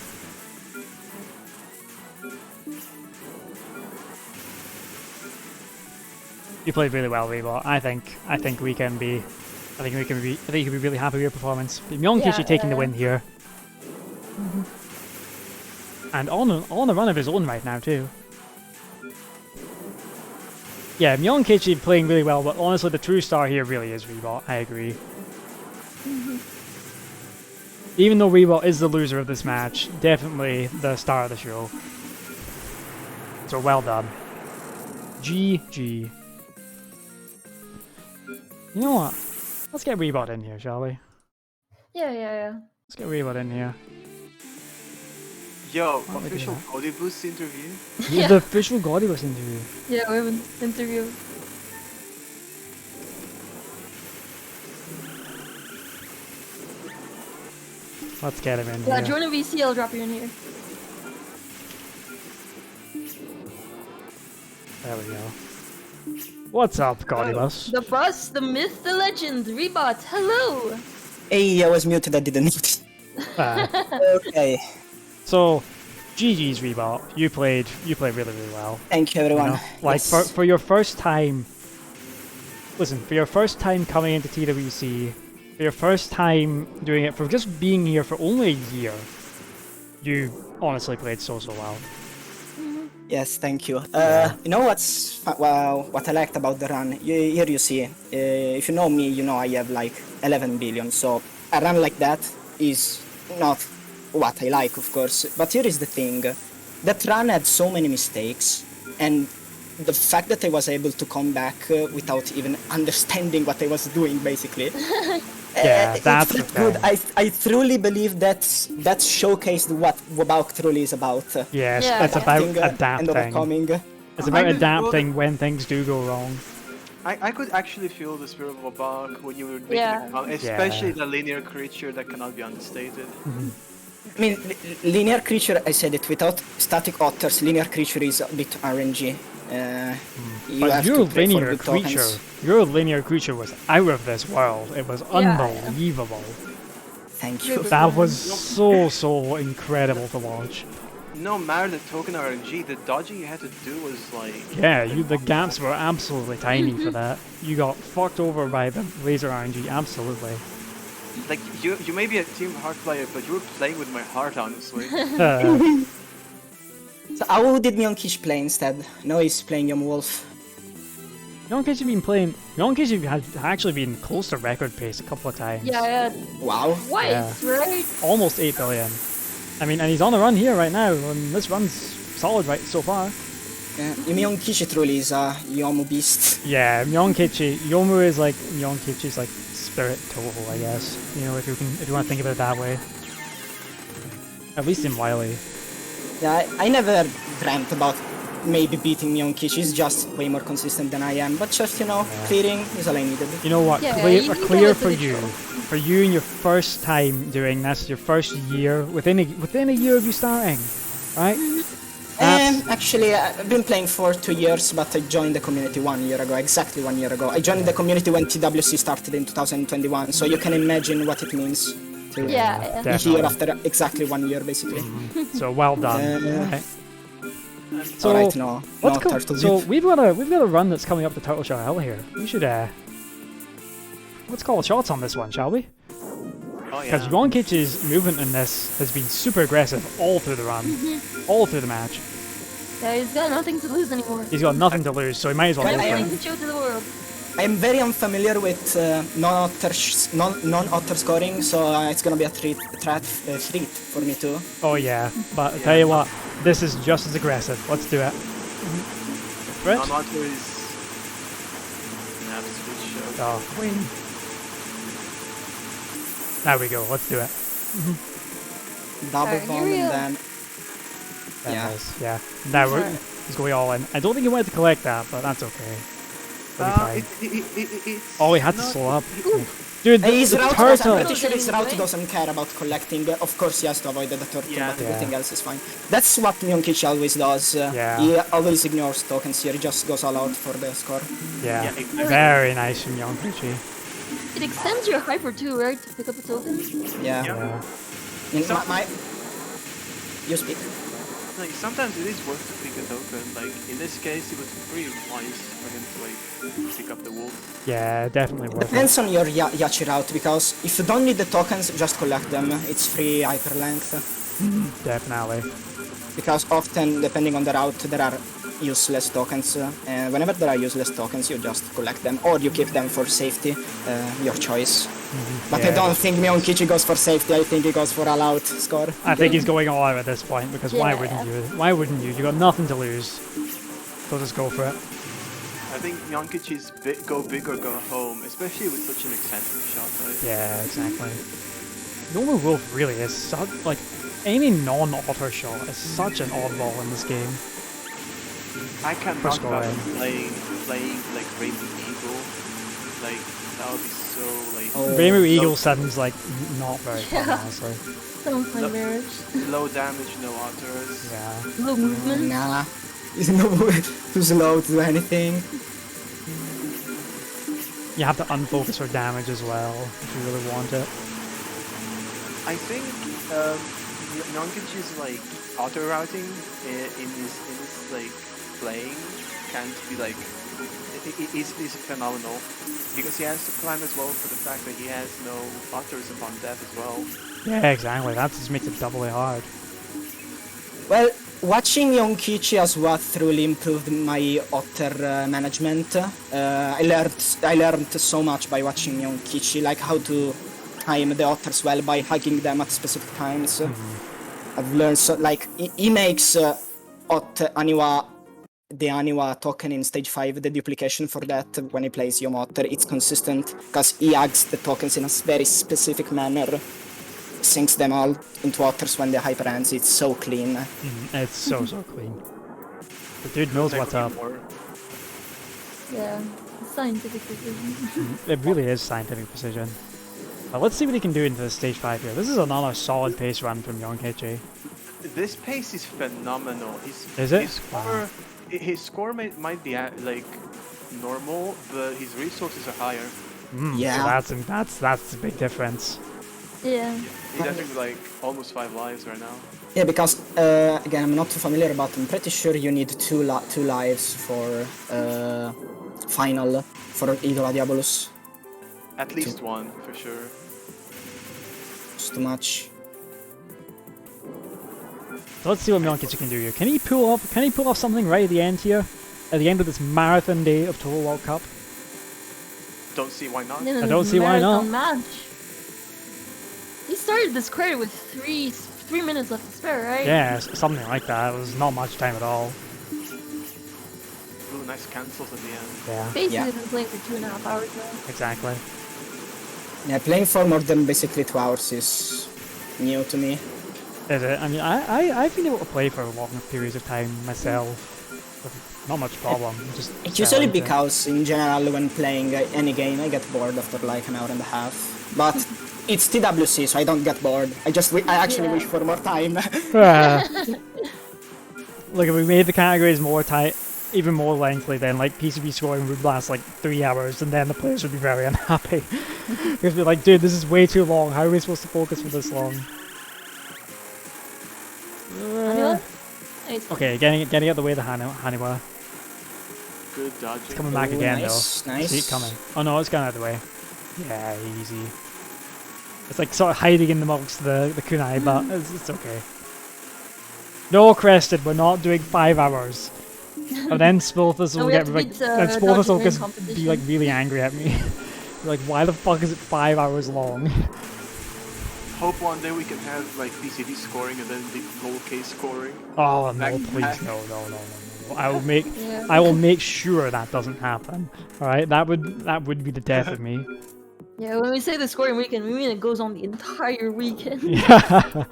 You played really well, Rebot. I think we can be you can be really happy with your performance. Kitch taking the win here. And on a run of his own right now too. Yeah, Kitch is playing really well, but honestly the true star here really is Rebot. I agree. Even though Rebot is the loser of this match, definitely the star of the show. So well done. GG. You know what? Let's get Rebot in here, shall we? Yeah. Let's get Rebot in here. Yo, official Godibus interview? Yeah. The official Godibus interview. Yeah, we have an interview. Let's get him in Yeah, here. join a VC, I'll drop you in here. There we go. What's up, Godibus? The bus, the myth, the legend, Rebot, hello! Hey, I was muted, I didn't notice. Okay. So, GG's Rebot. You played really well. Thank you, everyone. You know, like Yes. for your first time. Listen, for your first time coming into TWC, for your first time doing it, for just being here for only a year, you honestly played so well. Yes, thank you. You know what I liked about the run? Here you see, if you know me, you know I have like 11 billion, so a run like that is not what I like, of course. But here is the thing, that run had so many mistakes, and the fact that I was able to come back without even understanding what I was doing, basically, Yeah, that's it's the good. thing. I truly believe that showcased what WBaWC truly is about. Yes, Yeah, it's about Acting, and adapting. overcoming. It's about I could feel adapting when things do go wrong. I could actually feel the spirit of a bug when you were making Yeah. the comment, especially the linear creature that cannot be understated. I mean, linear creature, I said it, without static otters, linear creature is a bit RNG. You But have your to play for linear good creature, tokens. your linear creature was out of this world. It was unbelievable. Thank you. That was so incredible to watch. No matter the token RNG, the dodging you had to do was like... Yeah, the gaps were absolutely tiny for that. You got fucked over by the laser RNG, absolutely. Like, you may be a Team Heart player, but you were playing with my heart, honestly. So how did Kitch play instead? No, he's playing Young Wolf. Kitch have been playing. Kitch had actually been close to record pace a couple of times. Yeah, Wow. twice, right? Almost 8 billion. I mean, and he's on the run here right now, and this run's solid right so far. Yeah, Kitch truly is a Yomu beast. Yeah, Yomu is like Kitch's like spirit Touhou, I guess. You know, if you want to think of it that way. At least in Wily. Yeah, I never dreamt about maybe beating Kitch. He's just way more consistent than I am. But just, clearing is all I needed. You know what? Yeah, clear you a can clear get for it you. for For you in your first time doing this, your first year, within a year of you starting, right? Actually, I've been playing for 2 years, but I joined the community 1 year ago, exactly 1 year ago. I joined the community when TWC started in 2021, so you can imagine what it means to Yeah. be here after exactly 1 year, basically. So well done. Right. So Alright, no turtle so dip. we've got a run that's coming up the Turtle Shot Hill here. We should let's call shots on this one, shall we? Oh Because yeah. Kitch's movement in this has been super aggressive all through the run, all through the match. Yeah, he's got nothing to lose anymore. He's got nothing to lose, so he might as well Well, go I for Nothing it. to show to the world. I am very unfamiliar with non-otter scoring, so it's gonna be a treat for me too. Oh yeah, but I tell you what, this is just as aggressive. Let's do it. Rich? Non-auto is... have to switch Oh, win. There we go, let's do it. Double Alright, bomb here we and go. then Yeah. Yeah. Now he's going all in. I don't think he wanted to collect that, but that's okay. We'll be fine. It's Oh, he had to slow up. Dude, his the route, I'm turtle. pretty sure his route Anyway. doesn't care about collecting. Of course, he has to avoid the turtle, Yeah. but everything else is fine. That's what Kitch always does. Yeah. He always ignores tokens here. He just goes all out for the score. Yeah, Yeah, exactly. very nice from Kitch. It extends your hyper too, right? To pick up a token. Yeah. Yeah. You speak. Like, sometimes it is worth to pick a token. Like, in this case, it was pretty wise for him to, like, pick up the wolf. Yeah, definitely worth it. Depends on your Yachi route, because if you don't need the tokens, just collect them. It's free hyper length. Definitely. Because often, depending on the route, there are useless tokens. And whenever there are useless tokens, you just collect them, or you keep them for safety. Your choice. But I Yeah. don't think Kitch goes for safety. I think he goes for all out score. I think he's going all out at this point, because why Yeah. wouldn't you? Why wouldn't you? You got nothing to lose. So just go for it. I think Kitch is go big or go home, especially with such an eccentric shot, right? Yeah, exactly. Normal Wolf really is such, like, any non-otter shot is such an oddball in this game. I cannot Push go imagine in. playing like Rainbow Eagle. Like, that would be so, like... Oh. Rainbow low- Eagle sounds like not very fun, Yeah. honestly. Sounds like marriage. Low damage, no otters. Yeah. Low movement. Nah. He's no too slow to do anything. You have to unfocus for damage as well, if you really want it. I think Kitch's like auto routing in this like playing can't be like is phenomenal, because he has to climb as well for the fact that he has no otters upon death as well. Yeah, exactly. That just makes it doubly hard. Well, watching Kitch as what truly improved my otter management. I learned so much by watching Kitch, like how to time the otters well by hugging them at specific times. I've learned so, like he makes Aniwa the Aniwa token in stage 5, the duplication for that when he plays Yomotter, it's consistent because he adds the tokens in a very specific manner, syncs them all into otters when the hyper ends. It's so clean. It's so clean. The dude knows what's up. Yeah, scientific precision. It really is scientific precision. Let's see what he can do into the stage 5 here. This is another solid pace run from young Kitch. This pace is phenomenal. Is it? His score might be like normal, but his resources are higher. Yeah. So that's a big difference. Yeah. He's actually like almost 5 lives right now. Yeah, because again, I'm not too familiar, but I'm pretty sure you need two lives for final for Idola Diabolus. At least one, for sure. It's too much. So let's see what Kitch can do here. Can he pull off something right at the end here? At the end of this marathon day of Touhou World Cup? Don't see why not. I don't see why not. Match. He started this career with 3 minutes left to spare, right? Yeah, something like that. It was not much time at all. Ooh, nice cancels at the end. Yeah, Basically been playing for 2.5 hours now. exactly. Yeah, playing for more than basically 2 hours is new to me. Is it? I mean, I've been able to play for long periods of time myself. With not much problem. Just It's usually because, in general, when playing any game, I get bored after like an hour and a half. But it's TWC, so I don't get bored. I actually wish for more time. Look, if we made the categories more tight, even more lengthy, then like PCB scoring would last like 3 hours, and then the players would be very unhappy. Because we're like, dude, this is way too long. How are we supposed to focus for this long? Okay, getting out of the way of the Haniwa. Good dodging. It's coming back again nice, though. nice. See it coming. Oh no, it's gone out of the way. Yeah, easy. It's like sort of hiding in amongst the kunai, but it's okay. No, Crested, we're not doing 5 hours. And then Spilthus will get like, and Spilthus will just be like really angry at me. Like, why the fuck is it 5 hours long? Hope one day we can have like PCB scoring and then the goal case scoring. Oh no, please, no. I will make sure that doesn't happen. All right, that would be the death of me. Yeah, when we say the scoring weekend, we mean it goes on the entire weekend. Yeah.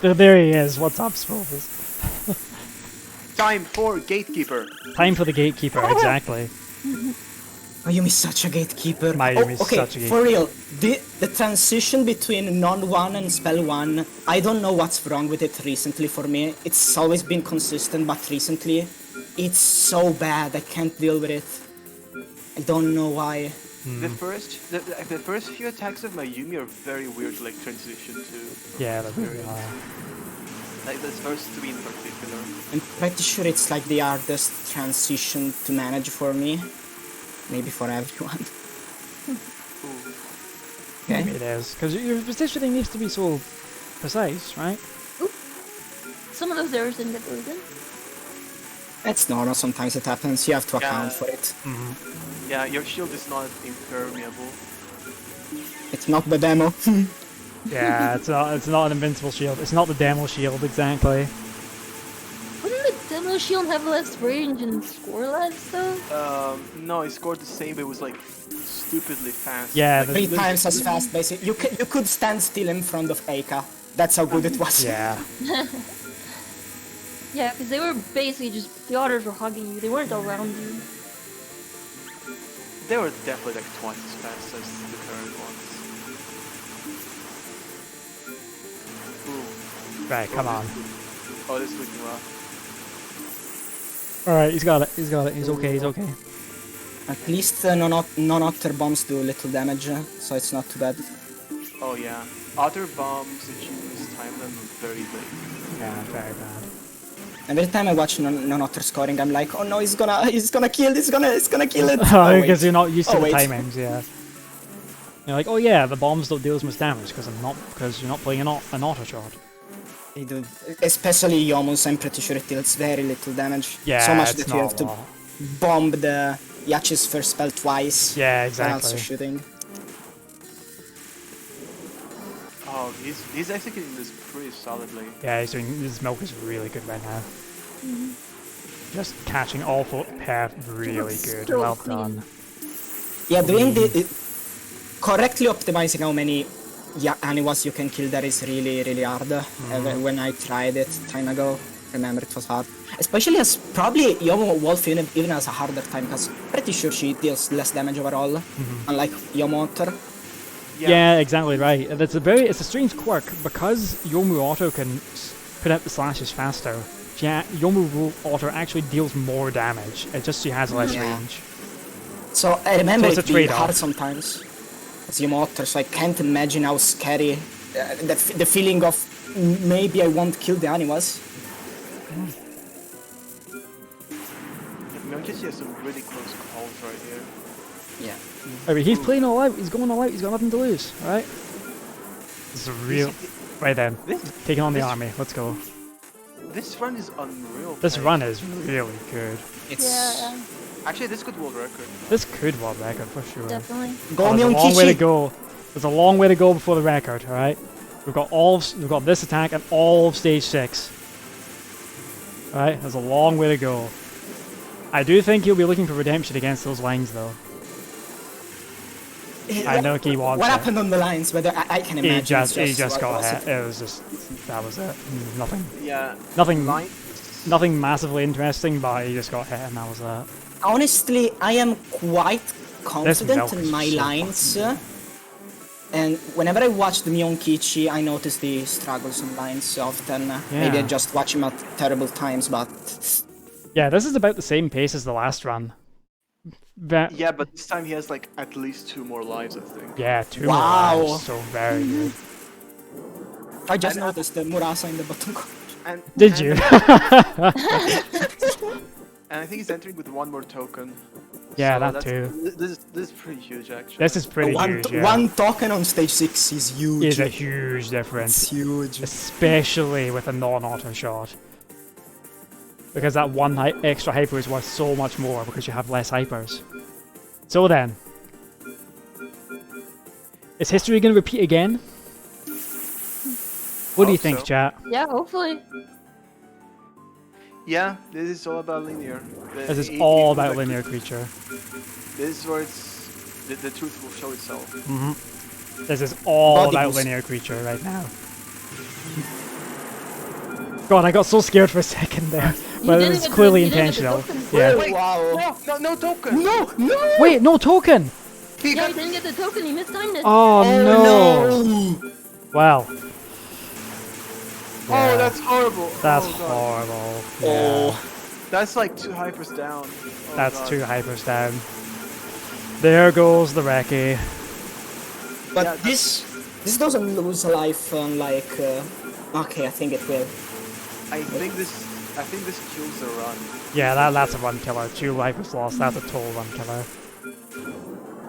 There he is. What's up, Spilthus? Time for Gatekeeper. Time for the Gatekeeper, exactly. Mayumi's such a gatekeeper. Mayumi's okay, such a gatekeeper. For real, the transition between non-1 and spell 1, I don't know what's wrong with it recently for me. It's always been consistent, but recently, it's so bad, I can't deal with it. I don't know why. The first few attacks of Mayumi are very weird to like transition to. Yeah, that's very like the first 3 in particular. I'm pretty sure it's like the hardest transition to manage for me. Maybe for everyone. Okay. Maybe it is, because your positioning needs to be so precise, right? Oop. Some of those errors didn't get deleted. It's normal, sometimes it happens, you have to account for it. Yeah, your shield is not impermeable. It's not the demo. Yeah, it's not an invincible shield. It's not the demo shield, exactly. Wouldn't the demo shield have less range and score less though? No, it scored the same, but it was like stupidly fast. Yeah, like, 3 times as fast, basically. You could stand still in front of Eika. That's how good it was. Yeah. Yeah, because they were basically just, the otters were hugging you, they weren't around you. they were definitely like twice as fast as the current ones. Ooh. Right, come on. Oh, this is looking rough. Alright, he's got it, he's okay, he's okay. At least non-otter bombs do little damage, so it's not too bad. Oh yeah. Otter bombs, if you mistime them, are very late. Yeah, very bad. Every time I watch non-otter scoring, I'm like, oh no, he's gonna kill, he's gonna kill it. Oh, because you're not used to the wait. timings, yeah. You're like, oh yeah, the bombs don't deal as much damage because you're not playing an auto shot. They do, especially Yomus, I'm pretty sure it deals very little damage. Yeah, so much it's that you have not a to lot. bomb the Yachi's first spell twice. Yeah, And also exactly. shooting. Oh, he's executing this pretty solidly. Yeah, he's doing his milk is really good right now. Just catching all four path really good. So Well clean. done. Yeah, doing the correctly optimizing how many animals you can kill there is really hard. When I tried it time ago, remember it was hard. Especially as probably Yomo Wolf even has a harder time because pretty sure she deals less damage overall, unlike Yomo Otter. Yeah, exactly right. And it's a strange quirk because Yomu Auto can put out the slashes faster. Yomu Auto actually deals more damage. It just she has less Yeah. range. So I remember So it's it a being trade-off. hard sometimes as Yomo Otter, so I can't imagine how scary the feeling of maybe I won't kill the animals. Kitch has some really close calls right here. Yeah. I mean, he's playing all out. He's going all out. He's got nothing to lose. All right. This is a real. Right then, taking on the army. Let's go. This run is unreal. This pace. run is really good. It's Yeah, Actually, this could world record. This could world record for sure. definitely. go There's a Myon long way to Kichi. go. There's a long way to go before the record. All right. We've got this attack and all of stage 6. All right. There's a long way to go. I do think he'll be looking for redemption against those lines, though. I know he wants What it. happened on the lines? Whether I can imagine. He just what got was hit. it? It was just that was it. Nothing. Yeah. Nothing. Line. Nothing massively interesting, but he just got hit, and that was that. Honestly, I am quite confident milk in is my so lines. And whenever I watch the Myon Kichi, I notice the struggles on lines often. Maybe I Yeah. just watch him at terrible times, but Yeah, this is about the same pace as the last run. But, Yeah, but this time he has like at least 2 more lives, I think. yeah, 2 Wow. more lives, so very good. I just noticed the Murasa in the bottom corner. And Did and- you? And I think he's entering with 1 more token. Yeah, So that that's- too. This is pretty huge, actually. This is pretty huge, yeah. One token on stage 6 is huge. Is a huge It's difference, huge. especially with a non-auto shot. Because that one extra hyper is worth so much more because you have less hypers. So then, is history going to repeat again? What do you Hope think, so. chat? Yeah, hopefully. Yeah, this is all about linear. This is Even all like about linear creature. This is where the truth will show itself. This is all Body about boost. linear creature right now. God, I got so scared for a second there, but it didn't was get the- clearly you didn't get the intentional. token. Yeah. Wait, Wow. no token! No! Wait, no token. He Yeah, got he didn't get the token. He mistimed it. Oh, no. No! Well. Oh, that's horrible. That's oh, God. horrible. Yeah. Oh. That's like 2 hypers down. Oh, That's God. 2 hypers down. There goes the Recce. But Yeah, this doesn't lose life unlike. Okay, I think it will. I think this kills the run. Yeah, that's a run killer. 2 hypers lost. That's a total run killer.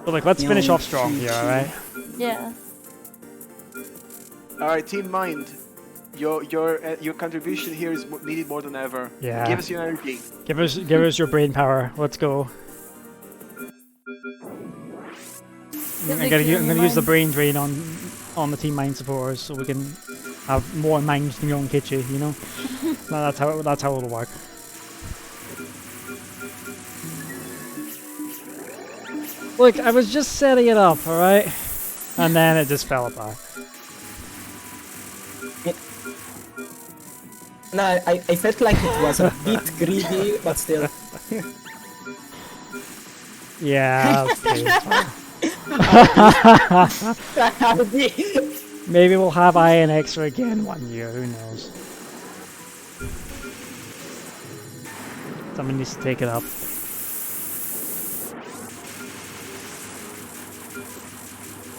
But look, let's finish Yo, off strong here, alright? Yeah. All right, Team Mind. Your contribution here is needed more than ever. Yeah. Give us your energy. Give us your brain power. Let's go. I'm gonna use the brain drain on the Team Mind supporters so we can have more minds than Myon Kichi, you know? that's how it'll work. Look, I was just setting it up, alright? And then it just fell apart. No, I felt like it was a bit greedy, but still. Yeah, okay, it's fine. Maybe we'll have Iron Extra again one year, who knows? Someone needs to take it up.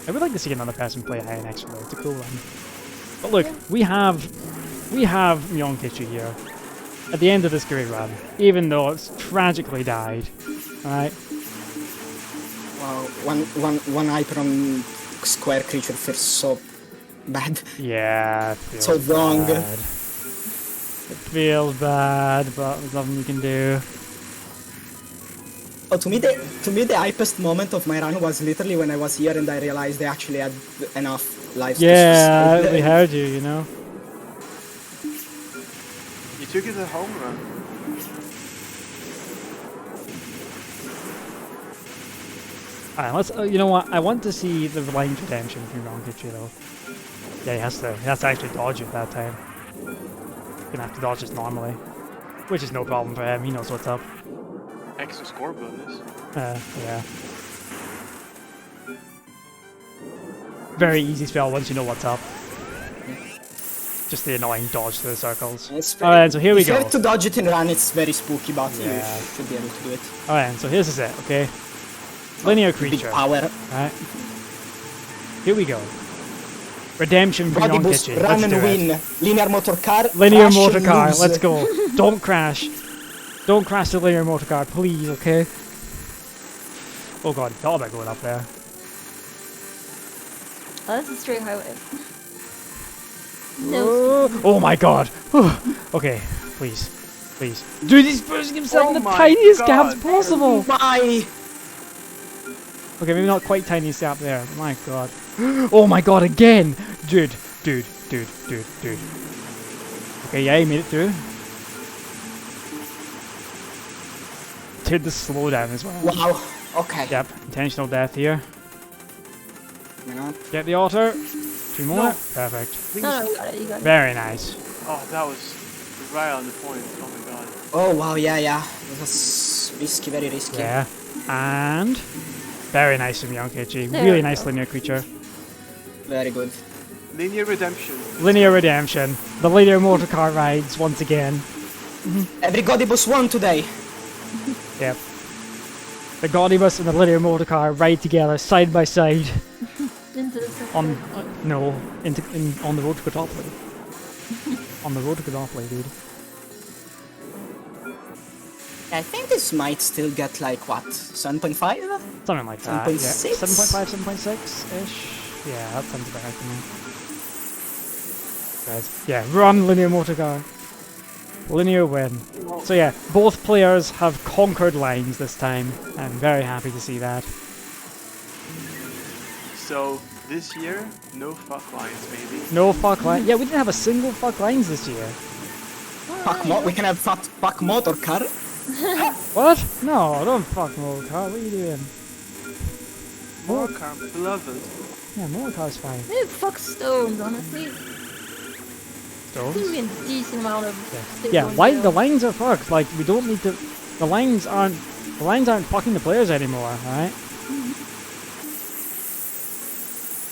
I would like to see another person play Iron Extra, it's a cool one. But look, we have Myon Kichi here. At the end of this great run, even though it's tragically died. Alright? Wow, one hyper on square creature feels so bad. Yeah, it feels So wrong. bad. It feels bad, but there's nothing you can do. Oh, to me the hypest moment of my run was literally when I was here and I realized they actually had enough lives. to Yeah, sustain. we heard you, you know? You took it a home run. Alright, let's. You know what? I want to see the line redemption from Kitch though. Yeah, he has to actually dodge it that time. Gonna have to dodge this normally, which is no problem for him. He knows what's up. Extra score bonus. Yeah. Very easy spell once you know what's up. Just the annoying dodge to the circles. Alright, so here we go. If you have to dodge it in run, it's very spooky, but Yeah. you should be able to do it. Alright, so here's the set, okay? Linear creature. Big power. Alright. Here we go. Redemption from Body Young boost, Kitch. run Let's and do it. win. Linear motor car. Linear crash motor and car, lose. let's go. Don't crash. Don't crash the linear motor car, please, okay? Oh god, thought about going up there. Oh, that's a straight highway. Oh my god. Okay, please. Please. Dude, he's pushing himself in the my tiniest God. gaps possible! Why? Okay, maybe not quite tiniest gap there. My god. Oh my god, again! Dude. Okay, yeah, he made it through. Did the slowdown as well. Wow. Okay. Yep, intentional death here. Hang on. Get the altar. 2 more. No. Perfect. No, you got it, you got it. Very nice. Oh, that was right on the point. Oh my god. Oh wow, yeah. It was risky, very risky. Yeah. And very nice from Young Kitch. There Really we nice go. linear creature. Very good. Linear redemption. Linear redemption. The linear motor car rides once again. Everybody was won today. Yep. The Gaudibus and the linear motor car ride together side by side Into the sector. on on the road to Godopley. On the road to Godopley, dude. I think this might still get like what, 7.5? Something like that. Yeah. 7.6? 7.5, 7.6 ish. Yeah, that sounds about right to me. Guys, yeah, run linear motor car. Linear win. So yeah, both players have conquered lines this time. I'm very happy to see that. So this year, no fuck lines, maybe. No fuck line. Yeah, we didn't have a single fuck lines this year. We can have fuck motor car. What? No, don't fuck motor car. What are you doing? More car, beloved. Yeah, motor car's fine. Maybe fuck stones, honestly. Stones? Seems to be a decent amount of Yeah, stable why jail. the lines are fucked. Like we don't need to. The lines aren't fucking the players anymore. All right.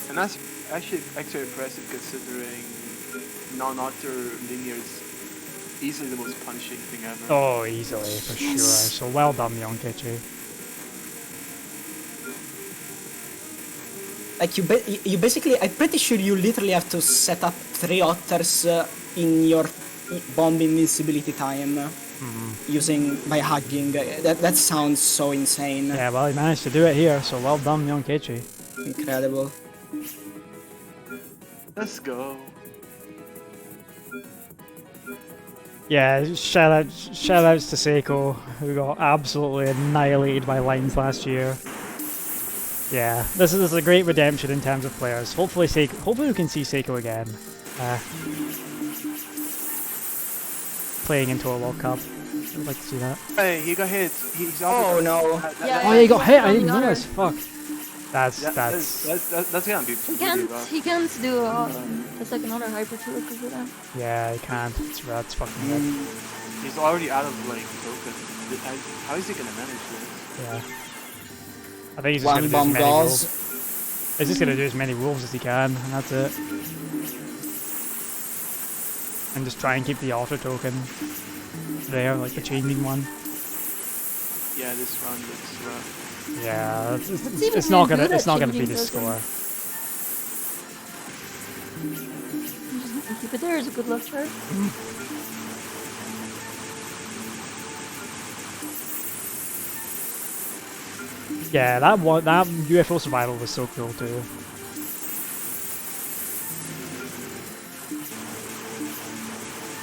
And that's actually impressive considering non-auto linear is easily the most punishing thing ever. Oh, easily for sure. So well done, Young Kitch. Like you basically, I'm pretty sure you literally have to set up 3 otters in your bomb invincibility time using by hugging. That sounds so insane. Yeah, well, he managed to do it here. So well done, Young Kitch. Incredible. Let's go. Yeah, shout outs to Seiko, who got absolutely annihilated by lines last year. Yeah, this is a great redemption in terms of players. Hopefully we can see Seiko again. Playing into a World Cup. I'd like to see that. Hey, he got hit. He's Oh no. Yeah, Oh, yeah, he got hit. I from didn't the honor. realize. Fuck. That's That's gonna be He can't do a second honor hyper to because of that. yeah, he can't. That's fucking good. He's already out of like token. How is he gonna manage this? Yeah. I think he's just One gonna do as bomb many goes. wolves. He's just gonna do as many wolves as he can, and that's it. And just try and keep the auto token there, like the changing one. Yeah, this run looks rough. Yeah, even it's not really gonna good it's at not gonna be changing the tokens. score. Keep it there is a good luck chart. Yeah, that UFO survival was so cool too.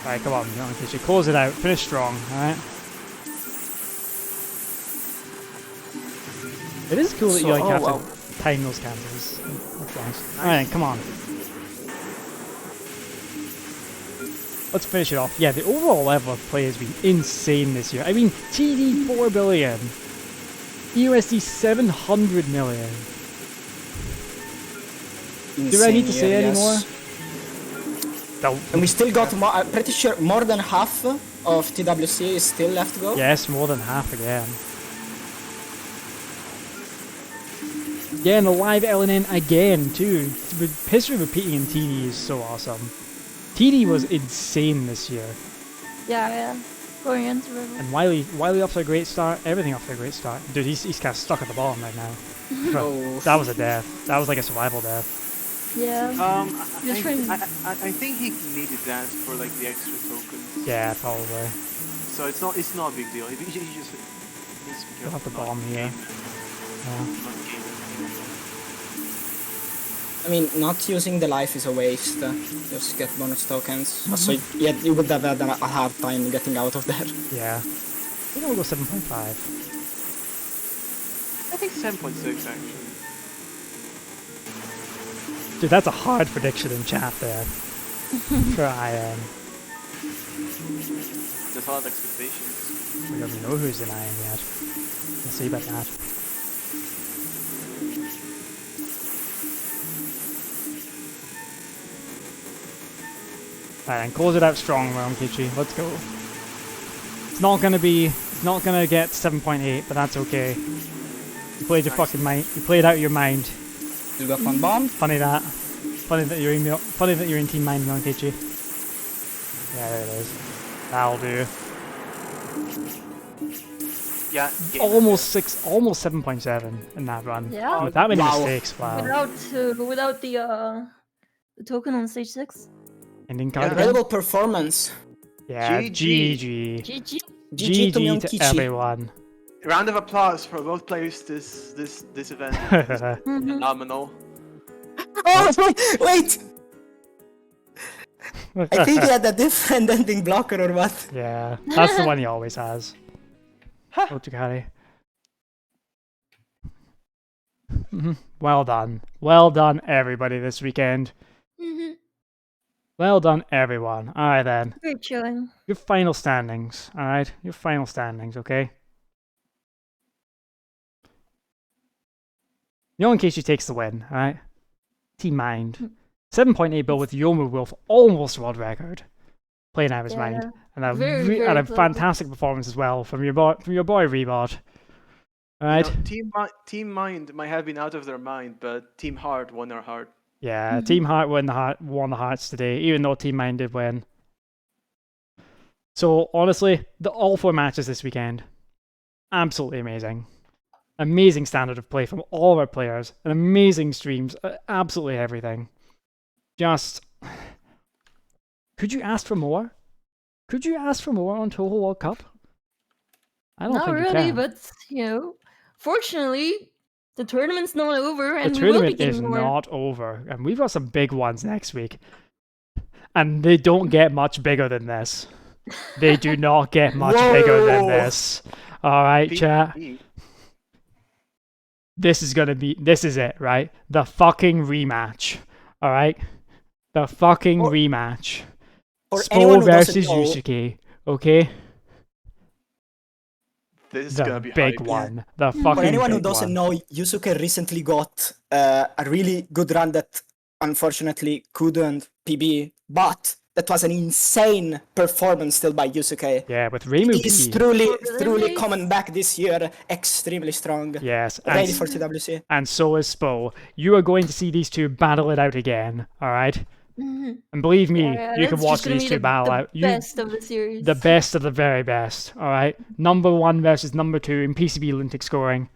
Alright, come on, Young Kitch, close it out, finish strong, alright? It is cool that you have to time those cancels. That's nice. Alright, come on. Let's finish it off. Yeah, the overall level of play has been insane this year. I mean, TD 4 billion. USD 700 million. Do I need to say any more? No. And we still got more, I'm pretty sure more than half of TWC is still left to go. Yes, more than half again. Yeah, and a live LNN again, too. History repeating in TD is so awesome. TD was insane this year. Yeah. Going into river. And Wily off to a great start, everything off to a great start. Dude, he's kind of stuck at the bottom right now. Oh. That was a death. That was like a survival death. Yeah. I think he needed that for like the extra tokens. Yeah, probably. So it's not a big deal. He just needs to be We'll have careful. the bomb here. Yeah. Not game. I mean, not using the life is a waste. Just get bonus tokens. So yeah, you would have had a hard time getting out of there. Yeah. I think we'll go 7.5. I think 7.6 actually. Dude, that's a hard prediction in chat there. For IM. There's a lot of expectations. We don't even know who's in IM yet. We'll see about that. Alright, and close it out strong, Kitchy. Let's go. It's not gonna get 7.8, but that's okay. You played your fucking mind. You played out your mind. You got one bomb. Funny that you're in team mind, Kitchy. Yeah, there it is. That'll do. Yeah. Almost 7.7 in that run. Yeah. With that many Wow. mistakes, wow. Without the token on stage 6. Ending card again? Incredible performance. Yeah, GG. GG. GG. to me on GG to Kitchy. everyone. Round of applause for both players this event. Phenomenal. Oh wait! I think he had a different ending blocker or what? Yeah, that's the one he always has. Otukari. Well done. Well done, everybody, this weekend. Well done, everyone. Alright then. Very chilling. Your final standings. Alright? Your final standings, okay? In case she takes the win, alright? Team Mind. 7.8 bill with Yomu Wolf, almost world record. Playing out of his mind. And a, Very and a close. fantastic performance as well from your boy Rebot. Alright? You know, Team Mind might have been out of their mind, but Team Heart won their heart. Yeah, Team Heart won the hearts today, even though Team Mind did win. So honestly, all 4 matches this weekend, absolutely amazing. Amazing standard of play from all of our players, and amazing streams, absolutely everything. Just, could you ask for more? Could you ask for more on Touhou World Cup? I don't Not think you really, can. but fortunately, the tournament's not over, and The we will be tournament is getting more. not over, and we've got some big ones next week. And they don't get much bigger than this. They do not get much bigger than Whoa. this. Alright, chat. PCB. This is it, right? The fucking rematch. Alright? The fucking rematch. For anyone Spo who doesn't versus know, Yusuke. Okay? This is The gonna be big hype. one. The for fucking anyone who big doesn't one. know, Yusuke recently got a really good run that unfortunately couldn't PB, but that was an insane performance still by Yusuke. Yeah, with Reimu He's B. truly coming back this year extremely strong. Yes, Ready for TWC. and so is Spo. You are going to see these two battle it out again, alright? And believe me, Yeah, you can that's watch just gonna these be two battle the out. best of the series. The best of the very best, alright? Number 1 versus number 2 in PCB Lunatic scoring.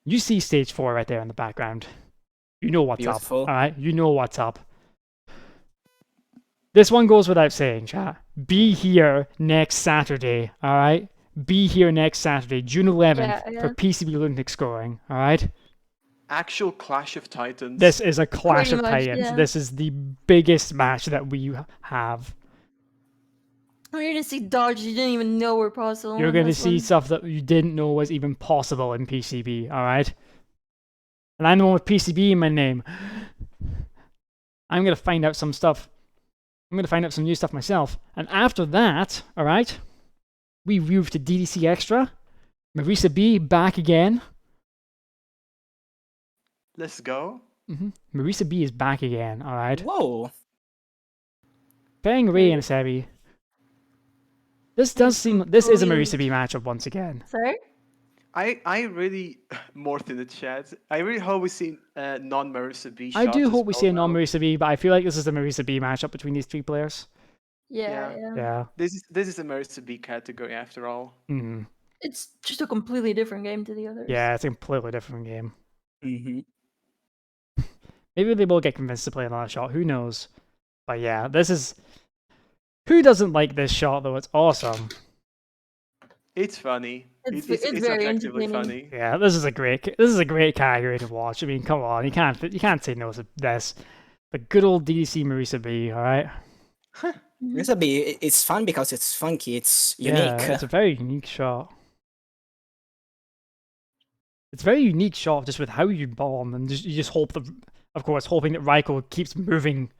You see stage 4 right there in the background. You know what's Beautiful. up, alright? You know what's up. This one goes without saying, chat. Be here next Saturday, alright? Be here next Saturday, June 11th, Yeah. for PCB Lunatic scoring, alright? Actual Clash of Titans. This is a clash Pretty of much, titans. yeah. This is the biggest match that we have. You're gonna see dodges you didn't even know were possible. You're in going to this see one. stuff that you didn't know was even possible in PCB, alright? And I'm the one with PCB in my name. I'm going to find out some stuff. I'm going to find out some new stuff myself. And after that, alright, we move to DDC Extra. Marisa B back again. Let's go. Marisa B is back again, alright? Whoa. Playing Ray and Sebi. This does seem... This is a Marisa B matchup once again. Sorry? I really, Morth in the chat, I really hope we see non-Marisa B I shots do as hope we see a well. non-Marisa B, but I feel like this is the Marisa B matchup between these three players. Yeah. Yeah. This is a Marisa B category after all. It's just a completely different game to the others. Yeah, it's a completely different game. Mm-hmm. Maybe they will get convinced to play another shot. Who knows? But yeah, this is... Who doesn't like this shot, though? It's awesome. It's funny. It's It's very objectively entertaining. funny. Yeah, this is a great category to watch. I mean, come on, you can't say no to this. The good old DDC Marisa B, alright? Marisa B, it's fun because it's funky, it's unique. Yeah, it's a very unique shot. It's a very unique shot just with how you bomb, and you just hope that, of course, hoping that Raiko keeps moving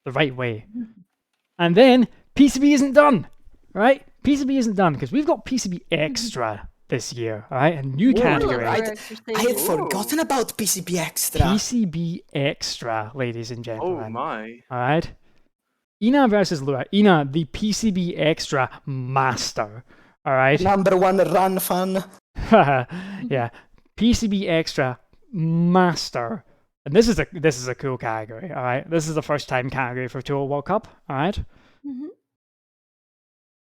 the right way. And then, PCB isn't done, right? PCB isn't done, because we've got PCB Extra this year, alright? A new category. right. I had forgotten about PCB Extra. PCB Extra, ladies and Oh gentlemen. my. Alright? Ina versus Lua. Ina, the PCB Extra master. Alright? Number 1 run fan. Yeah. PCB Extra master. And this is a cool category, alright? This is the first time category for Touhou World Cup, alright?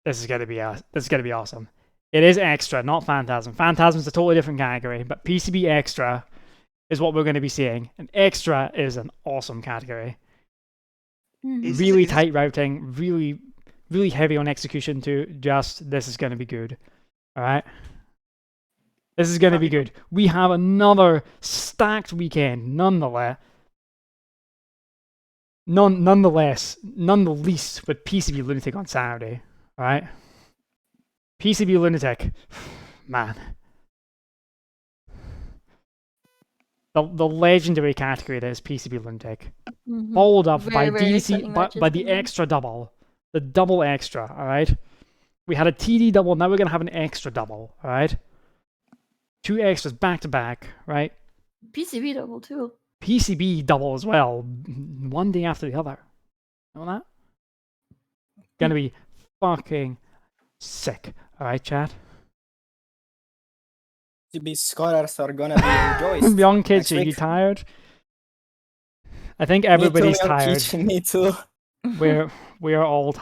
This is gonna be awesome. It is Extra, not Phantasm. Phantasm's a totally different category, but PCB Extra is what we're going to be seeing. And Extra is an awesome category. Really tight routing, really heavy on execution too. Just, this is going to be good. Alright? This is going to be good. We have another stacked weekend, nonetheless, none the least with PCB Lunatic on Saturday. Alright? PCB Lunatic. Man. The legendary category that is PCB Lunatic. Followed up by DDC, by the extra double. The double extra, alright? We had a TD double, now we're going to have an extra double, alright? 2 extras back to back, right? PCB double too. PCB double as well, one day after the other. Know that? Gonna be fucking sick. Alright, chat? PCB scorers are gonna be rejoiced. Young Kitch, next are you week. tired? I think everybody's Me too, tired. Kitch, me too. We're all tired.